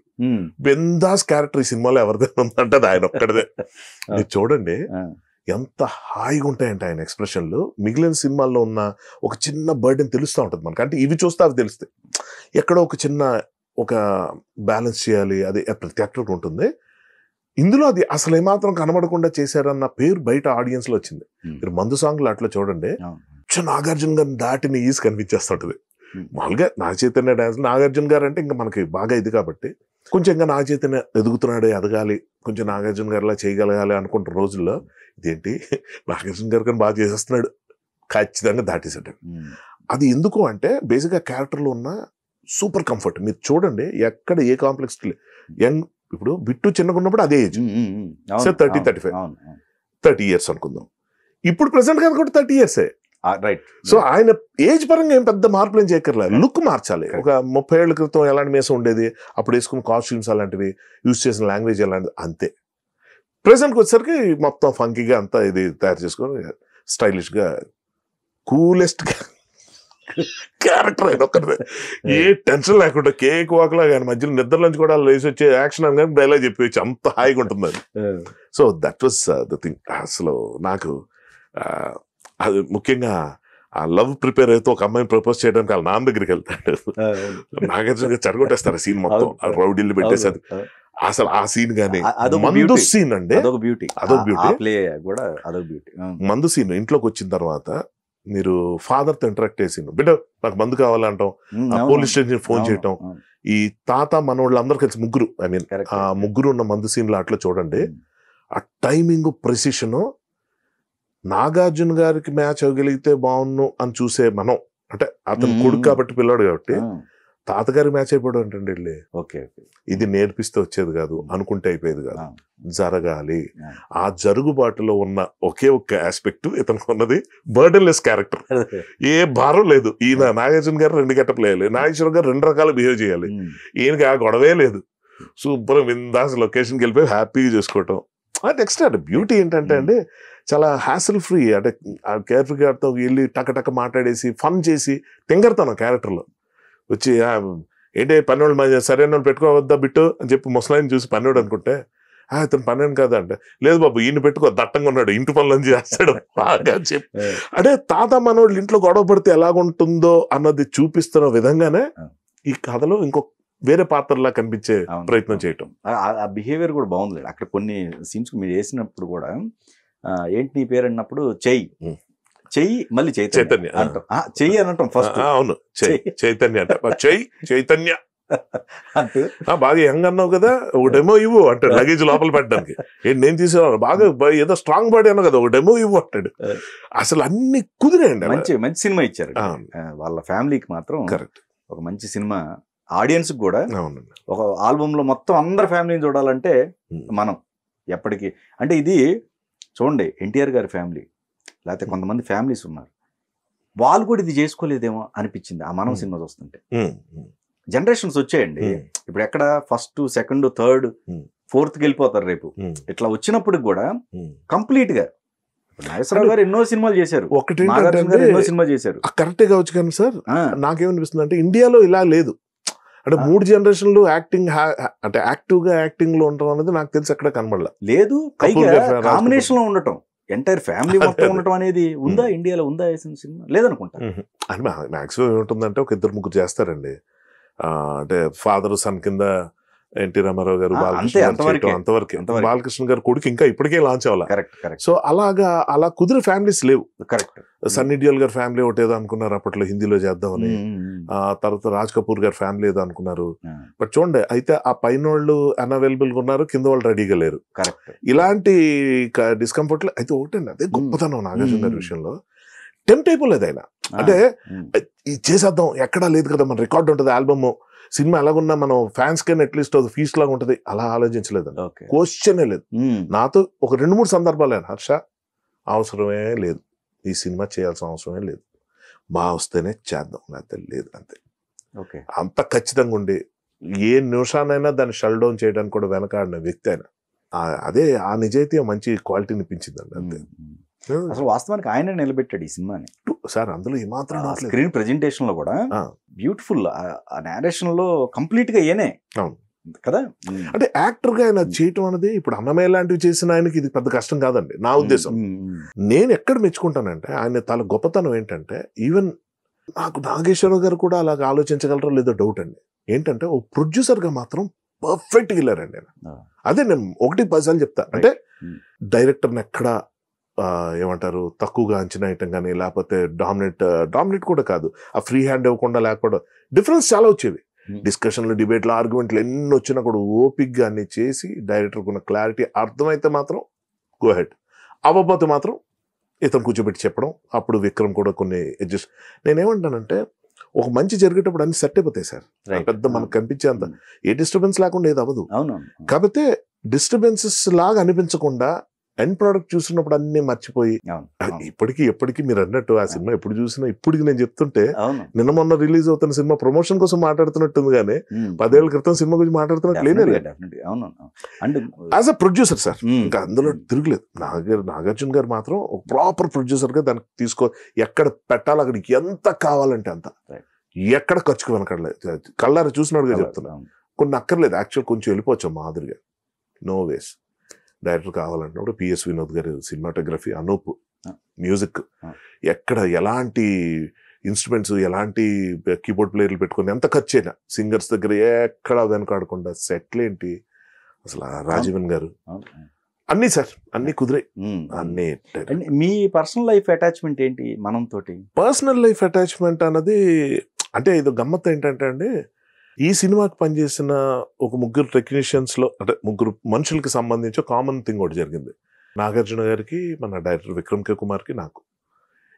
బెందాస్ క్యారెక్టర్ ఈ సినిమాలో ఎవరిదైనా ఉందంటే అది ఆయన ఒక్కడిదే. మీరు చూడండి ఎంత హాయిగా ఉంటాయంటే ఆయన ఎక్స్ప్రెషన్లు. మిగిలిన సినిమాల్లో ఉన్న ఒక చిన్న బర్డెన్ తెలుస్తూ ఉంటుంది మనకి, అంటే ఇవి చూస్తే అవి తెలుస్తాయి. ఎక్కడో ఒక బ్యాలెన్స్ చేయాలి, అది ప్రతి యాక్టర్కి ఉంటుంది. ఇందులో అది అసలు ఏమాత్రం కనబడకుండా చేశారన్న పేరు బయట ఆడియన్స్ లో వచ్చింది. మీరు మందు సాంగ్లు అట్లా చూడండి, నాగార్జున గారిని దాటిని ఈజీ కనిపించేస్తుంటది. మామూలుగా నాగ చైతన్య డాన్స్, నాగార్జున గారు అంటే ఇంకా మనకి బాగా ఇది కాబట్టి కొంచెం ఇంకా నాగ చైతన్య ఎదుగుతున్నాడు, ఎదగాలి, కొంచెం నాగార్జున గారిలా చేయగలగాలి అనుకుంటున్న రోజుల్లో ఇదేంటి నాగార్జున గారు కానీ బాగా చేసేస్తున్నాడు, ఖచ్చితంగా దాటేసాడు. అది ఎందుకు అంటే బేసిక్గా క్యారెక్టర్లో ఉన్న సూపర్ కంఫర్ట్. మీరు చూడండి ఎక్కడ ఏ కాంప్లెక్స్ యంగ్, ఇప్పుడు బిట్టు చిన్నగా ఉన్నప్పుడు అదే ఏజ్, 30 years అనుకుందాం. ఇప్పుడు ప్రెసెంట్ గా కూడా 30 years. రైట్. సో ఆయన ఏజ్ పరంగా ఏం పెద్ద మార్పులు ఏం చేయక్కర్లేదు, లుక్ మార్చాలి. ఒక 30 ఏళ్ల క్రితం ఎలాంటి మేసం ఉండేది, అప్పుడు వేసుకున్న కాస్ట్యూమ్స్ అలాంటివి, యూజ్ చేసిన లాంగ్వేజ్ అలాంటిది, అంతే. ప్రెసెంట్కి వచ్చేసరికి మొత్తం ఫంకీగా అంతా ఇది తయారు చేసుకొని స్టైలిష్ గా కూలెస్ట్ క్యారెక్టర్ అయిన ఒక్కటే, ఏ టెన్షన్ లేకుండా కేక్ వాక్లా కానీ మధ్యలో నిద్రలోంచి కూడా లేచి వచ్చే యాక్షన్ అని కానీ డైలాగ్ చెప్పేసి అంత హాయిగా ఉంటుంది అది. So that was the thing. అసలు నాకు అది ముఖ్యంగా ఆ లవ్ ప్రిపేర్ అయితే ఒక అమ్మాయిని ప్రపోజ్ చేయడానికి వాళ్ళ నాన్న దగ్గరికి వెళ్తాడు, నాగార్జున చెడగొట్టేస్తారు సీన్ మొత్తం, రౌడీలు పెట్టేసేది. అసలు ఆ సీన్ గానీ మందు సీన్ అండి, అదొక బ్యూటీ. మందు సీన్ ఇంట్లోకి వచ్చిన తర్వాత మీరు ఫాదర్ తో ఇంటరాక్ట్ చేసిండు, బిడ్డ నాకు మందు కావాలంటాం, పోలీస్ స్టేషన్ ఫోన్ చేయటం, ఈ తాత మనోళ్ళు అందరు కలిసి ముగ్గురు, ఐ మీన్ ఆ ముగ్గురు ఉన్న మందు సీన్ లో అట్లా చూడండి. ఆ టైమింగ్ ప్రెసిషన్, నాగార్జున గారికి మ్యాచ్ అవ్వగలిగితే బాగున్ను అని చూసే మనం, అంటే అతను కొడుకు కాబట్టి పిల్లాడు కాబట్టి, తాతగారి మ్యాచ్ అయిపోవడం ఏంటండి వెళ్ళి, ఓకే ఇది నేర్పిస్తే వచ్చేది కాదు, అనుకుంటే అయిపోయేది కాదు, జరగాలి. ఆ జరుగుబాటులో ఉన్న ఒకే ఒక్క ఆస్పెక్ట్ ఇతనికి ఉన్నది బర్డెన్లెస్ క్యారెక్టర్, ఏ భారం లేదు. ఈయన నాగార్జున గారు 2 గెటప్లు వేయాలి, నాగేశ్వర గారు 2 రకాలు బిహేవ్ చేయాలి, ఈయనకి ఆ గొడవే లేదు. సూపర్ విందాస్ లొకేషన్కి వెళ్ళిపోయి హ్యాపీగా చేసుకోవటం. నెక్స్ట్ అంటే బ్యూటీ ఏంటంటే అండి చాలా హ్యాసిల్ ఫ్రీ, అంటే కేర్ఫ్రీ గారితో వెళ్ళి టక మాట్లాడేసి ఫన్ చేసి తింగర్తాను క్యారెక్టర్లో వచ్చి, ఏంటి పన్నోళ్ళు సరైన వాళ్ళు పెట్టుకోవద్దా బిట్టు అని చెప్పి ముసలాయిని చూసి పన్నోడు అనుకుంటే, ఇతను పని అని కాదు అంటే, లేదు బాబు ఈయన పెట్టుకో దట్టంగా ఉన్నాడు ఇంటి పనులను చేస్తాడు బాగా చెప్పి. అంటే తాత మనోళ్ళు ఇంట్లో గొడవ పడితే ఎలాగుంటుందో అన్నది చూపిస్తున్న విధంగానే ఈ కథలో ఇంకొక వేరే పాత్రలా కనిపించే ప్రయత్నం చేయటం. ఆ బిహేవియర్ కూడా బాగుంది. అక్కడ కొన్ని సీన్స్ మీరు వేసినప్పుడు కూడా ఏంటి నీ పేరు అన్నప్పుడు చెయ్యి మళ్ళీ చైతన్య అంటాం, చెయ్యి అనటం ఫస్ట్. అవును చైతన్య అంటే చైతన్య బాగా యంగ్ అన్నావు కదా ఒక డెమో ఇవ్వు అంటాడు లగేజ్ లోపల పెట్టడానికి. ఏంటి నేను తీసేవాడు బాగా ఏదో స్ట్రాంగ్ బాడీ అన్నావు కదా ఒక డెమో ఇవ్వు అంటాడు. అసలు అన్ని కుదిరేయండి. మంచి సినిమా ఇచ్చారు వాళ్ళ ఫ్యామిలీకి మాత్రం. కరెక్ట్, ఒక మంచి సినిమా. ఆడియన్స్ కూడా ఒక ఆల్బమ్ లో మొత్తం అందరి ఫ్యామిలీని చూడాలంటే మనం ఎప్పటికీ అంటే ఇది చూడండి ఎన్టీఆర్ గారి ఫ్యామిలీ లేకపోతే కొంతమంది ఫ్యామిలీస్ ఉన్నారు వాళ్ళు కూడా ఇది చేసుకోలేదేమో అనిపించింది ఆ మనం సినిమా చూస్తుంటే. జనరేషన్స్ వచ్చాయండి ఇప్పుడు ఎక్కడ ఫస్ట్ సెకండ్ థర్డ్ ఫోర్త్ కి వెళ్ళిపోతారు రేపు. ఇట్లా వచ్చినప్పుడు కూడా కంప్లీట్ గా నాగేశ్వరరావు గారు ఎన్నో సినిమాలు చేశారు, ఎన్నో సినిమా చేశారు. కరెక్టే కావచ్చు కానీ సార్ నాకేమనిపిస్తుంది అంటే ఇండియాలో ఇలా లేదు. అంటే 3 జనరేషన్లు యాక్టింగ్ అంటే యాక్టివ్ గా యాక్టింగ్ లో ఉండటం అనేది నాకు తెలిసి ఎక్కడ కనబడలేదు. లేదు కాంబినేషన్ లో ఉండటం ఎంటైర్ ఫ్యామిలీ మొత్తం ఉండటం అనేది ఉందా ఇండియాలో? ఉందా సినిమా? లేదనుకుంటా. అని మాక్సిమం ఏముంటుందంటే ఒక 2-3 చేస్తారండి. అంటే ఫాదర్ సన్ కింద ఎన్టీ రామారావు గారు అంతవరకే. బాలకృష్ణ గారు కొడుకు ఇంకా ఇప్పటికే లాంచ్ అవ్వాలి. సో అలా కుదిరే ఫ్యామిలీస్ లేవు. కరెక్ట్. సన్నీ డియోల్ గారి ఫ్యామిలీ ఒకటి ఏదో అనుకున్నారు అప్పట్లో హిందీలో చేద్దామని. తర్వాత రాజ్ కపూర్ గారి ఫ్యామిలీ ఏదో అనుకున్నారు. బట్ చూడండి అయితే ఆ పైన వాళ్ళు అన్అవైలబుల్ గా ఉన్నారు, కింద వాళ్ళు రెడీగా లేరు. ఇలాంటి డిస్కంఫర్ట్ అయితే ఒకటండి అదే గొప్పతనం నాగార్జున గారి విషయంలో. టెంప్ట్ అయిపోలేదు ఆయన. అంటే చేసేద్దాం ఎక్కడా లేదు కదా మన రికార్డ్ ఉంటుంది ఆల్బమ్ సినిమా ఎలాగున్నా మనం ఫ్యాన్స్ కైనా అట్లీస్ట్ అది ఫీస్ట్ లాగా ఉంటుంది అలా ఆలోచించలేదండి. క్వశ్చనే లేదు. నాతో ఒక 2-3 సందర్భాలు హర్ష అవసరమే లేదు ఈ సినిమా చేయాల్సిన అవసరమే లేదు, బాగా వస్తేనే చేద్దాం లేకపోతే లేదు అంతే. అంత ఖచ్చితంగా ఉండి ఏ నిమిషానైనా దాన్ని షల్ డౌన్ చేయడానికి కూడా వెనకాడిన వ్యక్తి ఆయన. అదే ఆ నిజాయితీ మంచి క్వాలిటీని పెంచిందండి అంతే. అసలు వాస్తవానికి ఆయన నిలబెట్టాడు ఈ సినిమాని సార్. అందులో ఏమాత్రం స్క్రీన్ ప్రెజెంటేషన్ లో కూడా బ్యూటిఫుల్, ఆ నేరేషన్ లో కంప్లీట్ గా ఏనే కదా. అంటే యాక్టర్ గా ఆయన చేయటం అనేది ఇప్పుడు అన్నమయ్య లాంటివి చేసిన ఆయనకి ఇది పెద్ద కష్టం కాదండి నా ఉద్దేశం. నేను ఎక్కడ మెచ్చుకుంటానంటే ఆయన తన గొప్పతనం ఏంటంటే ఈవెన్ నాకు నాగేశ్వరరావు గారు కూడా అలాగ ఆలోచించగలరో లేదో డౌట్ అండి. ఏంటంటే ఓ ప్రొడ్యూసర్ గా మాత్రం పర్ఫెక్ట్ గా వెళ్ళారండి ఆయన. అదే నేను 1-10 సార్లు చెప్తా. అంటే డైరెక్టర్ని ఎక్కడ ఏమంటారు తక్కువగా అంచనా వేయటం కానీ లేకపోతే డామినేట్ కూడా కాదు, ఆ ఫ్రీ హ్యాండ్ ఇవ్వకుండా లేకపోవడం డిఫరెన్స్ చాలా వచ్చేవి. డిస్కషన్లు డిబేట్లు ఆర్గ్యుమెంట్లు ఎన్ని వచ్చినా కూడా ఓపిక్గా అన్ని చేసి డైరెక్టర్కి ఉన్న క్లారిటీ అర్థమైతే మాత్రం గో హెడ్, అవ్వకపోతే మాత్రం ఇతను కూర్చోబెట్టి చెప్పడం. అప్పుడు విక్రమ్ కూడా కొన్ని అడ్జస్ట్. నేనేమంటానంటే ఒక మంచి జరిగేటప్పుడు అన్ని సెట్ అయిపోతాయి సార్. పెద్ద మనకు కనిపించే అంత ఏ డిస్టర్బెన్స్ లేకుండా ఏది అవ్వదు. కాకపోతే డిస్టర్బెన్సెస్ లాగా అనిపించకుండా ఎండ్ ప్రోడక్ట్ చూసినప్పుడు అన్ని మర్చిపోయి ఎప్పటికీ మీరు అన్నట్టు ఆ సినిమా ఎప్పుడు చూసినా ఇప్పటికి నేను చెప్తుంటే నిన్న మొన్న రిలీజ్ అవుతున్న సినిమా ప్రమోషన్ కోసం మాట్లాడుతున్నట్టుంది కానీ 10 ఏళ్ల క్రితం సినిమా గురించి మాట్లాడుతున్నట్టు లేదు. యాజ్ అ ప్రొడ్యూసర్ సార్ ఇంకా అందులో తిరుగులేదు. నాగార్జున గారు మాత్రం ఒక ప్రాపర్ ప్రొడ్యూసర్ గా దానికి తీసుకో ఎక్కడ పెట్టాలి అక్కడికి ఎంత కావాలంటే అంత, ఎక్కడ ఖర్చుకు వెనకడలేదు. కళ్ళారా చూసినట్టుగా చెప్తున్నా. కొన్ని అక్కర్లేదు యాక్చువల్ కొంచెం వెళ్ళిపోవచ్చు మాదిరిగా. నో వేస్ డైరెక్టర్ కావాలంటున్నప్పుడు పిఎస్ వినోద్ గారి సినిమాటోగ్రఫీ, అనూప్ మ్యూజిక్, ఎక్కడ ఎలాంటి ఇన్స్ట్రుమెంట్స్ ఎలాంటి కీబోర్డ్ ప్లేయర్లు పెట్టుకుని ఎంత ఖర్చు అయినా సింగర్స్ దగ్గర ఎక్కడ వెనకాడకుండా సెట్లు ఏంటి అసలు రాజీవన్ గారు అన్ని సార్ అన్ని కుదిరాయి అన్ని. మీ పర్సనల్ లైఫ్ అటాచ్మెంట్ ఏంటి మనం తోటి? పర్సనల్ లైఫ్ అటాచ్మెంట్ అన్నది అంటే ఇది గమ్మత్ ఏంటంటే అండి, ఈ సినిమాకి పనిచేసిన ఒక 3 టెక్నీషియన్స్ లో అంటే 3 మనుషులకి సంబంధించి కామన్ థింగ్ ఒకటి జరిగింది. నాగార్జున గారికి, మన డైరెక్టర్ విక్రమ్ కే కుమార్కి, నాకు.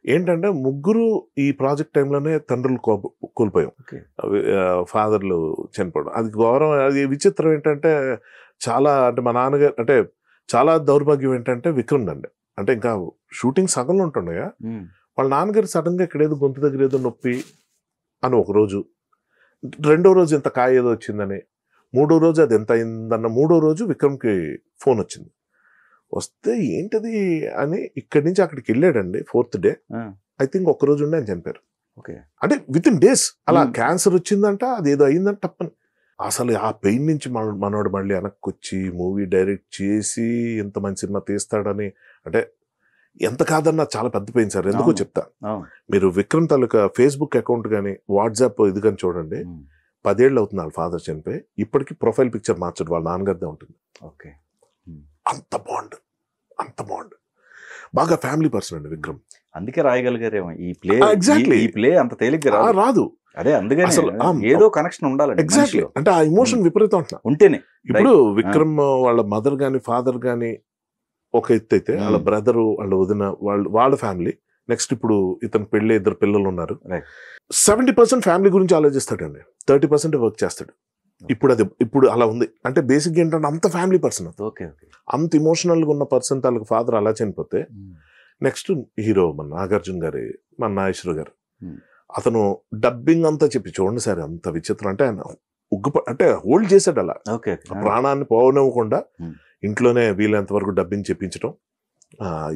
ఏంటంటే 3 ఈ ప్రాజెక్ట్ టైంలోనే తండ్రులు కోల్పోయాం, ఫాదర్లు చనిపోవడం. అది గౌరవం. అది విచిత్రం ఏంటంటే చాలా అంటే మా నాన్నగారు అంటే చాలా దౌర్భాగ్యం ఏంటంటే విక్రమ్ అండి. అంటే ఇంకా షూటింగ్ సగంలో ఉంటుండగా వాళ్ళ నాన్నగారు సడన్ గా ఇక్కడ ఏదో గొంతు దగ్గర ఏదో నొప్పి అని ఒక రోజు, 2వ రోజు ఇంత కాయ ఏదో వచ్చిందని, 3వ రోజు అది ఎంత అయిందన్న 3వ రోజు విక్రమ్కి ఫోన్ వచ్చింది. వస్తే ఏంటది అని ఇక్కడి నుంచి అక్కడికి వెళ్ళాడండి. 4th డే ఐ థింక్ ఒక్కరోజు ఉండి ఆయన చనిపోయారు. అంటే విత్ ఇన్ డేస్ అలా క్యాన్సర్ వచ్చిందంట, అది ఏదో అయిందంట తప్పని. అసలు ఆ పెయిన్ నుంచి మనోడు మళ్ళీ వెనక్కి వచ్చి మూవీ డైరెక్ట్ చేసి ఇంత మంచి సినిమా తీస్తాడని అంటే ఎంత కాదన్నా చాలా పెద్ద పెయిన్ సార్. ఎందుకో చెప్తా. మీరు విక్రమ్ తాలూకా ఫేస్బుక్ అకౌంట్ కానీ వాట్సాప్ ఇది కానీ చూడండి. 10 ఏళ్ళు అవుతుంది వాళ్ళ ఫాదర్ చనిపోయి. ఇప్పటికీ ప్రొఫైల్ పిక్చర్ మార్చడు, వాళ్ళ నాన్నగారిదే ఉంటుంది. ఓకే, అంత బాండ్ బాగా ఫ్యామిలీ పర్సన్ అండి విక్రమ్. అందుకే రాయగలిగారేమో ఈ ప్లే. ఎగ్జాక్ట్లీ, ఈ ప్లే అంత తేలిగ్గా రాదు. అదే అందుకని అసలు ఏదో కనెక్షన్ ఉండాలి. ఎగ్జాక్ట్లీ, అంటే ఆ ఎమోషన్ విపరీతం అంటున్నా ఉంటేనే. ఇప్పుడు విక్రమ్ వాళ్ళ మదర్ గాని ఫాదర్ గాని ఒక ఎత్తు అయితే, వాళ్ళ బ్రదరు వాళ్ళ వదిన వాళ్ళ ఫ్యామిలీ నెక్స్ట్. ఇప్పుడు ఇతను పెళ్లి 2 పిల్లలు ఉన్నారు. 70% ఫ్యామిలీ గురించి ఆలోచిస్తాడండి, 30% వర్క్ చేస్తాడు. ఇప్పుడు అలా ఉంది. అంటే బేసిక్ ఏంటంటే అంత ఫ్యామిలీ పర్సన్, అంత ఇమోషనల్ గా ఉన్న పర్సన్ తాలూకు ఫాదర్ అలా చనిపోతే నెక్స్ట్ హీరో మన నాగార్జున గారి, మన నాగేశ్వర గారు, అతను డబ్బింగ్ అంతా చెప్పి చూడండి సార్ ఎంత విచిత్రం అంటే ఆయన అంటే హోల్డ్ చేశాడు అలా ప్రాణాన్ని పోవనివ్వకుండా. ఇంట్లోనే వీలైనంత వరకు డబ్బింగ్ చెప్పించడం,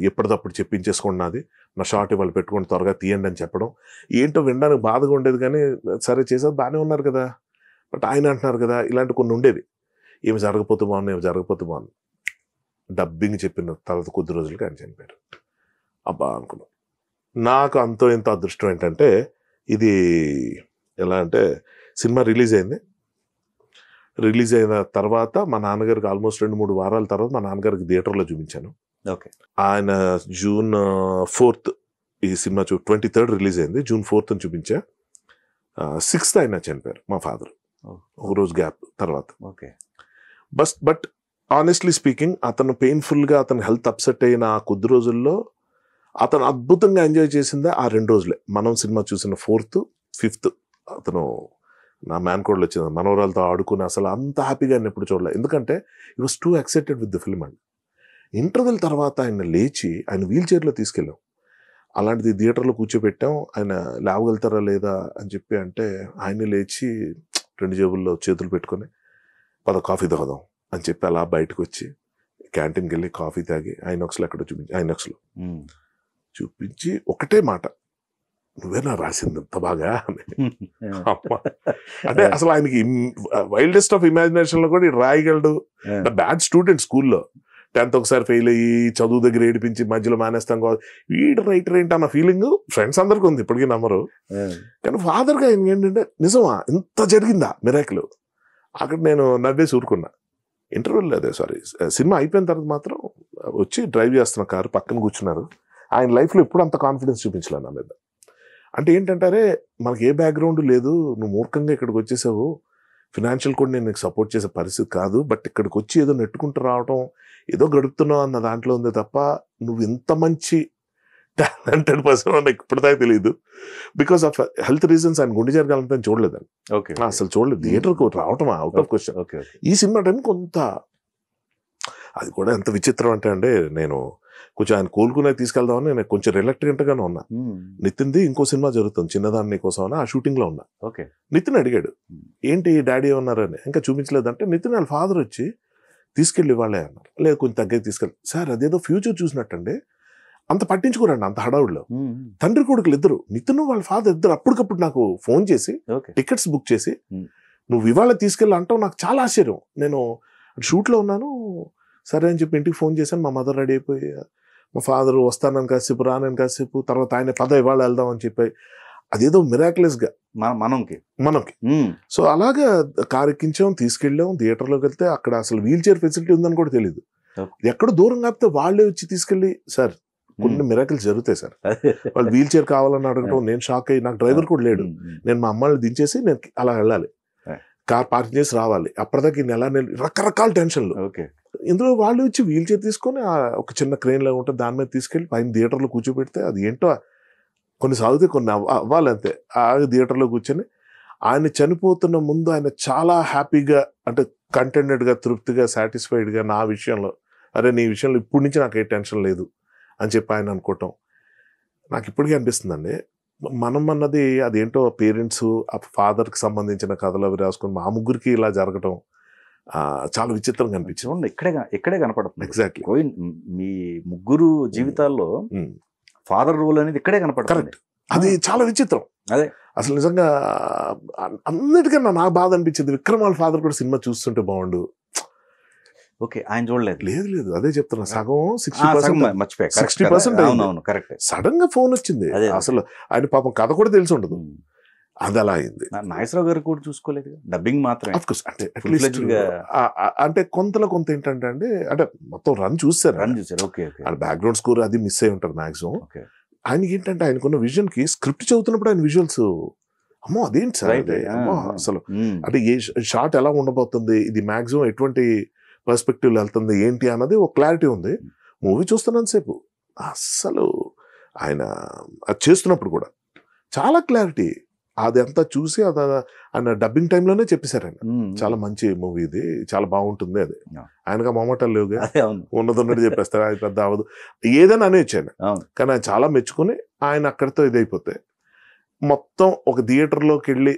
ఎప్పటికప్పుడు చెప్పించేసుకున్నది, నా షార్ట్ ఇవాళ పెట్టుకొని త్వరగా తీయండి అని చెప్పడం. ఏంటో వినడానికి బాధగా ఉండేది, కానీ సరే చేసేది బాగానే ఉన్నారు కదా, బట్ ఆయన అంటున్నారు కదా, ఇలాంటి కొన్ని ఉండేవి. ఏమి జరగపోతే బాగుంది, ఏమి జరగపోతే బాగుంది. డబ్బింగ్ చెప్పిన తర్వాత కొద్ది రోజులకి ఆయన చనిపోయారు. అబ్బా అనుకున్నాను. నాకు అంతో ఇంత అదృష్టం ఏంటంటే, ఇది ఎలా అంటే సినిమా రిలీజ్ అయింది. రిలీజ్ అయిన తర్వాత మా నాన్నగారికి ఆల్మోస్ట్ 2-3 వారాల తర్వాత మా నాన్నగారికి థియేటర్లో చూపించాను. ఆయన June 4th ఈ సినిమా 23rd రిలీజ్ అయింది. June 4th చూపించా. 6th ఆయన చనిపోయారు మా ఫాదర్, ఒక రోజు గ్యాప్ తర్వాత. బట్ ఆనెస్ట్లీ స్పీకింగ్, అతను పెయిన్ఫుల్గా అతను హెల్త్ అప్సెట్ అయిన ఆ కొద్ది రోజుల్లో అతను అద్భుతంగా ఎంజాయ్ చేసిందే ఆ 2 రోజులే. మనం సినిమా చూసిన 4th, 5th అతను నా మ్యాన్కోడ్లో వచ్చింది, మనోరాలతో ఆడుకుని అసలు అంత హ్యాపీగా ఆయన ఎప్పుడు చూడలేదు. ఎందుకంటే ఈ was two excited with the film అండి. ఇంటర్వెల్ తర్వాత ఆయన లేచి ఆయన వీల్ చైర్లో తీసుకెళ్ళాం. అలాంటిది థియేటర్లో కూర్చోబెట్టాం. ఆయన లేవగలుగుతారా లేదా అని చెప్పి అంటే ఆయనే లేచి 2 జేబుల్లో చేతులు పెట్టుకొని పద కాఫీ తాగుదాం అని చెప్పి అలా బయటకు వచ్చి క్యాంటీన్కి వెళ్ళి కాఫీ తాగి ఐనాక్స్లో ఎక్కడో ఐనాక్స్లో చూపించి ఒకటే మాట, నువ్వేనా రాసింది ఇంత బాగా అని. అంటే అసలు ఆయనకి వైల్డెస్ట్ ఆఫ్ ఇమాజినేషన్ లో కూడా రాయగలడు. బ్యాడ్ స్టూడెంట్ స్కూల్లో 10th ఒకసారి ఫెయిల్ అయ్యి చదువు దగ్గర ఏడిపించి మధ్యలో మానేస్తాం కాదు, వీడు రైటర్ ఏంటి అన్న ఫీలింగ్ ఫ్రెండ్స్ అందరికి ఉంది, ఇప్పటికీ నమ్మరు. కానీ ఫాదర్గా ఆయన ఏంటంటే నిజమా ఇంత జరిగిందా మిరాకిల్. అక్కడ నేను నవ్వేసి ఊరుకున్నా. ఇంటర్వ్యూలో అదే సినిమా అయిపోయిన తర్వాత మాత్రం వచ్చి డ్రైవ్ చేస్తున్న కారు పక్కన కూర్చున్నారు. ఆయన లైఫ్లో ఎప్పుడు అంత కాన్ఫిడెన్స్ చూపించలేదు నా మీద. అంటే ఏంటంటే, అరే మనకి ఏ బ్యాక్గ్రౌండ్ లేదు, నువ్వు మూర్ఖంగా ఇక్కడికి వచ్చేసావు, ఫినాన్షియల్ కూడా నేను నీకు సపోర్ట్ చేసే పరిస్థితి కాదు, బట్ ఇక్కడికి వచ్చి ఏదో నెట్టుకుంటూ రావడం, ఏదో గడుపుతున్నావు అన్న దాంట్లో ఉంది తప్ప నువ్వు ఇంత మంచి టాలెంటెడ్ పర్సన్ నాకు ఇప్పటిదాకా తెలియదు. బికాస్ ఆఫ్ హెల్త్ రీజన్స్ ఆయన గుండె జరగాలంటే చూడలేదండి, అసలు చూడలేదు. థియేటర్కి రావటం అవుట్ ఆఫ్ క్వశ్చన్. ఈ సినిమా టైం కొంత అది కూడా ఎంత విచిత్రం అంటే అండి, నేను కొంచెం ఆయన కోలుకునే తీసుకెళ్దామని నేను కొంచెం రిలక్టెంట్ గానే ఉన్నా. నితిన్ది ఇంకో సినిమా జరుగుతుంది చిన్నదాన్ని కోసం అని, ఆ షూటింగ్ లో ఉన్నా. నితిన్ అడిగాడు ఏంటి డాడీ ఏమన్నారని, ఇంకా చూపించలేదంటే నితిన్ వాళ్ళ ఫాదర్ వచ్చి తీసుకెళ్ళి వాళ్ళే అన్నారు. లేదు కొంచెం తగ్గకి తీసుకెళ్ళి సార్, అదేదో ఫ్యూచర్ చూసినట్టండి, అంత పట్టించుకోరండి అంత హడావుడిలో. తండ్రి కొడుకులు ఇద్దరు, నితిన్ వాళ్ళ ఫాదర్ ఇద్దరు అప్పటికప్పుడు నాకు ఫోన్ చేసి టికెట్స్ బుక్ చేసి నువ్వు ఇవాళ తీసుకెళ్ళి అంటావు, నాకు చాలా ఆశ్చర్యం. నేను షూట్లో ఉన్నాను, సరే అని చెప్పి ఇంటికి ఫోన్ చేశాను. మా మదర్ రెడీ అయిపోయి, మా ఫాదర్ వస్తానని కాసేపు, రానని కాసేపు, తర్వాత ఆయన పద ఇవాళ వెళ్దాం అని చెప్పి, అదేదో మిరాక్యులస్ గా మనకి. సో అలాగా కారు ఎక్కించాం, తీసుకెళ్ళాం. థియేటర్లోకి వెళ్తే అక్కడ అసలు వీల్ చైర్ ఫెసిలిటీ ఉందని కూడా తెలియదు. ఎక్కడ దూరం కాకపోతే వాళ్ళే వచ్చి తీసుకెళ్ళి, సార్ కొన్ని మిరాకిల్స్ జరుగుతాయి సార్, వాళ్ళు వీల్ చైర్ కావాలని అడగటం, నేను షాక్ అయ్యి, నాకు డ్రైవర్ కూడా లేడు, నేను మా అమ్మాయిని దించేసి నేను అలా వెళ్ళాలి, కార్ పార్కింగ్ చేసి రావాలి, అప్పటిదాకా నెల రకరకాల టెన్షన్లు. ఇందులో వాళ్ళు వచ్చి వీల్ చైర్ తీసుకొని ఒక చిన్న క్రెయిన్ లాగా ఉంటుంది, దాని మీద తీసుకెళ్ళి పైన థియేటర్లో కూర్చోబెడితే, అది ఏంటో కొన్ని సాగితే కొన్ని అవ్వాలి అంతే. ఆ థియేటర్లో కూర్చొని ఆయన చనిపోతున్న ముందు ఆయన చాలా హ్యాపీగా, అంటే కంటెంటెడ్గా, తృప్తిగా, సాటిస్ఫైడ్గా నా విషయంలో, అరే నీ విషయంలో ఇప్పటి నుంచి నాకు ఏ టెన్షన్ లేదు అని చెప్పి ఆయన అనుకోవటం నాకు ఇప్పటికీ అనిపిస్తుందండి. మనం అన్నది అదేంటో పేరెంట్స్ ఆ ఫాదర్కి సంబంధించిన కథలు అవి రాసుకుని మా ముగ్గురికి ఇలా జరగటం చాలా విచిత్రంగా అనిపించింది. ఇక్కడే కనపడుతుంది. ఎగ్జాక్ట్లీ మీ ముగ్గురు జీవితాల్లో ఫాదర్ రోల్ అనేది ఇక్కడే కనపడుతుంది. అది చాలా విచిత్రం. అదే అసలు నిజంగా అన్నిటికన్నా నాకు బాధ అనిపించింది, విక్రమ్ వాళ్ళ ఫాదర్ కూడా సినిమా చూస్తుంటే బాగుండు. ఓకే, ఆయన చూడలేదు. లేదు అదే చెప్తున్నా, సగం సగం 60% మర్చిపోయా. 60% అయింది. అవును, కరెక్ట్. సడన్ గా ఫోన్ వచ్చింది. అదే. అసలు ఆయన పాపం కథ కూడా తెలిసి ఉండదు, అది అలా అయింది. నాగేశ్వరరావు గారు కూడా చూసుకోలేదు, డబ్బింగ్ మాత్రమే. Of course, అంటే Full fledged గా అంటే కొంతలో కొంత ఏంటంటే అంటే మొత్తం రన్ చూస్తారు, రన్ చూసారు. Okay okay. ఆయన బ్యాక్గ్రౌండ్ స్కోర్ అది మిస్ అయి ఉంటారు మాక్సిమం. ఓకే. ఆయనకి ఏంటంటే ఆయనకున్న విజన్ కి స్క్రిప్ట్ చదువుతున్నప్పుడు ఆయన విజువల్స్, అమ్మో అదేంటి సార్ Right. అదే, అమ్మో అసలు అంటే ఏ షాట్ ఎలా ఉండబోతుంది, ఇది మాక్సిమం ఎటువంటి పర్స్పెక్టివ్ వెళ్తుంది ఏంటి అన్నది ఒక క్లారిటీ ఉంది. మూవీ చూస్తున్నంతసేపు అస్సలు ఆయన అది చేస్తున్నప్పుడు కూడా చాలా క్లారిటీ, అది అంతా చూసి అది ఆయన డబ్బింగ్ టైంలోనే చెప్పేశారు ఆయన, చాలా మంచి మూవీ ఇది, చాలా బాగుంటుంది. అది ఆయనగా మొమ్మటలు లేవుగా, ఉన్నదన్నట్టు చెప్పేస్తారు, అది పెద్ద అవ్వదు ఏదైనా అనేచ్చు ఆయన. కానీ ఆయన చాలా మెచ్చుకుని ఆయన అక్కడితో ఇదైపోతే, మొత్తం ఒక థియేటర్లోకి వెళ్ళి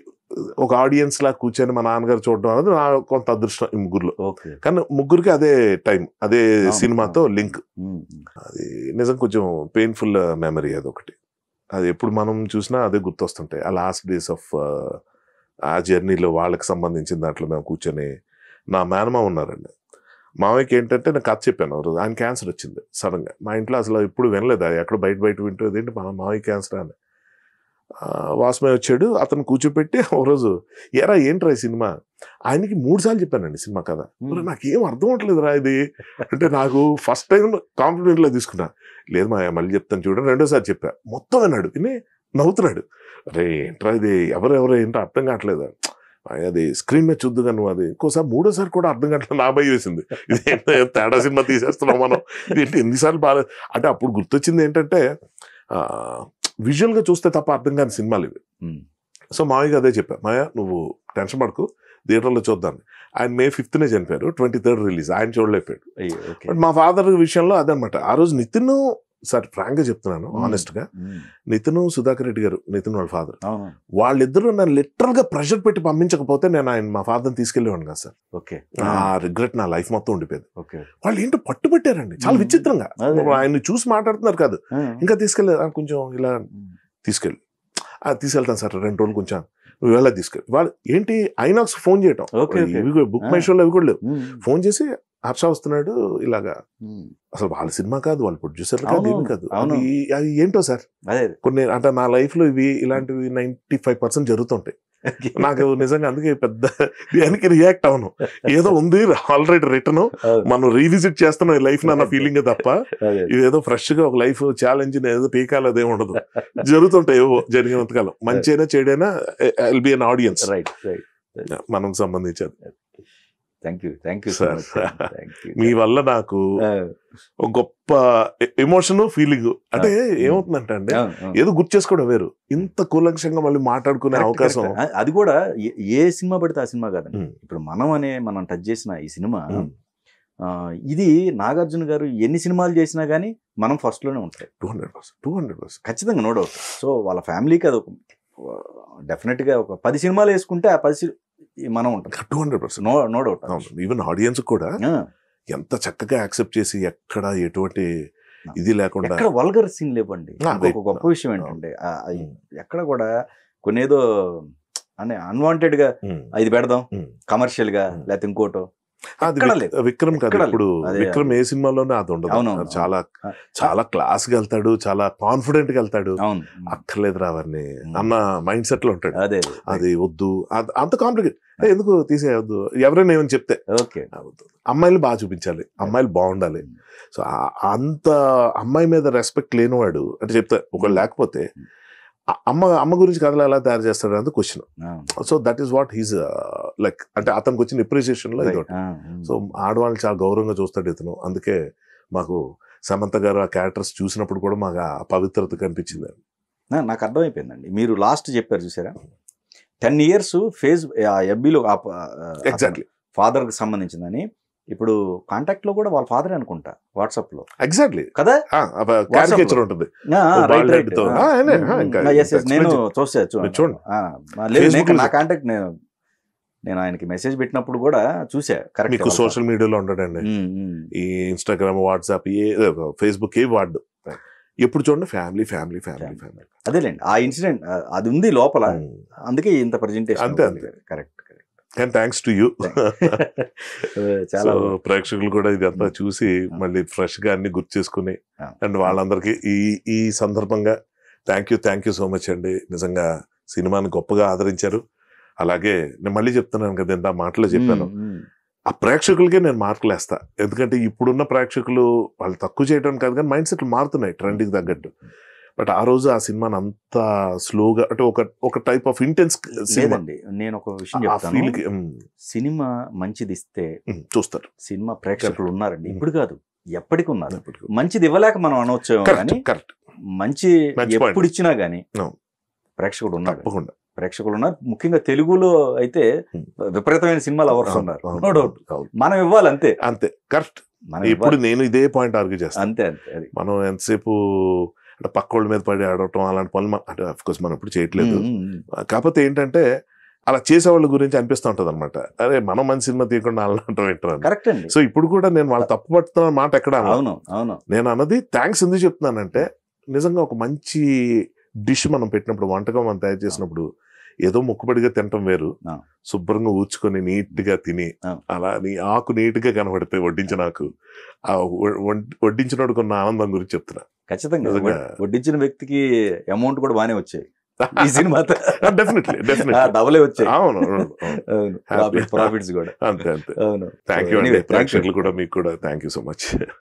ఒక ఆడియన్స్ లా కూర్చొని మా నాన్నగారు చూడడం అనేది నా కొంత అదృష్టం ఈ ముగ్గురులో. కానీ ముగ్గురికి అదే టైం, అదే సినిమాతో లింక్. అది నిజం కొంచెం పెయిన్ఫుల్ మెమరీ అది ఒకటి. అది ఎప్పుడు మనం చూసినా అదే గుర్తొస్తుంటాయి, ఆ లాస్ట్ డేస్ ఆఫ్ ఆ జర్నీలో వాళ్ళకి సంబంధించిన దాంట్లో మేము కూర్చొని. నా మేనమామ ఉన్నారండి, మామయ్యకి ఏంటంటే నేను కథ చెప్పాను, ఆయన క్యాన్సర్ వచ్చింది సడన్ గా. మా ఇంట్లో అసలు ఎప్పుడు వినలేదు, అది ఎక్కడ బయట వింటుంది ఏంటి మా మామయ్య క్యాన్సర్ అని. వాసుమయ్య వచ్చాడు, అతను కూర్చోపెట్టి ఒకరోజు ఎరా ఏంట్రా ఈ సినిమా, ఆయనకి 3 సార్లు చెప్పానండి సినిమా కథ. నాకేం అర్థం అవట్లేదు రా ఇది అంటే, నాకు ఫస్ట్ టైం కాంప్లిమెంట్లో తీసుకున్నా. లేదు మా మళ్ళీ చెప్తాను చూడండి, 2వ సారి చెప్పా, మొత్తం విన్నాడు, విని నవ్వుతున్నాడు. అరే ఏంట్రా ఇది, ఎవరెవరో ఏంటో అర్థం కావట్లేదు, అది స్క్రీన్ మీద చూద్దుగా నువ్వు, అది ఇంకోసారి 3వ సారి కూడా అర్థం కావట్లేదు, నా భయం వేసింది, ఇది తేడా సినిమా తీసేస్తున్నాం మనం, ఇదేంటి ఎన్నిసార్లు బాగా. అంటే అప్పుడు గుర్తొచ్చింది ఏంటంటే విజువల్ గా చూస్తే తప్ప అర్థం కాని సినిమాలు ఇవి. సో మావయ్య అదే చెప్పా, మాయా నువ్వు టెన్షన్ పడకు, థియేటర్లో చూద్దాం. ఆయన May 5th చనిపోయారు, 23rd రిలీజ్, ఆయన చూడలేకపోయాడు. బట్ మా ఫాదర్ విషయంలో అదనమాట. ఆ రోజు నితిన్, సార్ ఫ్రాంక్ గా చెప్తున్నాను ఆనెస్ట్ గా, నితిన్ సుధాకర్ రెడ్డి గారు, నితిన్ వాళ్ళ ఫాదర్, వాళ్ళిద్దరూ నన్ను లిటరల్ గా ప్రెషర్ పెట్టి పంపించకపోతే నేను ఆయన మా ఫాదర్ని తీసుకెళ్ళేవాడు కదా సార్. ఆ రిగ్రెట్ నా లైఫ్ మొత్తం ఉండిపోయింది. వాళ్ళు ఏంటో పట్టుబట్టారండి చాలా విచిత్రంగా, ఆయన్ని చూసి మాట్లాడుతున్నారు కాదు, ఇంకా తీసుకెళ్ళలేదు, కొంచెం ఇలా తీసుకెళ్తాను సార్ 2 రోజులు కొంచెం, నువ్వు ఎలా తీసుకెళ్ళి. వాళ్ళు ఏంటి ఐనాక్స్ ఫోన్ చేయటం, బుక్ మై షోలో అవి కూడా లేవు, ఫోన్ చేసి హర్ష వస్తున్నాడు ఇలాగా, అసలు వాళ్ళ సినిమా కాదు, వాళ్ళ ప్రొడ్యూసర్ కాదు, ఏమి కాదు, అది ఏంటో సార్ కొన్ని అంటే నా లైఫ్ లో ఇలాంటివి 95% జరుగుతుంటాయి. నాకు నిజంగా అందుకే పెద్ద దానికి రియాక్ట్ అవను, ఏదో ఉంది ఆల్రెడీ రిటర్న్, మనం రీవిజిట్ చేస్తున్నాం ఈ లైఫ్ అన్న ఫీలింగ్ తప్ప, ఇదేదో ఫ్రెష్ గా ఒక లైఫ్ ఛాలెంజ్ ఏదో పీకాలు అదేమి ఉండదు, జరుగుతుంటాయి ఏవో జరిగినంతకాలం, మంచైనా చెడైనా విల్ బి అన్ ఆడియన్స్ మనకు సంబంధించేది. థ్యాంక్ యూ సార్, మీ వల్ల నాకు ఒక గొప్ప ఎమోషన్ ఫీలింగ్. అంటే ఏమవుతుందంటే అండి, ఏదో గుర్తు చేసుకోవడం వేరు, ఇంత కూలంకషంగా మళ్ళీ మాట్లాడుకునే అవకాశం. అది కూడా ఏ సినిమా పడితే ఆ సినిమా కాదండి. ఇప్పుడు మనం టచ్ చేసిన ఈ సినిమా, ఇది నాగార్జున గారు ఎన్ని సినిమాలు చేసినా గానీ మనం ఫస్ట్ లోనే ఉంటాయి, 200% ఖచ్చితంగా, నో డౌట్. సో వాళ్ళ ఫ్యామిలీకి అది డెఫినెట్ గా ఒక 10 సినిమాలు వేసుకుంటే ఆ 10 మనం ఉంటాం 200%, నో డౌట్. ఈవెన్ ఆడియన్స్ కూడా ఎంత చక్కగా యాక్సెప్ట్ చేసి, ఎక్కడ ఎటువంటి ఇది లేకుండా, ఎక్కడ వల్గర్ సీన్ లేవండి. ఒక గొప్ప విషయం ఏంటంటే ఎక్కడ కూడా కొన్ని ఏదో అంటే అన్వాంటెడ్ గా ఇది పెడదాం కమర్షియల్ గా, లేకపోతే ఇంకోటో. విక్రమ్ కాదు, ఇప్పుడు విక్రమ్ ఏ సినిమాలోనే అది ఉండదు, చాలా చాలా క్లాస్ గా వెళ్తాడు, చాలా కాన్ఫిడెంట్ గా వెళ్తాడు, అక్కర్లేదు రావని అన్న మైండ్ సెట్ లో ఉంటాడు. అది వద్దు, అంత కాంప్లికేట్ ఎందుకు తీసేయవద్దు, ఎవరైనా ఏమని చెప్తే అమ్మాయిలు బాగా చూపించాలి, అమ్మాయిలు బాగుండాలి. సో అంత అమ్మాయి మీద రెస్పెక్ట్ లేనివాడు అంటే చెప్తా, ఒకళ్ళు లేకపోతే అమ్మ గురించి కథలు ఎలా తయారు చేస్తాడు అనేది question. So that is what he's like, అంటే అతనికి వచ్చిన అప్రిసియేషన్ లో ఇదొకటి. సో ఆడవాళ్ళని చాలా గౌరవంగా చూస్తాడు ఇతను. అందుకే మాకు సమంత గారు ఆ క్యారెక్టర్స్ చూసినప్పుడు కూడా మాకు ఆ పవిత్రత కనిపించింది. నాకు అర్థమైపోయిందండి. మీరు లాస్ట్ చెప్పారు చూసారా, 10 years ఫేస్ ఎఫ్బీలో ఎగ్జాక్ట్లీ ఫాదర్ కి సంబంధించిందని. ఇప్పుడు కాంటాక్ట్ లో కూడా వాళ్ళ ఫాదర్ అనుకుంటా, వాట్సాప్ లో. ఎగ్జాక్ట్లీ కదా, క్యారికేచర్ ఉంటుంది. నేను చూడండి నా కాంటాక్ట్, నేను ఆయనకి మెసేజ్ పెట్టినప్పుడు కూడా చూసా. కరెక్ట్, సోషల్ మీడియాలో ఉంటాడండి, ఈ ఇన్స్టాగ్రామ్, వాట్సాప్, ఫేస్బుక్ ఏ వాడు. ఎప్పుడు చూడండి ఫ్యామిలీ ఫ్యామిలీ ఫ్యామిలీ ఫ్యామిలీ. అదేలేండి ఆ ఇన్సిడెంట్ అది ఉంది లోపల, అందుకే ఇంత ప్రజెంటేషన్. అంతే అంతే. Correct. And thanks to you. చాలా ప్రేక్షకులు కూడా ఇదంతా చూసి మళ్ళీ ఫ్రెష్ గా అన్ని గుర్తు చేసుకుని, అండ్ వాళ్ళందరికీ ఈ సందర్భంగా థ్యాంక్ యూ సో మచ్ అండి. నిజంగా సినిమాని గొప్పగా ఆదరించారు. అలాగే నేను మళ్ళీ చెప్తున్నాను కదా, ఇంత మాటలో చెప్పాను, ఆ ప్రేక్షకులకే నేను మార్కులు వేస్తా. ఎందుకంటే ఇప్పుడున్న ప్రేక్షకులు వాళ్ళు తక్కువ చేయడం కాదు కానీ మైండ్ సెట్లు మారుతున్నాయి ట్రెండ్కి తగ్గట్టు. బట్ ఆ రోజు ఆ సినిమాని అంత స్లోగా అంటే ఒక టైప్ ఆఫ్ ఇంటెన్స్ సినిమా. నేను ఒక విషయం చెప్తాను, సినిమా మంచిది ఇస్తే చూస్తారు. సినిమా ప్రేక్షకులు ఉన్నారండి, ఇప్పుడు కాదు ఎప్పటికి ఉన్నారు. మంచిది ఇవ్వలేక మనం అనవచ్చు కానీ కరెక్ట్, మంచి ఎప్పుడు ఇచ్చినా గానీ ప్రేక్షకుడు ఉన్నాడు, తప్పకుండా ప్రేక్షకులు ఉన్నారు. ముఖ్యంగా తెలుగులో అయితే విపరీతమైన సినిమాలు అవర్స్ ఉన్నారు, నో డౌట్. మనం ఇవ్వాలి అంతే అంతే. కరెక్ట్. ఇప్పుడు నేను ఇదే పాయింట్ ఆర్గ్యూ చేస్తాను. అంతే అంతే. అది మనం ఎంతసేపు అంటే పక్కోళ్ళ మీద పడి ఆడటం అలాంటి పనులు అంటే అఫ్ కోర్స్ మనం ఇప్పుడు చేయట్లేదు. కాకపోతే ఏంటంటే అలా చేసేవాళ్ళ గురించి అనిపిస్తూ ఉంటది అనమాట, అరే మనం మంచి సినిమా తీయకుండా అలాంటి వింటారు. కరెక్ట్ అండి. సో ఇప్పుడు కూడా నేను వాళ్ళు తప్పు పడుతున్న మాట ఎక్కడ. అవును అవును. నేను అన్నది థ్యాంక్స్ ఎందుకు చెప్తున్నానంటే, నిజంగా ఒక మంచి డిష్ మనం పెట్టినప్పుడు, వంటకం మనం తయారు చేసినప్పుడు ఏదో ముక్కుబడిగా తినటం వేరు, శుభ్రంగా ఊడ్చుకొని నీట్ గా తిని అలా నీ ఆకు నీట్ గా కనబడితే వడ్డించిన ఆకు, ఆ వడ్డించినోడు కొన్న ఆనందం గురించి చెప్తున్నా. ఖచ్చితంగా వడ్డించిన వ్యక్తికి అమౌంట్ కూడా బాగానే వచ్చాయి ఈ సినిమాతో. డెఫినెట్లీ డబులే వచ్చాయి. అవును, ప్రాఫిట్స్ కూడా. అంతే అంతే. థ్యాంక్ యూ అండి ప్రేక్షకులు కూడా, మీకు కూడా థ్యాంక్ యూ సో మచ్.